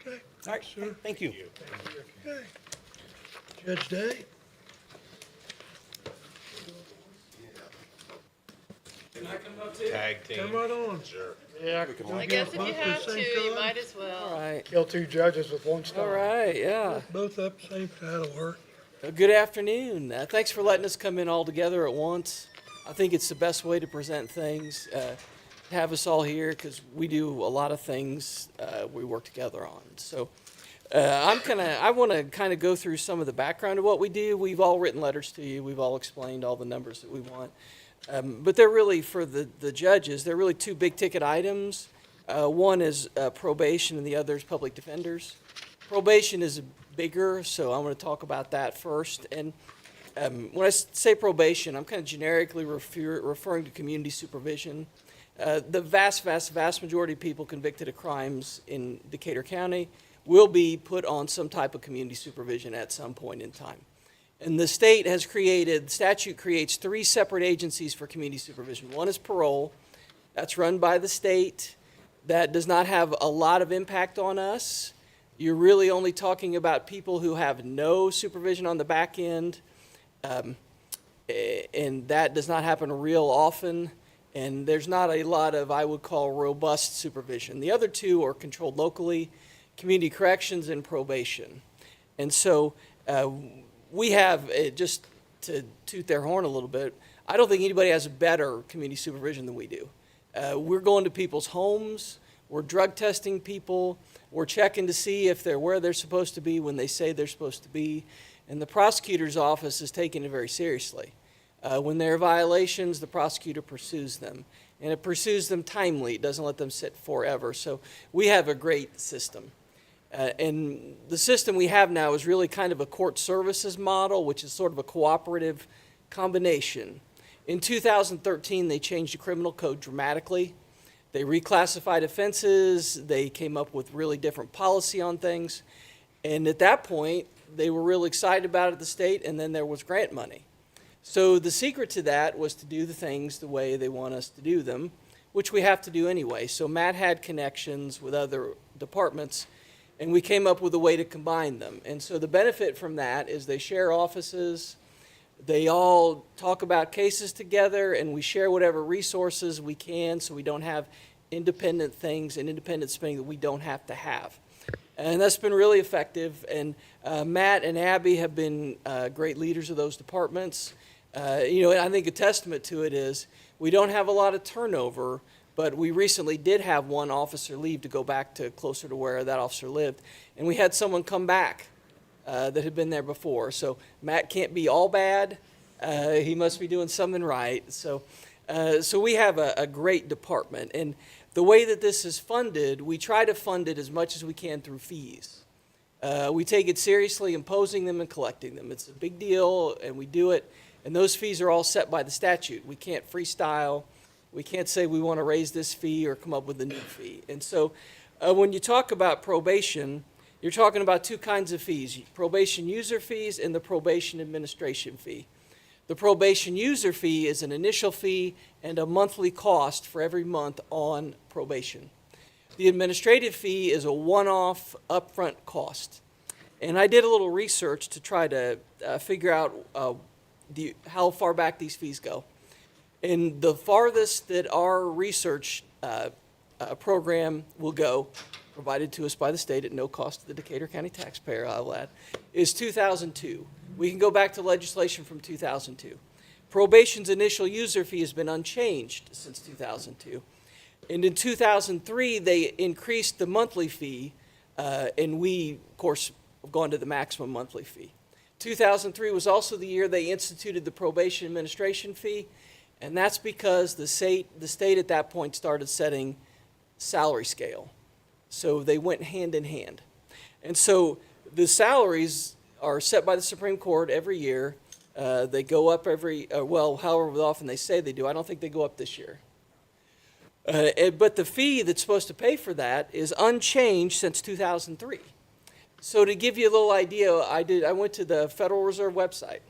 [SPEAKER 17] Okay.
[SPEAKER 20] All right,
[SPEAKER 17] Sir.
[SPEAKER 20] thank you.
[SPEAKER 17] Okay. Judge Day?
[SPEAKER 5] Tag team.
[SPEAKER 17] Come right on.
[SPEAKER 5] Sure.
[SPEAKER 2] Yeah.
[SPEAKER 4] I guess if you have to, you might as well.
[SPEAKER 11] All right,
[SPEAKER 2] Kill two judges with one stone.
[SPEAKER 11] all right, yeah.
[SPEAKER 17] Both up, same title work.
[SPEAKER 11] Good afternoon. Thanks for letting us come in all together at once. I think it's the best way to present things, have us all here, because we do a lot of things we work together on. So I want to kind of go through some of the background of what we do. We've all written letters to you. We've all explained all the numbers that we want. But they're really, for the judges, they're really two big ticket items. One is probation and the other is public defenders. Probation is bigger, so I'm going to talk about that first. And when I say probation, I'm kind of generically referring to community supervision. The vast majority of people convicted of crimes in Decatur County will be put on some type of community supervision at some point in time. And the state has statute creates 3 separate agencies for community supervision. One is parole. That's run by the state. That does not have a lot of impact on us. You're really only talking about people who have no supervision on the back end, and that does not happen real often, and there's not a lot of, I would call, robust supervision. The other 2 are controlled locally, community corrections and probation. And so we have, just to toot their horn a little bit, I don't think anybody has better community supervision than we do. We're going to people's homes, we're drug testing people, we're checking to see if they're where they're supposed to be when they say they're supposed to be, and the prosecutor's office is taking it very seriously. When there are violations, the prosecutor pursues them, and it pursues them timely. It doesn't let them sit forever, so we have a great system. And the system we have now is really kind of a court services model, which is sort of a cooperative combination. In 2013, they changed the criminal code dramatically. They reclassified offenses. They came up with really different policy on things. And at that point, they were really excited about it at the state, and then there was grant money. So the secret to that was to do the things the way they want us to do them, which we have to do anyway. So Matt had connections with other departments, and we came up with a way to combine them. And so the benefit from that is they share offices, they all talk about cases together, and we share whatever resources we can so we don't have independent things and independent spending that we don't have to have. And that's been really effective. And Matt and Abby have been great leaders of those departments. And I think a testament to it is we don't have a lot of turnover, but we recently did have one officer leave to go back to closer to where that officer lived. And we had someone come back that had been there before. So Matt can't be all bad. He must be doing something right. So we have a great department. And the way that this is funded, we try to fund it as much as we can through fees. We take it seriously, imposing them and collecting them. It's a big deal, and we do it. And those fees are all set by the statute. We can't freestyle. We can't say we want to raise this fee or come up with a new fee. And so when you talk about probation, you're talking about 2 kinds of fees, probation user fees and the probation administration fee. The probation user fee is an initial fee and a monthly cost for every month on probation.
[SPEAKER 21] The administrative fee is a one-off upfront cost. And I did a little research to try to figure out how far back these fees go. And the farthest that our research program will go, provided to us by the state at no cost to the Decatur County taxpayer, I'll add, is 2002. We can go back to legislation from 2002. Probation's initial user fee has been unchanged since 2002. And in 2003, they increased the monthly fee, and we, of course, have gone to the maximum monthly fee. 2003 was also the year they instituted the probation administration fee, and that's because the state at that point started setting salary scale. So they went hand in hand. And so the salaries are set by the Supreme Court every year. They go up however often they say they do. I don't think they go up this year. But the fee that's supposed to pay for that is unchanged since 2003. So to give you a little idea, I went to the Federal Reserve website.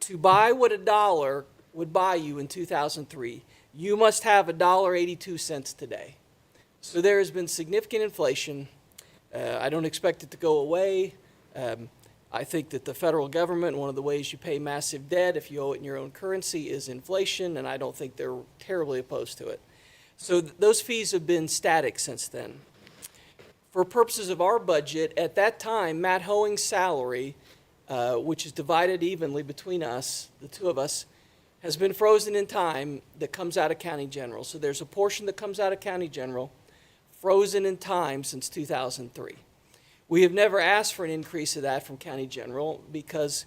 [SPEAKER 21] To buy what $1 would buy you in 2003, you must have $1.82 today. So there has been significant inflation. I don't expect it to go away. I think that the federal government, one of the ways you pay massive debt if you owe it in your own currency is inflation, and I don't think they're terribly opposed to it. So those fees have been static since then. For purposes of our budget, at that time, Matt Hoeing's salary, which is divided evenly between us, the two of us, has been frozen in time that comes out of County General. So there's a portion that comes out of County General, frozen in time since 2003. We have never asked for an increase of that from County General because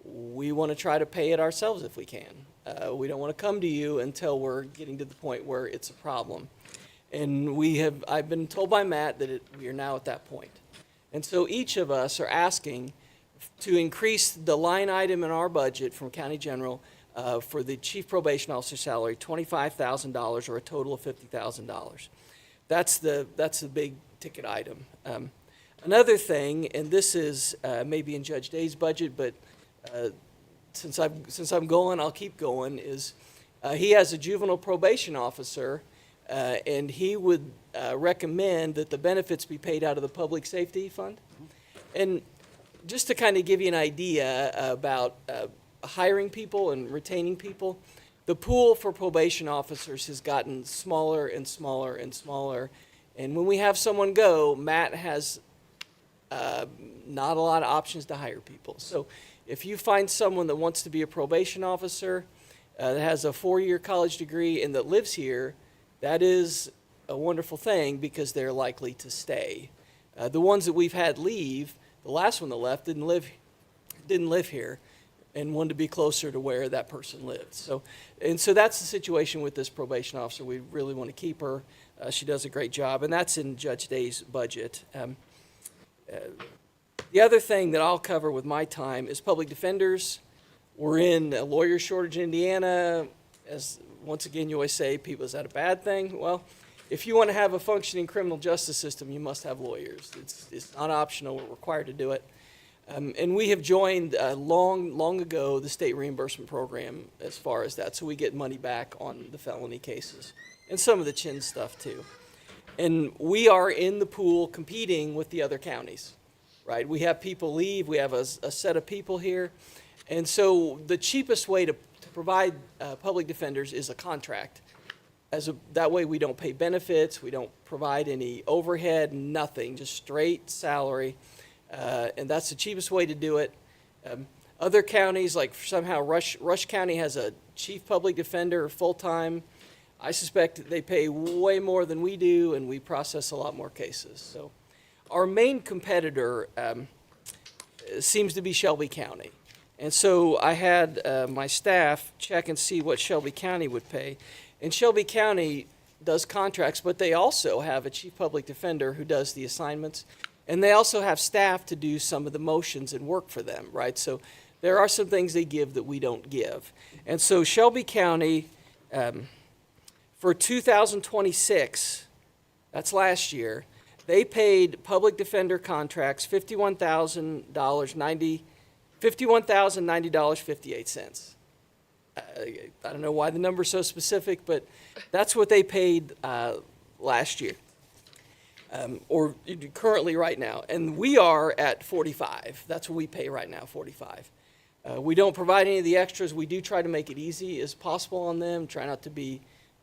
[SPEAKER 21] we want to try to pay it ourselves if we can. We don't want to come to you until we're getting to the point where it's a problem. And I've been told by Matt that we are now at that point. And so each of us are asking to increase the line item in our budget from County General for the Chief Probation Officer salary, $25,000 or a total of $50,000. That's the big ticket item. Another thing, and this is maybe in Judge Day's budget, but since I'm going, I'll keep going, is he has a juvenile probation officer, and he would recommend that the benefits be paid out of the Public Safety Fund. And just to kind of give you an idea about hiring people and retaining people, the pool for probation officers has gotten smaller and smaller and smaller. And when we have someone go, Matt has not a lot of options to hire people. So if you find someone that wants to be a probation officer, that has a 4-year college degree and that lives here, that is a wonderful thing because they're likely to stay. The ones that we've had leave, the last one that left didn't live here and wanted to be closer to where that person lived. So that's the situation with this probation officer. We really want to keep her. She does a great job, and that's in Judge Day's budget. The other thing that I'll cover with my time is public defenders. We're in a lawyer shortage in Indiana. As once again, you always say, people, is that a bad thing? Well, if you want to have a functioning criminal justice system, you must have lawyers. It's not optional. We're required to do it. And we have joined long ago the state reimbursement program as far as that, so we get money back on the felony cases and some of the chin stuff too. And we are in the pool competing with the other counties, right? We have people leave. We have a set of people here. And so the cheapest way to provide public defenders is a contract. That way we don't pay benefits, we don't provide any overhead, nothing, just straight salary. And that's the cheapest way to do it. Other counties, like somehow Rush County has a chief public defender full-time. I suspect that they pay way more than we do, and we process a lot more cases. So our main competitor seems to be Shelby County. And so I had my staff check and see what Shelby County would pay. And Shelby County does contracts, but they also have a chief public defender who does the assignments. And they also have staff to do some of the motions and work for them, right? So there are some things they give that we don't give. And so Shelby County, for 2026, that's last year, they paid public defender contracts $51,090.58. I don't know why the number's so specific, but that's what they paid last year. or currently right now. And we are at 45. That's what we pay right now, 45. We don't provide any of the extras. We do try to make it easy as possible on them. Try not to be,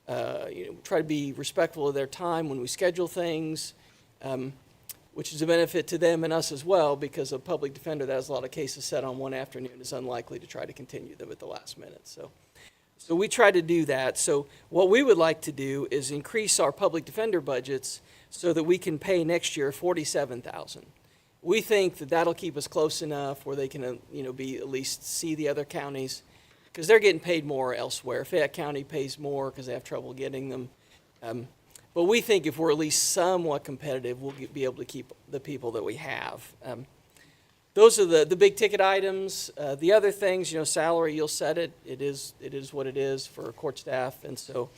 [SPEAKER 21] try to be respectful of their time when we schedule things, which is a benefit to them and us as well, because a public defender that has a lot of cases set on one afternoon is unlikely to try to continue them at the last minute. So we try to do that. So what we would like to do is increase our public defender budgets so that we can pay next year $47,000. We think that that'll keep us close enough where they can, be at least see the other counties, because they're getting paid more elsewhere. Fayette County pays more because they have trouble getting them. But we think if we're at least somewhat competitive, we'll be able to keep the people that we have. Those are the big ticket items. The other things, salary, you'll set it. It is what it is for court staff. And so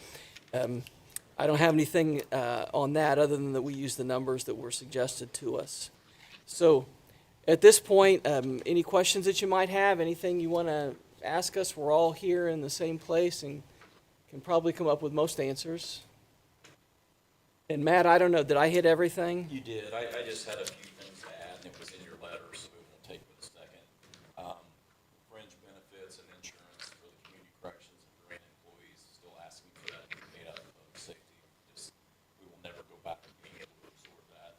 [SPEAKER 21] I don't have anything on that other than that we use the numbers that were suggested to us. So at this point, any questions that you might have, anything you want to ask us, we're all here in the same place and can probably come up with most answers. And Matt, I don't know, did I hit everything?
[SPEAKER 1] You did. I just had a few things to add, and it was in your letter, so it won't take but a second. Fringe benefits and insurance for the community corrections and grant employees, still asking for that to be made out of public safety. We will never go back to being able to absorb that.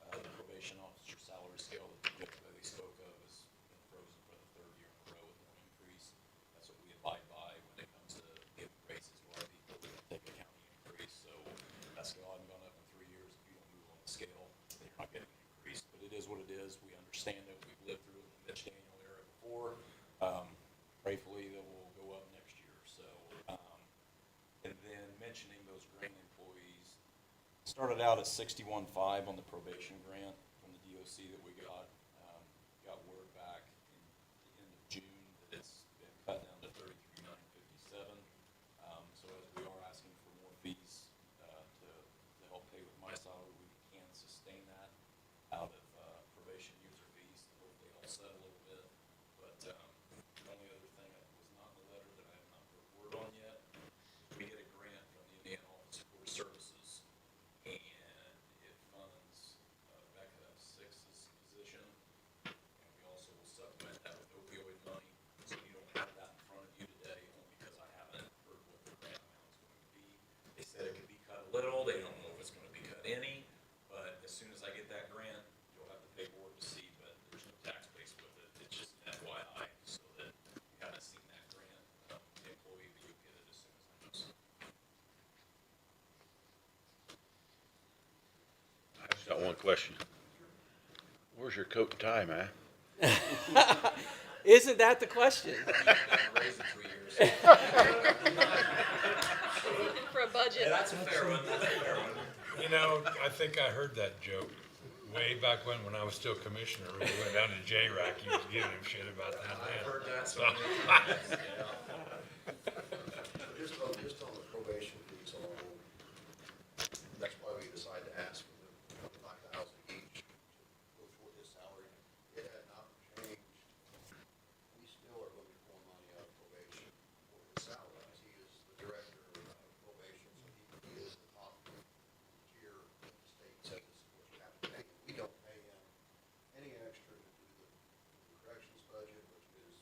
[SPEAKER 1] The probation officer salary scale that Jeff Bailey spoke of has been frozen for the third year in a row with no increase. That's what we abide by when it comes to giving raises to our people. We don't take a county increase, so that's gone up in 3 years. If you don't move on the scale, then you're not getting an increase. But it is what it is. We understand it. We've lived through the Mitch Daniel era before. Gratefully, that will go up next year. So, and then mentioning those grant employees, started out at 61.5 on the probation grant from the DOC that we got. Got word back in the end of June that it's been cut down to 33,957. So as we are asking for more fees to help pay with my salary, we can sustain that out of probation user fees. Hopefully it'll settle a little bit. But the only other thing that was not in the letter that I have not put a word on yet, we get a grant from the Indiana Office of Court Services, and it funds Becca Six's position, and we also will supplement that with opioid money. So you don't have that in front of you today, only because I haven't heard what the grant amount is going to be. They said it could be cut a little. They don't know if it's going to be cut any. But as soon as I get that grant, you'll have the paperwork to see. But there's no tax base with it. It's just an FYI, so that if you haven't seen that grant, the employee will get it as soon as I know.
[SPEAKER 3] I just got one question. Where's your coat and tie, man?
[SPEAKER 21] Isn't that the question?
[SPEAKER 4] For a budget.
[SPEAKER 10] That's a fair one. That's a fair one.
[SPEAKER 5] I think I heard that joke way back when I was still commissioner. We went down to J-Rack, he was giving him shit about that.
[SPEAKER 10] I've heard that so
[SPEAKER 5] So-
[SPEAKER 10] many times, yeah.
[SPEAKER 22] Just on the probation fees alone, that's why we decided to ask for the 25,000 each to go toward his salary. It had not changed. We still are looking for money out of probation for his salary. He is the director of probation, so he is the top tier that the state says this is what you have to pay. We don't pay him any extra to do the corrections budget, which is,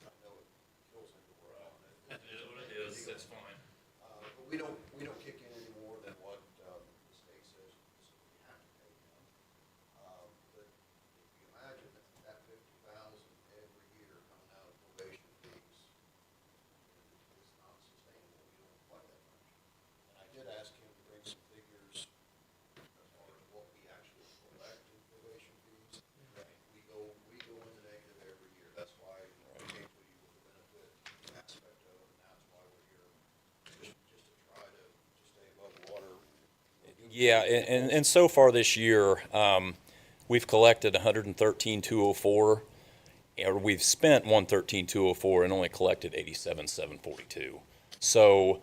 [SPEAKER 22] I know it kills him to work on it.
[SPEAKER 10] That is what it is. That's fine.
[SPEAKER 22] But we don't kick in any more than what the state says we have to pay him. But if you imagine that 50,000 every year coming out of probation fees is not sustainable. We don't quite that much. And I did ask him to bring some figures as far as what we actually collect in probation fees. We go into negative every year. That's why we came to you with the benefit aspect of it, and that's why we're here, just to try to stay above water.
[SPEAKER 1] Yeah, and so far this year, we've collected 113,204, or we've spent 113,204 and only collected 87,742. So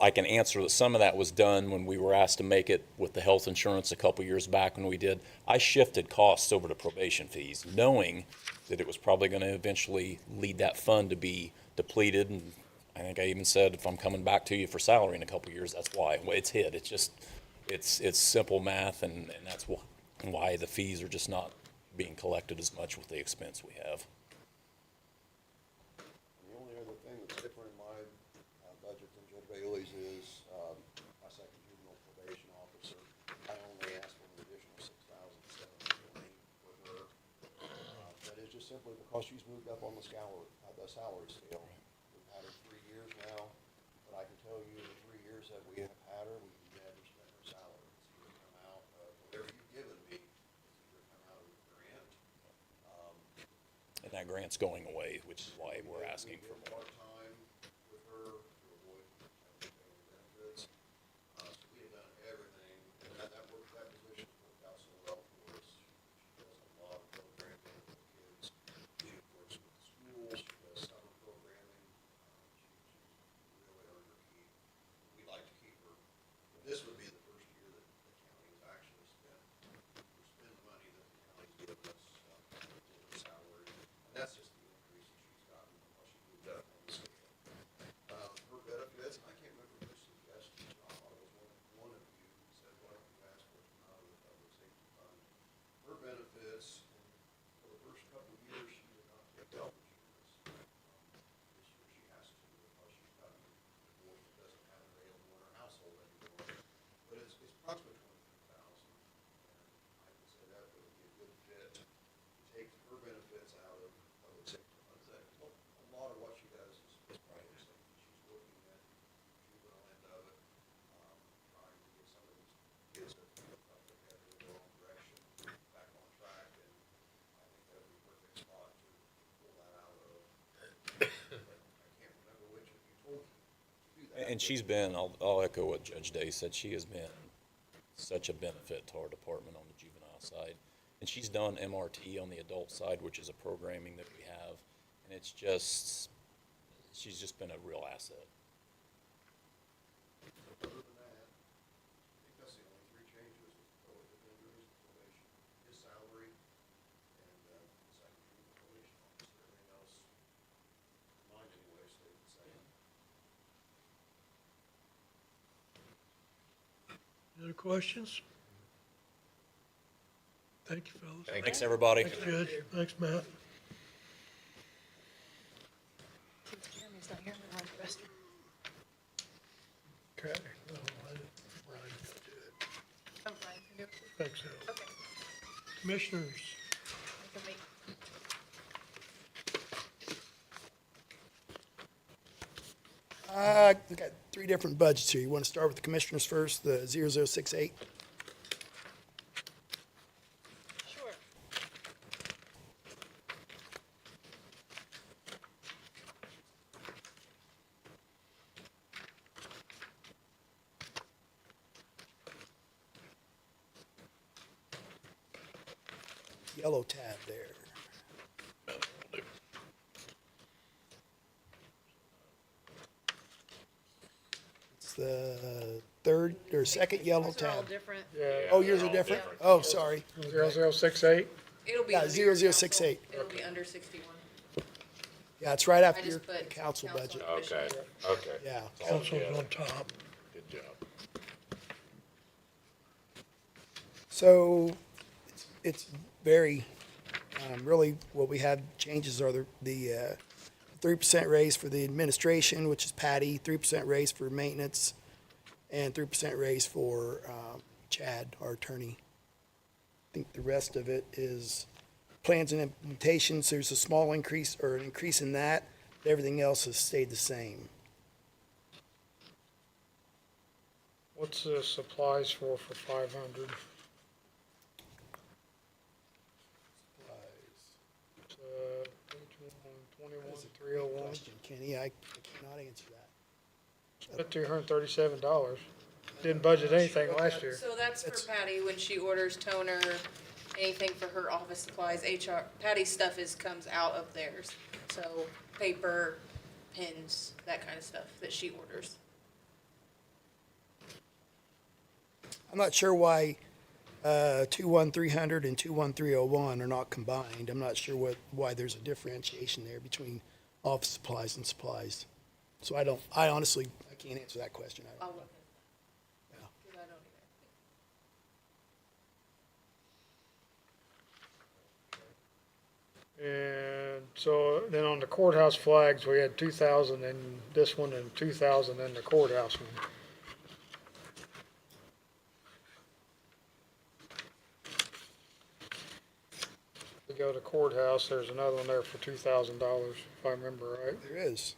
[SPEAKER 1] I can answer that some of that was done when we were asked to make it with the health insurance a couple years back when we did. I shifted costs over to probation fees, knowing that it was probably going to eventually lead that fund to be depleted. And I think I even said, if I'm coming back to you for salary in a couple years, that's why. Well, it's hit. It's just, it's simple math, and that's why the fees are just not being collected as much with the expense we have.
[SPEAKER 22] The only other thing that's different in my budget than Judge Bailey's is my second juvenile probation officer. I only asked for an additional $6,720 for her. That is just simply because she's moved up on the salary scale. We've had her 3 years now, but I can tell you the 3 years that we have had her, we've never spent her salary. It's either come out of whatever you've given me, it's either come out of the grant.
[SPEAKER 1] And that grant's going away, which is why we're asking for more.
[SPEAKER 22] Part-time with her to avoid having to pay any benefits. So we have done everything, and that position worked out so well for us. She does a lot of programming with the kids. She works with the schools, she does summer programming. She's really earned her keep. We'd like to keep her. But this would be the first year that the county has actually spent the money that the county's given us for her salary. And that's just the increase that she's gotten while she moved up on the scale. Her benefits, I can't remember who suggested, it was one of you said, why don't you ask for it out of the public safety fund? Her benefits, for the first couple of years, she did not take health insurance. This year she has to because she's gotten divorced and doesn't have it available in her household anymore. But it's approximately $23,000. And I would say that would be a good fit to take her benefits out of public safety funds. A lot of what she does is private safety. She's working at the juvenile end of it, trying to get some of these kids that feel like they're headed in the wrong direction back on track, and I think that would be a perfect spot to pull that out of. I can't remember which of you told me to do that.
[SPEAKER 1] And she's been, I'll echo what Judge Day said, she has been such a benefit to our department on the juvenile side. And she's done MRT on the adult side, which is a programming that we have, and it's just, she's just been a real asset.
[SPEAKER 22] Other than that, I think that's the only three changes, with the code defenders, the probation, his salary, and the second juvenile probation officer. Everything else, mine anyway, stayed the same.
[SPEAKER 17] Any other questions? Thank you, fellas.
[SPEAKER 1] Thanks, everybody.
[SPEAKER 17] Thanks, Judge. Thanks, Matt.
[SPEAKER 4] Since Jeremy's not here, we're on the rest.
[SPEAKER 17] Okay. Well, Brian can do it.
[SPEAKER 4] Oh, Brian can do it.
[SPEAKER 17] Think so.
[SPEAKER 4] Okay.
[SPEAKER 17] Commissioners,
[SPEAKER 4] I can make-
[SPEAKER 7] We've got three different budgets here. You want to start with the commissioners first, the 0068?
[SPEAKER 4] Sure.
[SPEAKER 7] Yellow tab there. It's the third or second yellow
[SPEAKER 8] Those are all
[SPEAKER 7] tab.
[SPEAKER 8] different.
[SPEAKER 2] Yeah,
[SPEAKER 7] Oh, yours are different? Oh, sorry.
[SPEAKER 2] 0068?
[SPEAKER 8] It'll be
[SPEAKER 7] Yeah,
[SPEAKER 8] under your
[SPEAKER 7] 0068.
[SPEAKER 8] council. It'll be under 61.
[SPEAKER 7] Yeah, it's right after
[SPEAKER 8] I
[SPEAKER 7] your
[SPEAKER 8] just put
[SPEAKER 7] council budget.
[SPEAKER 22] Okay, okay.
[SPEAKER 7] Yeah.
[SPEAKER 17] council's on top.
[SPEAKER 22] Good job.
[SPEAKER 7] So it's very, really what we have changes are the 3% raise for the administration, which is Patty, 3% raise for maintenance, and 3% raise for Chad, our attorney. I think the rest of it is plans and implementations. There's a small increase or an increase in that. But everything else has stayed the same.
[SPEAKER 2] What's the supplies for 500? Page 21,
[SPEAKER 7] Question, Kenny, I cannot answer that.
[SPEAKER 2] Spent $237. Didn't budget anything last year.
[SPEAKER 8] So that's for Patty when she orders toner, anything for her office supplies, HR. Patty's stuff comes out of theirs. So paper, pens, that kind of stuff that she orders.
[SPEAKER 7] I'm not sure why 21300 and 21301 are not combined. I'm not sure why there's a differentiation there between office supplies and supplies. So I honestly, I can't answer that question.
[SPEAKER 8] I'll look at that. 'Cause I don't either.
[SPEAKER 2] And so then on the courthouse flags, we had 2,000 in this one and 2,000 in the courthouse one. We go to courthouse, there's another one there for $2,000, if I remember right.
[SPEAKER 7] There is.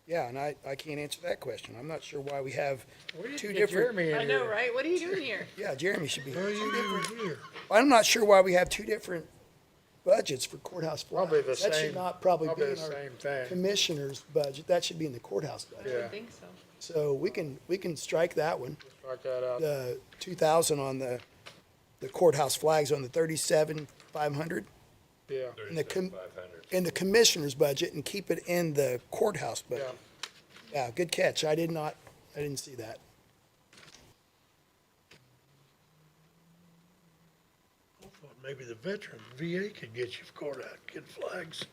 [SPEAKER 7] Yeah, and I can't answer that question. I'm not sure why we have
[SPEAKER 2] We need to
[SPEAKER 7] two
[SPEAKER 2] get
[SPEAKER 7] different.
[SPEAKER 2] Jeremy in
[SPEAKER 4] I know,
[SPEAKER 2] here.
[SPEAKER 4] right? What are you doing here?
[SPEAKER 7] Yeah, Jeremy should be.
[SPEAKER 17] Why are you even here?
[SPEAKER 7] I'm not sure why we have two different budgets for courthouse flags.
[SPEAKER 2] Probably the
[SPEAKER 7] That
[SPEAKER 2] same-
[SPEAKER 7] should not probably be
[SPEAKER 2] probably
[SPEAKER 7] in
[SPEAKER 2] the
[SPEAKER 7] our
[SPEAKER 2] same thing.
[SPEAKER 7] commissioner's budget. That should be in the courthouse
[SPEAKER 4] I
[SPEAKER 7] budget.
[SPEAKER 2] Yeah.
[SPEAKER 4] would think so.
[SPEAKER 7] So we can strike that one.
[SPEAKER 2] Strike that out.
[SPEAKER 7] The 2,000 on the courthouse flags on the 37,500
[SPEAKER 2] Yeah,
[SPEAKER 7] in the
[SPEAKER 5] 500.
[SPEAKER 7] in the commissioner's budget and keep it in the courthouse
[SPEAKER 2] yeah.
[SPEAKER 7] budget. Yeah, good catch. I didn't see that.
[SPEAKER 17] I thought maybe the veteran VA could get you courthouse, get flags.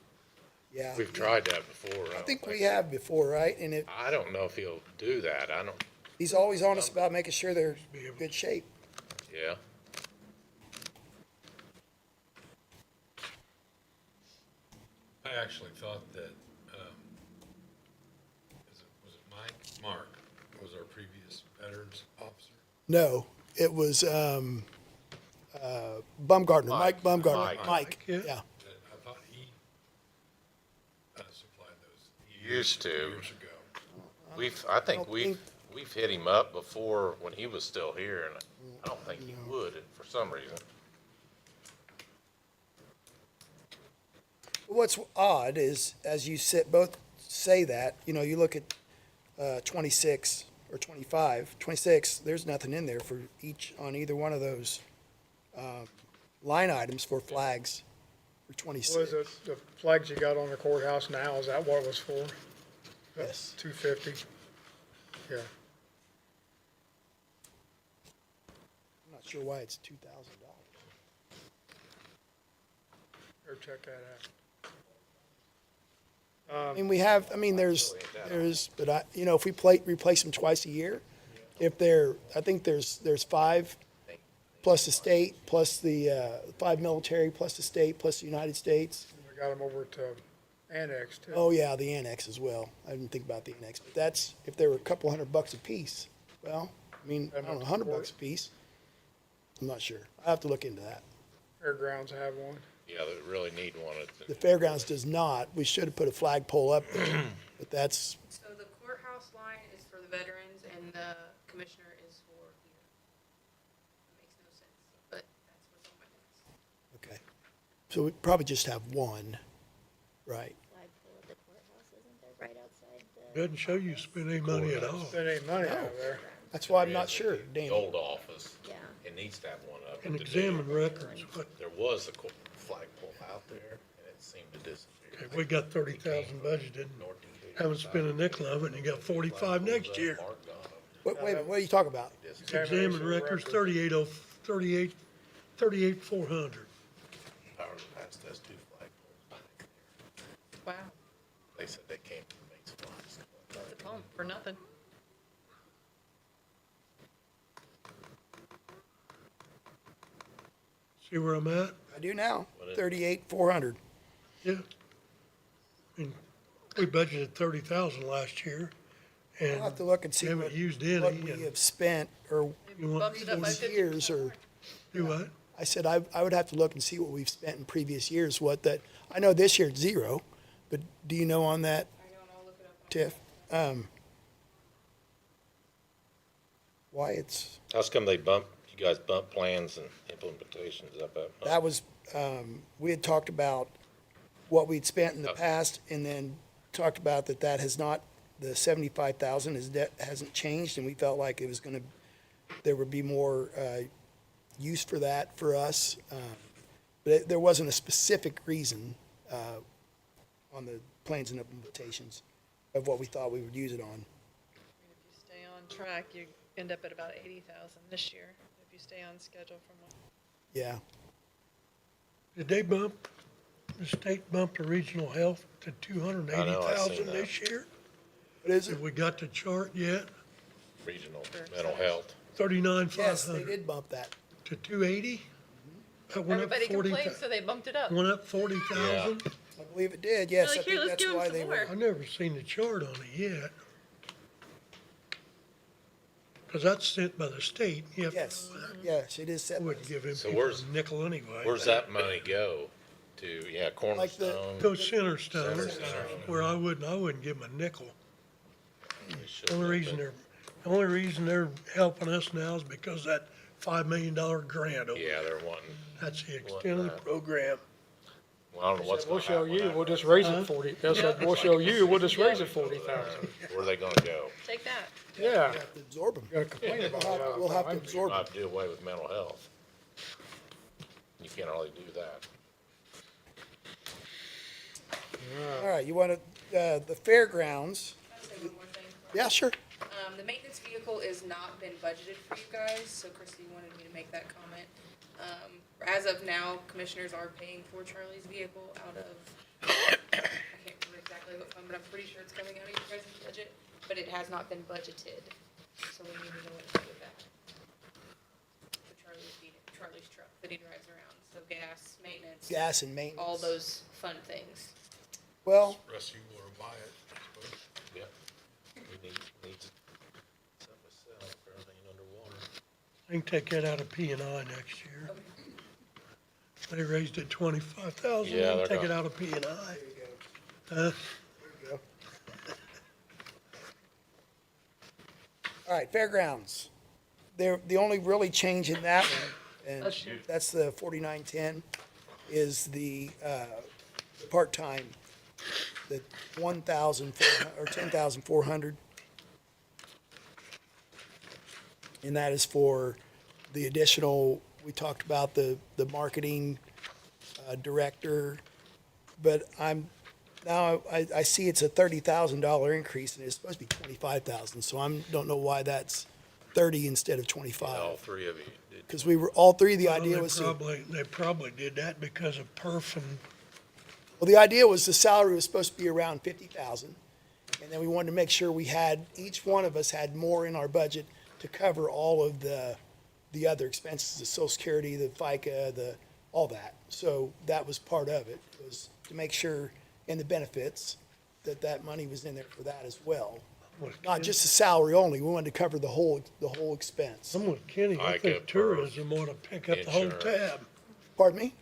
[SPEAKER 7] Yeah.
[SPEAKER 10] We've tried that before.
[SPEAKER 7] I think we have before, right? And
[SPEAKER 10] I don't know if he'll do that. I don't,
[SPEAKER 7] he's always honest about making sure they're in good shape.
[SPEAKER 10] yeah.
[SPEAKER 5] I actually thought that, was it Mike? Mark was our previous veterans officer.
[SPEAKER 7] No, it was Bumgardner, Mike Bumgardner.
[SPEAKER 10] Mike.
[SPEAKER 7] Mike,
[SPEAKER 17] Yeah.
[SPEAKER 7] yeah.
[SPEAKER 5] I thought he supplied those.
[SPEAKER 10] Used to.
[SPEAKER 5] Years ago.
[SPEAKER 10] I think
[SPEAKER 7] don't
[SPEAKER 10] we've hit him up before when he was still here, and I don't think he would for some reason.
[SPEAKER 7] What's odd is, as you both say that, you look at 26 or 25, 26, there's nothing in there for on either one of those line items for flags for 26.
[SPEAKER 2] Was it the flags you got on the courthouse now, is that what it was for?
[SPEAKER 7] Yes.
[SPEAKER 2] 250? Yeah.
[SPEAKER 7] I'm not sure why it's $2,000.
[SPEAKER 2] Go check that out.
[SPEAKER 7] I mean, there's, but if we replace them twice a year, I think there's 5 plus the state, plus the 5 military, plus the state, plus the United States.
[SPEAKER 2] We got them over to Annex too.
[SPEAKER 7] Oh, yeah, the annex as well. I didn't think about the annex, but that's, if they were a couple $100 a piece, well, I don't know, $100 a piece. I'm not sure. I have to look into that.
[SPEAKER 2] Fairgrounds have one.
[SPEAKER 10] Yeah, they really need one.
[SPEAKER 7] The fairgrounds does not. We should have put a flagpole up there, but that's,
[SPEAKER 8] So the courthouse line is for the veterans and the commissioner is for here. It makes no sense, but that's what's on my desk.
[SPEAKER 7] okay. So we probably just have one, right?
[SPEAKER 9] Flagpole at the courthouse, isn't there, right outside the?
[SPEAKER 17] Doesn't show you spend any money at all.
[SPEAKER 2] Spend any money out there.
[SPEAKER 7] That's why I'm not sure,
[SPEAKER 10] The
[SPEAKER 7] Danny.
[SPEAKER 10] old office.
[SPEAKER 9] Yeah.
[SPEAKER 10] It needs to have one up.
[SPEAKER 17] And
[SPEAKER 10] to do.
[SPEAKER 17] examine records, but,
[SPEAKER 10] There was a flagpole out there, and it seemed to disappear.
[SPEAKER 17] okay, we got 30,000 budgeted, haven't spent a nickel of it, and you got 45 next year.
[SPEAKER 7] Wait a minute, what are you talking about?
[SPEAKER 17] Examine records, 38,400.
[SPEAKER 10] Power past us 2 flagpoles.
[SPEAKER 4] Wow,
[SPEAKER 10] They said they came from make supplies.
[SPEAKER 4] that's a pump for nothing.
[SPEAKER 17] See where I'm at?
[SPEAKER 7] I do now, 38,400.
[SPEAKER 17] Yeah. I mean, we budgeted 30,000 last year, and
[SPEAKER 7] I'll have to look and see
[SPEAKER 17] haven't
[SPEAKER 7] what
[SPEAKER 17] used
[SPEAKER 7] what
[SPEAKER 17] any.
[SPEAKER 7] we
[SPEAKER 17] and
[SPEAKER 7] have spent, or
[SPEAKER 17] You want
[SPEAKER 4] Bumped it up by
[SPEAKER 7] previous
[SPEAKER 4] 50%.
[SPEAKER 7] years, or,
[SPEAKER 17] do what?
[SPEAKER 7] I said I would have to look and see what we've spent in previous years, I know this year it's 0, but do you know on that,
[SPEAKER 8] I don't know, I'll look it up.
[SPEAKER 7] Tiff? Why it's,
[SPEAKER 10] How come you guys bump plans and implementations up that much?
[SPEAKER 7] that was, we had talked about what we'd spent in the past, and then talked about that has not, the 75,000 hasn't changed, and we felt like it was there would be more, use for that for us. But there wasn't a specific reason, on the plans and implementations of what we thought we would use it on.
[SPEAKER 4] I mean, if you stay on track, you end up at about 80,000 this year, if you stay on schedule from what.
[SPEAKER 7] Yeah.
[SPEAKER 17] Did they the state bump the regional health to 280,000 this year?
[SPEAKER 7] What is
[SPEAKER 17] Have we got the chart yet?
[SPEAKER 10] Regional mental health.
[SPEAKER 17] 39,500.
[SPEAKER 7] Yes, they did bump that.
[SPEAKER 17] To 280? That went up
[SPEAKER 4] Everybody
[SPEAKER 17] 40
[SPEAKER 4] complained, so they bumped it up.
[SPEAKER 17] Went up 40,000?
[SPEAKER 7] I believe it did, yes.
[SPEAKER 4] Like,
[SPEAKER 7] I
[SPEAKER 4] here,
[SPEAKER 7] think
[SPEAKER 4] let's
[SPEAKER 7] that's
[SPEAKER 4] give 'em
[SPEAKER 7] why
[SPEAKER 4] some
[SPEAKER 7] they
[SPEAKER 4] more.
[SPEAKER 7] were.
[SPEAKER 17] I've never seen the chart on it yet. Because that's sent by the state. You have to
[SPEAKER 7] Yes,
[SPEAKER 17] know that.
[SPEAKER 7] yes, it is set.
[SPEAKER 17] Wouldn't give him
[SPEAKER 10] So
[SPEAKER 17] people
[SPEAKER 10] where's-
[SPEAKER 17] a nickel anyway.
[SPEAKER 10] Where's that money go? To, yeah, Cornerstone?
[SPEAKER 17] Go Centerstone,
[SPEAKER 10] Centerstone.
[SPEAKER 17] where I wouldn't give them a nickel.
[SPEAKER 10] They should
[SPEAKER 17] The only
[SPEAKER 10] have,
[SPEAKER 17] reason they're helping us now is because that $5 million grant.
[SPEAKER 10] but- Yeah, they're wanting,
[SPEAKER 17] That's the extent of the program.
[SPEAKER 10] well, I don't know what's
[SPEAKER 2] We'll
[SPEAKER 10] gonna
[SPEAKER 2] show
[SPEAKER 10] happen with
[SPEAKER 2] you,
[SPEAKER 10] that.
[SPEAKER 2] we'll just raise it 40, they said, we'll show you, we'll just raise it 40,000.
[SPEAKER 10] Where are they gonna go?
[SPEAKER 4] Take that.
[SPEAKER 2] Yeah.
[SPEAKER 7] Have to absorb them.
[SPEAKER 2] Gotta complain about it.
[SPEAKER 7] We'll have to absorb
[SPEAKER 10] We'll
[SPEAKER 7] them.
[SPEAKER 10] have to do away with mental health. You can't hardly do that.
[SPEAKER 7] All right, you want to, the fairgrounds?
[SPEAKER 8] Can I say one more thing?
[SPEAKER 7] Yeah, sure.
[SPEAKER 8] The maintenance vehicle is not been budgeted for you guys, so Christie wanted me to make that comment. As of now, commissioners are paying for Charlie's vehicle out of, I can't remember exactly what fund, but I'm pretty sure it's coming out of your guys' budget, but it has not been budgeted, so we need to know what to do with that. For Charlie's truck that he drives around, so gas, maintenance.
[SPEAKER 7] Gas and maintenance.
[SPEAKER 8] All those fun things.
[SPEAKER 7] Well,
[SPEAKER 5] Russ, you wanna buy it?
[SPEAKER 10] Yeah. We need to set myself for everything underwater.
[SPEAKER 17] I can take that out of P and I next year. They raised it 25,000,
[SPEAKER 10] Yeah, they're
[SPEAKER 17] take it
[SPEAKER 10] gonna-
[SPEAKER 17] out of P and I.
[SPEAKER 7] all right, fairgrounds. They're, the only really change in that one, and that's the 4910, is the, part-time, the 1,400, or 10,400. And that is for the additional, we talked about the marketing, director, but now I see it's a $30,000 increase, and it's supposed to be 25,000, so don't know why that's 30 instead of 25.
[SPEAKER 10] All three of you did.
[SPEAKER 7] Because all three of the
[SPEAKER 17] Well,
[SPEAKER 7] idea was to.
[SPEAKER 17] They probably did that because of perf and,
[SPEAKER 7] Well, the idea was the salary was supposed to be around 50,000, and then we wanted to make sure each one of us had more in our budget to cover all of the other expenses, the social security, the FICA, all that. So that was part of it, was to make sure, and the benefits, that money was in there for that as well. Not just the salary only, we wanted to cover the whole expense.
[SPEAKER 17] I'm with Kenny, I
[SPEAKER 10] Like
[SPEAKER 17] think
[SPEAKER 10] a
[SPEAKER 17] tourism ought to pick up the whole
[SPEAKER 10] insurance.
[SPEAKER 17] tab.
[SPEAKER 7] Pardon me?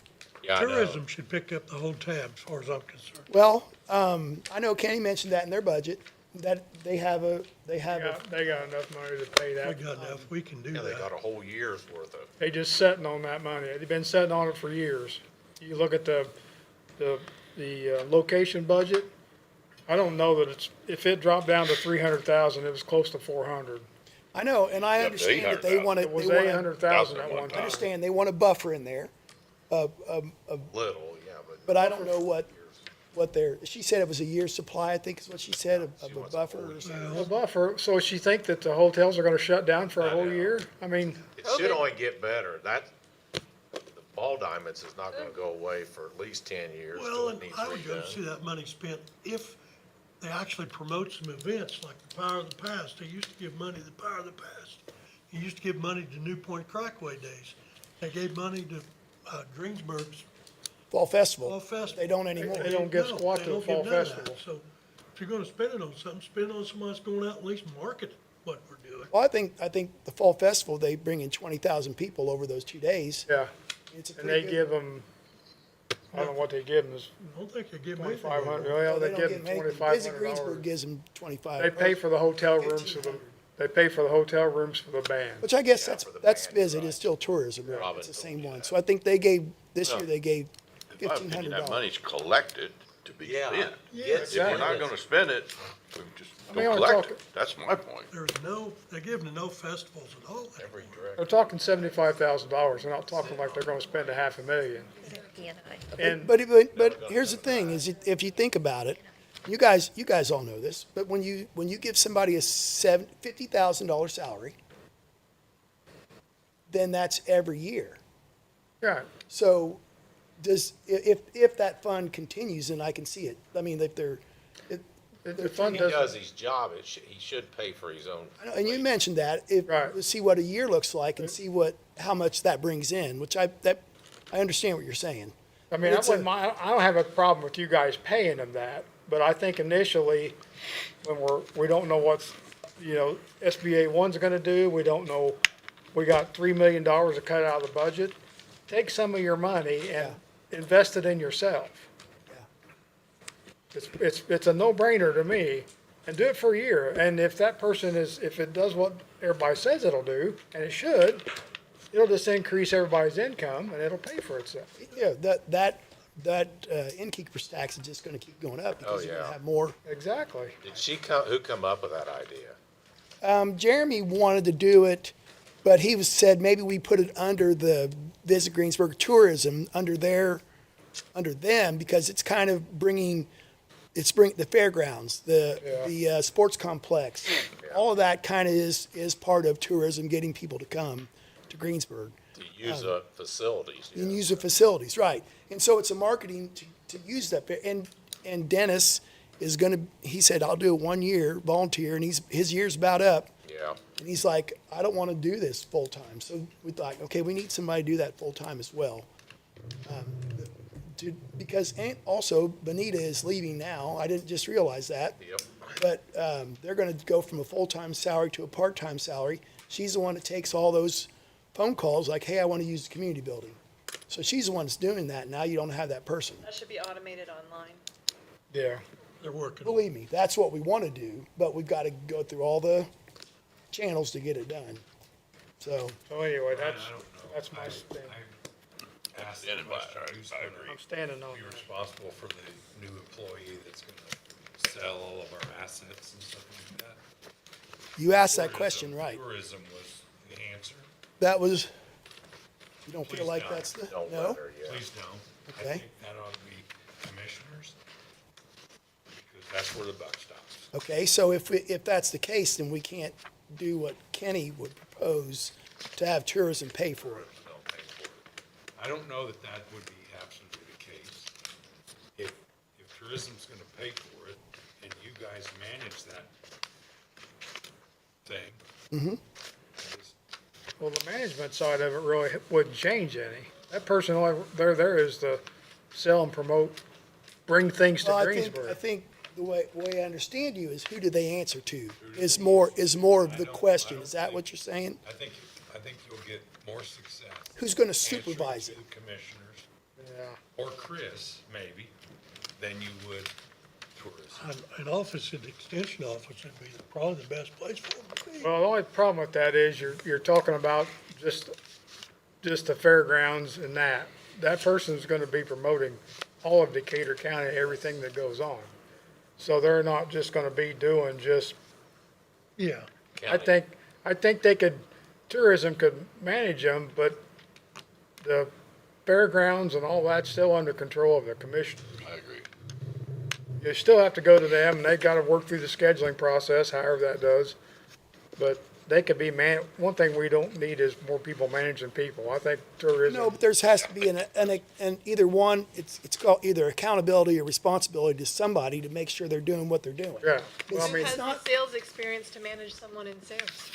[SPEAKER 10] Yeah, I know.
[SPEAKER 17] Tourism should pick up the whole tab, as far as I'm concerned.
[SPEAKER 7] Well, I know Kenny mentioned that in their budget, that they have a,
[SPEAKER 2] They got enough money to pay
[SPEAKER 17] We
[SPEAKER 2] that.
[SPEAKER 17] got enough, we can do
[SPEAKER 10] Yeah, they
[SPEAKER 17] that.
[SPEAKER 10] got a whole year's worth of,
[SPEAKER 2] They just sitting on that money. They've been sitting on it for years. You look at the location budget, I don't know that if it dropped down to 300,000, it was close to 400.
[SPEAKER 7] I know, and I
[SPEAKER 3] Yeah,
[SPEAKER 7] understand that they
[SPEAKER 3] 800,000.
[SPEAKER 7] want to,
[SPEAKER 2] It was 800,000 at one
[SPEAKER 7] I
[SPEAKER 2] time.
[SPEAKER 7] understand, they want a buffer in there,
[SPEAKER 10] little, yeah,
[SPEAKER 7] but I don't know what she said it was a year's supply, I think is what she said, of a buffer or something.
[SPEAKER 2] A buffer, so she think that the hotels are gonna shut down for a whole year? I mean,
[SPEAKER 10] it should only get better. The Ball Diamonds is not gonna go away for at least 10 years
[SPEAKER 17] Well,
[SPEAKER 10] till
[SPEAKER 17] and
[SPEAKER 10] it needs
[SPEAKER 17] I would go see
[SPEAKER 10] redone.
[SPEAKER 17] that money spent if they actually promote some events like the Power of the Past. They used to give money to the Power of the Past. You used to give money to New Point Crockway Days. They gave money to Greensburg's
[SPEAKER 7] Fall Festival.
[SPEAKER 17] Fall Festival.
[SPEAKER 7] They don't anymore.
[SPEAKER 2] They don't give
[SPEAKER 17] No,
[SPEAKER 2] squat
[SPEAKER 17] they
[SPEAKER 2] to a
[SPEAKER 17] don't
[SPEAKER 2] fall
[SPEAKER 17] give none of that.
[SPEAKER 2] festival.
[SPEAKER 17] So if you're gonna spend it on something, spend it on something that's going out and at least market what we're doing.
[SPEAKER 7] Well, I think the Fall Festival, they bring in 20,000 people over those 2 days.
[SPEAKER 2] yeah,
[SPEAKER 7] It's a
[SPEAKER 2] and they
[SPEAKER 7] pretty
[SPEAKER 2] give them, I don't know what they give them,
[SPEAKER 17] I don't think they give anything.
[SPEAKER 2] 2,500,
[SPEAKER 7] good.
[SPEAKER 2] well,
[SPEAKER 7] They
[SPEAKER 2] they
[SPEAKER 7] don't
[SPEAKER 2] give
[SPEAKER 7] get
[SPEAKER 2] them
[SPEAKER 7] anything. Visit
[SPEAKER 2] $2,500.
[SPEAKER 7] Greensburg gives them 25.
[SPEAKER 2] They pay for the hotel rooms for they pay for the hotel rooms for the band.
[SPEAKER 7] Which I guess
[SPEAKER 10] for the
[SPEAKER 7] that's
[SPEAKER 10] band,
[SPEAKER 7] visit,
[SPEAKER 10] right.
[SPEAKER 7] is still tourism, right?
[SPEAKER 10] Robin
[SPEAKER 7] It's the
[SPEAKER 10] told
[SPEAKER 7] same
[SPEAKER 10] me
[SPEAKER 7] one.
[SPEAKER 10] that.
[SPEAKER 7] So I think this year they gave
[SPEAKER 3] In my opinion, that
[SPEAKER 7] $1,500.
[SPEAKER 3] money's collected to be
[SPEAKER 10] Yeah,
[SPEAKER 3] spent.
[SPEAKER 10] yeah,
[SPEAKER 3] If we're not gonna spend it, we just
[SPEAKER 2] I mean,
[SPEAKER 3] don't
[SPEAKER 2] we're
[SPEAKER 3] collect
[SPEAKER 2] talking-
[SPEAKER 3] it. That's my point.
[SPEAKER 17] They're giving to no festivals at all.
[SPEAKER 10] Every director.
[SPEAKER 2] They're talking $75,000. They're not talking like they're gonna spend $500,000. And
[SPEAKER 7] But here's the thing, is if you think about it, you guys all know this, but when you give somebody a $50,000 salary, then that's every year.
[SPEAKER 2] yeah,
[SPEAKER 7] So if that fund continues, and I can see it, I mean, if they're,
[SPEAKER 2] the fund
[SPEAKER 10] He
[SPEAKER 2] doesn't,
[SPEAKER 10] does his job, he should pay for his own.
[SPEAKER 7] I know, and you mentioned that,
[SPEAKER 2] Right.
[SPEAKER 7] see what a year looks like and see how much that brings in, which I I understand what you're saying.
[SPEAKER 2] I mean, I
[SPEAKER 7] It's a-
[SPEAKER 2] wouldn't mind, I don't have a problem with you guys paying them that, but I think initially, when we don't know what's, SBA one's gonna do, we don't know, we got $3 million to cut out of the budget. Take some of your money and invest it in yourself. It's a no-brainer to me, and do it for a year, and if that person if it does what everybody says it'll do, and it should, it'll just increase everybody's income, and it'll pay for itself.
[SPEAKER 7] Yeah, that innkeeper's tax is just gonna keep going up because you're gonna
[SPEAKER 10] yeah.
[SPEAKER 7] have more.
[SPEAKER 2] Exactly.
[SPEAKER 10] Did who come up with that idea?
[SPEAKER 7] Jeremy wanted to do it, but he said maybe we put it under the Visit Greensburg Tourism, under them, because it's kind of bringing the fairgrounds, the sports complex, all of that kind of is part of tourism, getting people to come to Greensburg.
[SPEAKER 10] To use the facilities.
[SPEAKER 7] And use the facilities, right. And so it's a marketing to use that. And Dennis is he said, I'll do it 1 year, volunteer, and his year's about up.
[SPEAKER 10] Yeah.
[SPEAKER 7] And he's like, I don't want to do this full-time. So we thought, okay, we need somebody to do that full-time as well. Because also Benita is leaving now. I didn't just realize that.
[SPEAKER 10] Yep.
[SPEAKER 7] But they're going to go from a full-time salary to a part-time salary. She's the one that takes all those phone calls like, hey, I want to use the community building. So she's the one that's doing that. Now you don't have that person.
[SPEAKER 4] That should be automated online.
[SPEAKER 2] Yeah.
[SPEAKER 17] They're working.
[SPEAKER 7] Believe me, that's what we want to do, but we've got to go through all the channels to get it done. So,
[SPEAKER 2] Anyway, that's my stand.
[SPEAKER 5] Ask the
[SPEAKER 3] Standing by
[SPEAKER 5] question,
[SPEAKER 3] it.
[SPEAKER 5] who's
[SPEAKER 3] I
[SPEAKER 5] gonna
[SPEAKER 3] agree.
[SPEAKER 2] I'm standing on
[SPEAKER 5] be
[SPEAKER 2] that.
[SPEAKER 5] responsible for the new employee that's gonna sell all of our assets and stuff like that?
[SPEAKER 7] you asked that
[SPEAKER 5] Tourism-
[SPEAKER 7] question right.
[SPEAKER 5] Tourism was the answer.
[SPEAKER 7] That was, you don't feel
[SPEAKER 5] Please
[SPEAKER 7] like
[SPEAKER 5] don't.
[SPEAKER 7] that's the,
[SPEAKER 10] Don't
[SPEAKER 7] no?
[SPEAKER 10] let her, yeah.
[SPEAKER 5] Please don't.
[SPEAKER 7] Okay.
[SPEAKER 5] I think that ought to be commissioners, because that's where the buck stops.
[SPEAKER 7] Okay, so if that's the case, then we can't do what Kenny would propose to have tourism pay for it.
[SPEAKER 5] Don't pay for it. I don't know that that would be absolutely the case. If tourism's gonna pay for it, and you guys manage that thing.
[SPEAKER 7] Mm-hmm.
[SPEAKER 2] Well, the management side of it really wouldn't change any. That person, they're there is to sell and promote, bring things to
[SPEAKER 7] Well, I
[SPEAKER 2] Greensburg.
[SPEAKER 7] think the way I understand you is who do they answer to is more of the question. Is that what you're saying?
[SPEAKER 5] I think you'll get more success.
[SPEAKER 7] Who's gonna
[SPEAKER 5] answering
[SPEAKER 7] supervise
[SPEAKER 5] to
[SPEAKER 7] it?
[SPEAKER 5] the commissioners,
[SPEAKER 2] Yeah.
[SPEAKER 5] or Chris, maybe, than you would tourism.
[SPEAKER 17] An office, an extension office would be probably the best place for them to be.
[SPEAKER 2] Well, the only problem with that is you're talking about just the fairgrounds and that. That person's gonna be promoting all of Decatur County, everything that goes on. So they're not just gonna be doing just,
[SPEAKER 17] Yeah.
[SPEAKER 2] I think tourism could manage them, but the fairgrounds and all that's still under control of the commission.
[SPEAKER 3] I agree.
[SPEAKER 2] You still have to go to them, and they gotta work through the scheduling process, however that does. But they could be one thing we don't need is more people managing people. I think tourism.
[SPEAKER 7] No, but has to be an either one, it's called either accountability or responsibility to somebody to make sure they're doing what they're doing.
[SPEAKER 2] Yeah, well, I
[SPEAKER 4] Who
[SPEAKER 2] mean,
[SPEAKER 4] has the sales experience to manage someone in sales?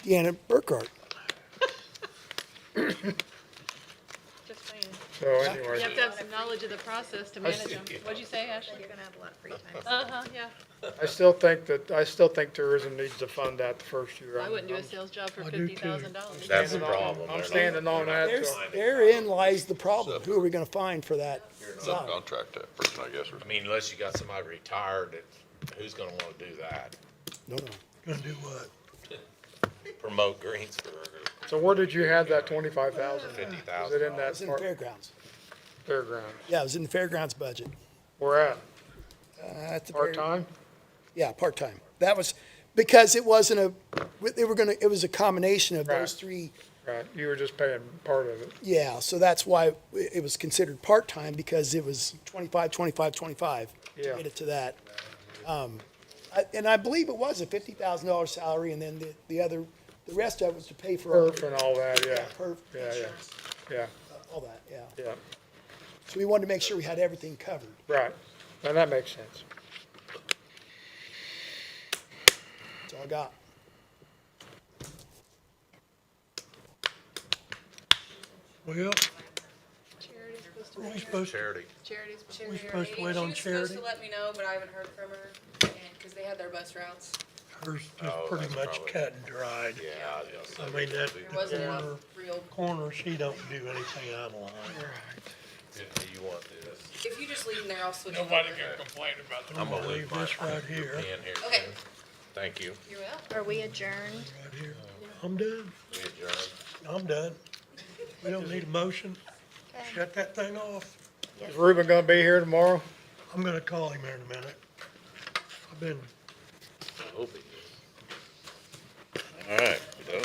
[SPEAKER 7] Deanna Burkhart.
[SPEAKER 4] Just saying.
[SPEAKER 2] so anyway.
[SPEAKER 4] You have to have some knowledge of the process to manage them. What'd you say, Ashley?
[SPEAKER 9] You're gonna have a lot of free time.
[SPEAKER 4] Uh-huh, yeah.
[SPEAKER 2] I still think tourism needs to fund that the first year.
[SPEAKER 4] I wouldn't do a sales job for
[SPEAKER 17] I do too.
[SPEAKER 4] $50,000.
[SPEAKER 10] That's the problem.
[SPEAKER 2] I'm
[SPEAKER 10] They're not-
[SPEAKER 2] standing on that. so-
[SPEAKER 7] Therein lies the problem. Who are we gonna find for that job?
[SPEAKER 3] Subcontract that person, I guess, or
[SPEAKER 10] I mean, unless you got somebody retired, who's gonna wanna do that?
[SPEAKER 7] No.
[SPEAKER 17] Gonna do what?
[SPEAKER 10] Promote Greensburg or
[SPEAKER 2] So where did you have that 25,000? Is it
[SPEAKER 10] 50,000.
[SPEAKER 2] in
[SPEAKER 7] It
[SPEAKER 2] that
[SPEAKER 7] was in the fairgrounds.
[SPEAKER 2] fairground?
[SPEAKER 7] Yeah, it was in the fairgrounds budget.
[SPEAKER 2] Where at?
[SPEAKER 7] At the very-
[SPEAKER 2] Part-time?
[SPEAKER 7] Yeah, part-time. That was, because it wasn't it was a combination of those
[SPEAKER 2] Right.
[SPEAKER 7] three.
[SPEAKER 2] Right, you were just paying part of it.
[SPEAKER 7] Yeah, so that's why it was considered part-time, because it was 25, 25, 25 to
[SPEAKER 2] Yeah.
[SPEAKER 7] get it to that. And I believe it was a $50,000 salary, and then the rest of it was to pay for. all
[SPEAKER 2] Perf and all that, yeah.
[SPEAKER 7] Perf,
[SPEAKER 2] Yeah, yeah,
[SPEAKER 7] insurance,
[SPEAKER 2] yeah,
[SPEAKER 7] all that, yeah.
[SPEAKER 2] yeah,
[SPEAKER 7] So we wanted to make sure we had everything covered.
[SPEAKER 2] right. And that makes sense.
[SPEAKER 7] That's all I got.
[SPEAKER 17] Well,
[SPEAKER 8] Charity's supposed to.
[SPEAKER 17] are we supposed to,
[SPEAKER 10] Charity.
[SPEAKER 8] Charity's.
[SPEAKER 17] we supposed to wait on
[SPEAKER 8] She was supposed
[SPEAKER 17] Charity?
[SPEAKER 8] to let me know, but I haven't heard from her, and, cause they had their bus routes.
[SPEAKER 17] Hers is
[SPEAKER 10] Oh,
[SPEAKER 17] pretty
[SPEAKER 10] that's
[SPEAKER 17] much
[SPEAKER 10] probably-
[SPEAKER 17] cut and dried.
[SPEAKER 10] Yeah, I was
[SPEAKER 17] I
[SPEAKER 10] gonna
[SPEAKER 17] mean, that,
[SPEAKER 10] say,
[SPEAKER 8] There wasn't enough
[SPEAKER 17] corner,
[SPEAKER 8] real,
[SPEAKER 17] corner, she don't do anything out of line.
[SPEAKER 10] if you want this.
[SPEAKER 8] if you just leave them there, I'll switch them
[SPEAKER 2] Nobody
[SPEAKER 8] over.
[SPEAKER 2] can complain about the
[SPEAKER 10] I'm gonna
[SPEAKER 17] Leave
[SPEAKER 10] leave
[SPEAKER 17] this right here,
[SPEAKER 10] in here
[SPEAKER 8] Okay.
[SPEAKER 10] too. Thank you.
[SPEAKER 8] You're well.
[SPEAKER 9] Are we adjourned?
[SPEAKER 17] right here. I'm done.
[SPEAKER 10] We adjourn.
[SPEAKER 17] I'm done. We don't need a motion.
[SPEAKER 9] Okay.
[SPEAKER 17] Shut that thing off.
[SPEAKER 2] Is Ruben gonna be here tomorrow?
[SPEAKER 17] I'm gonna call him here in a minute. I've been
[SPEAKER 10] I hope he
[SPEAKER 3] All right, we done?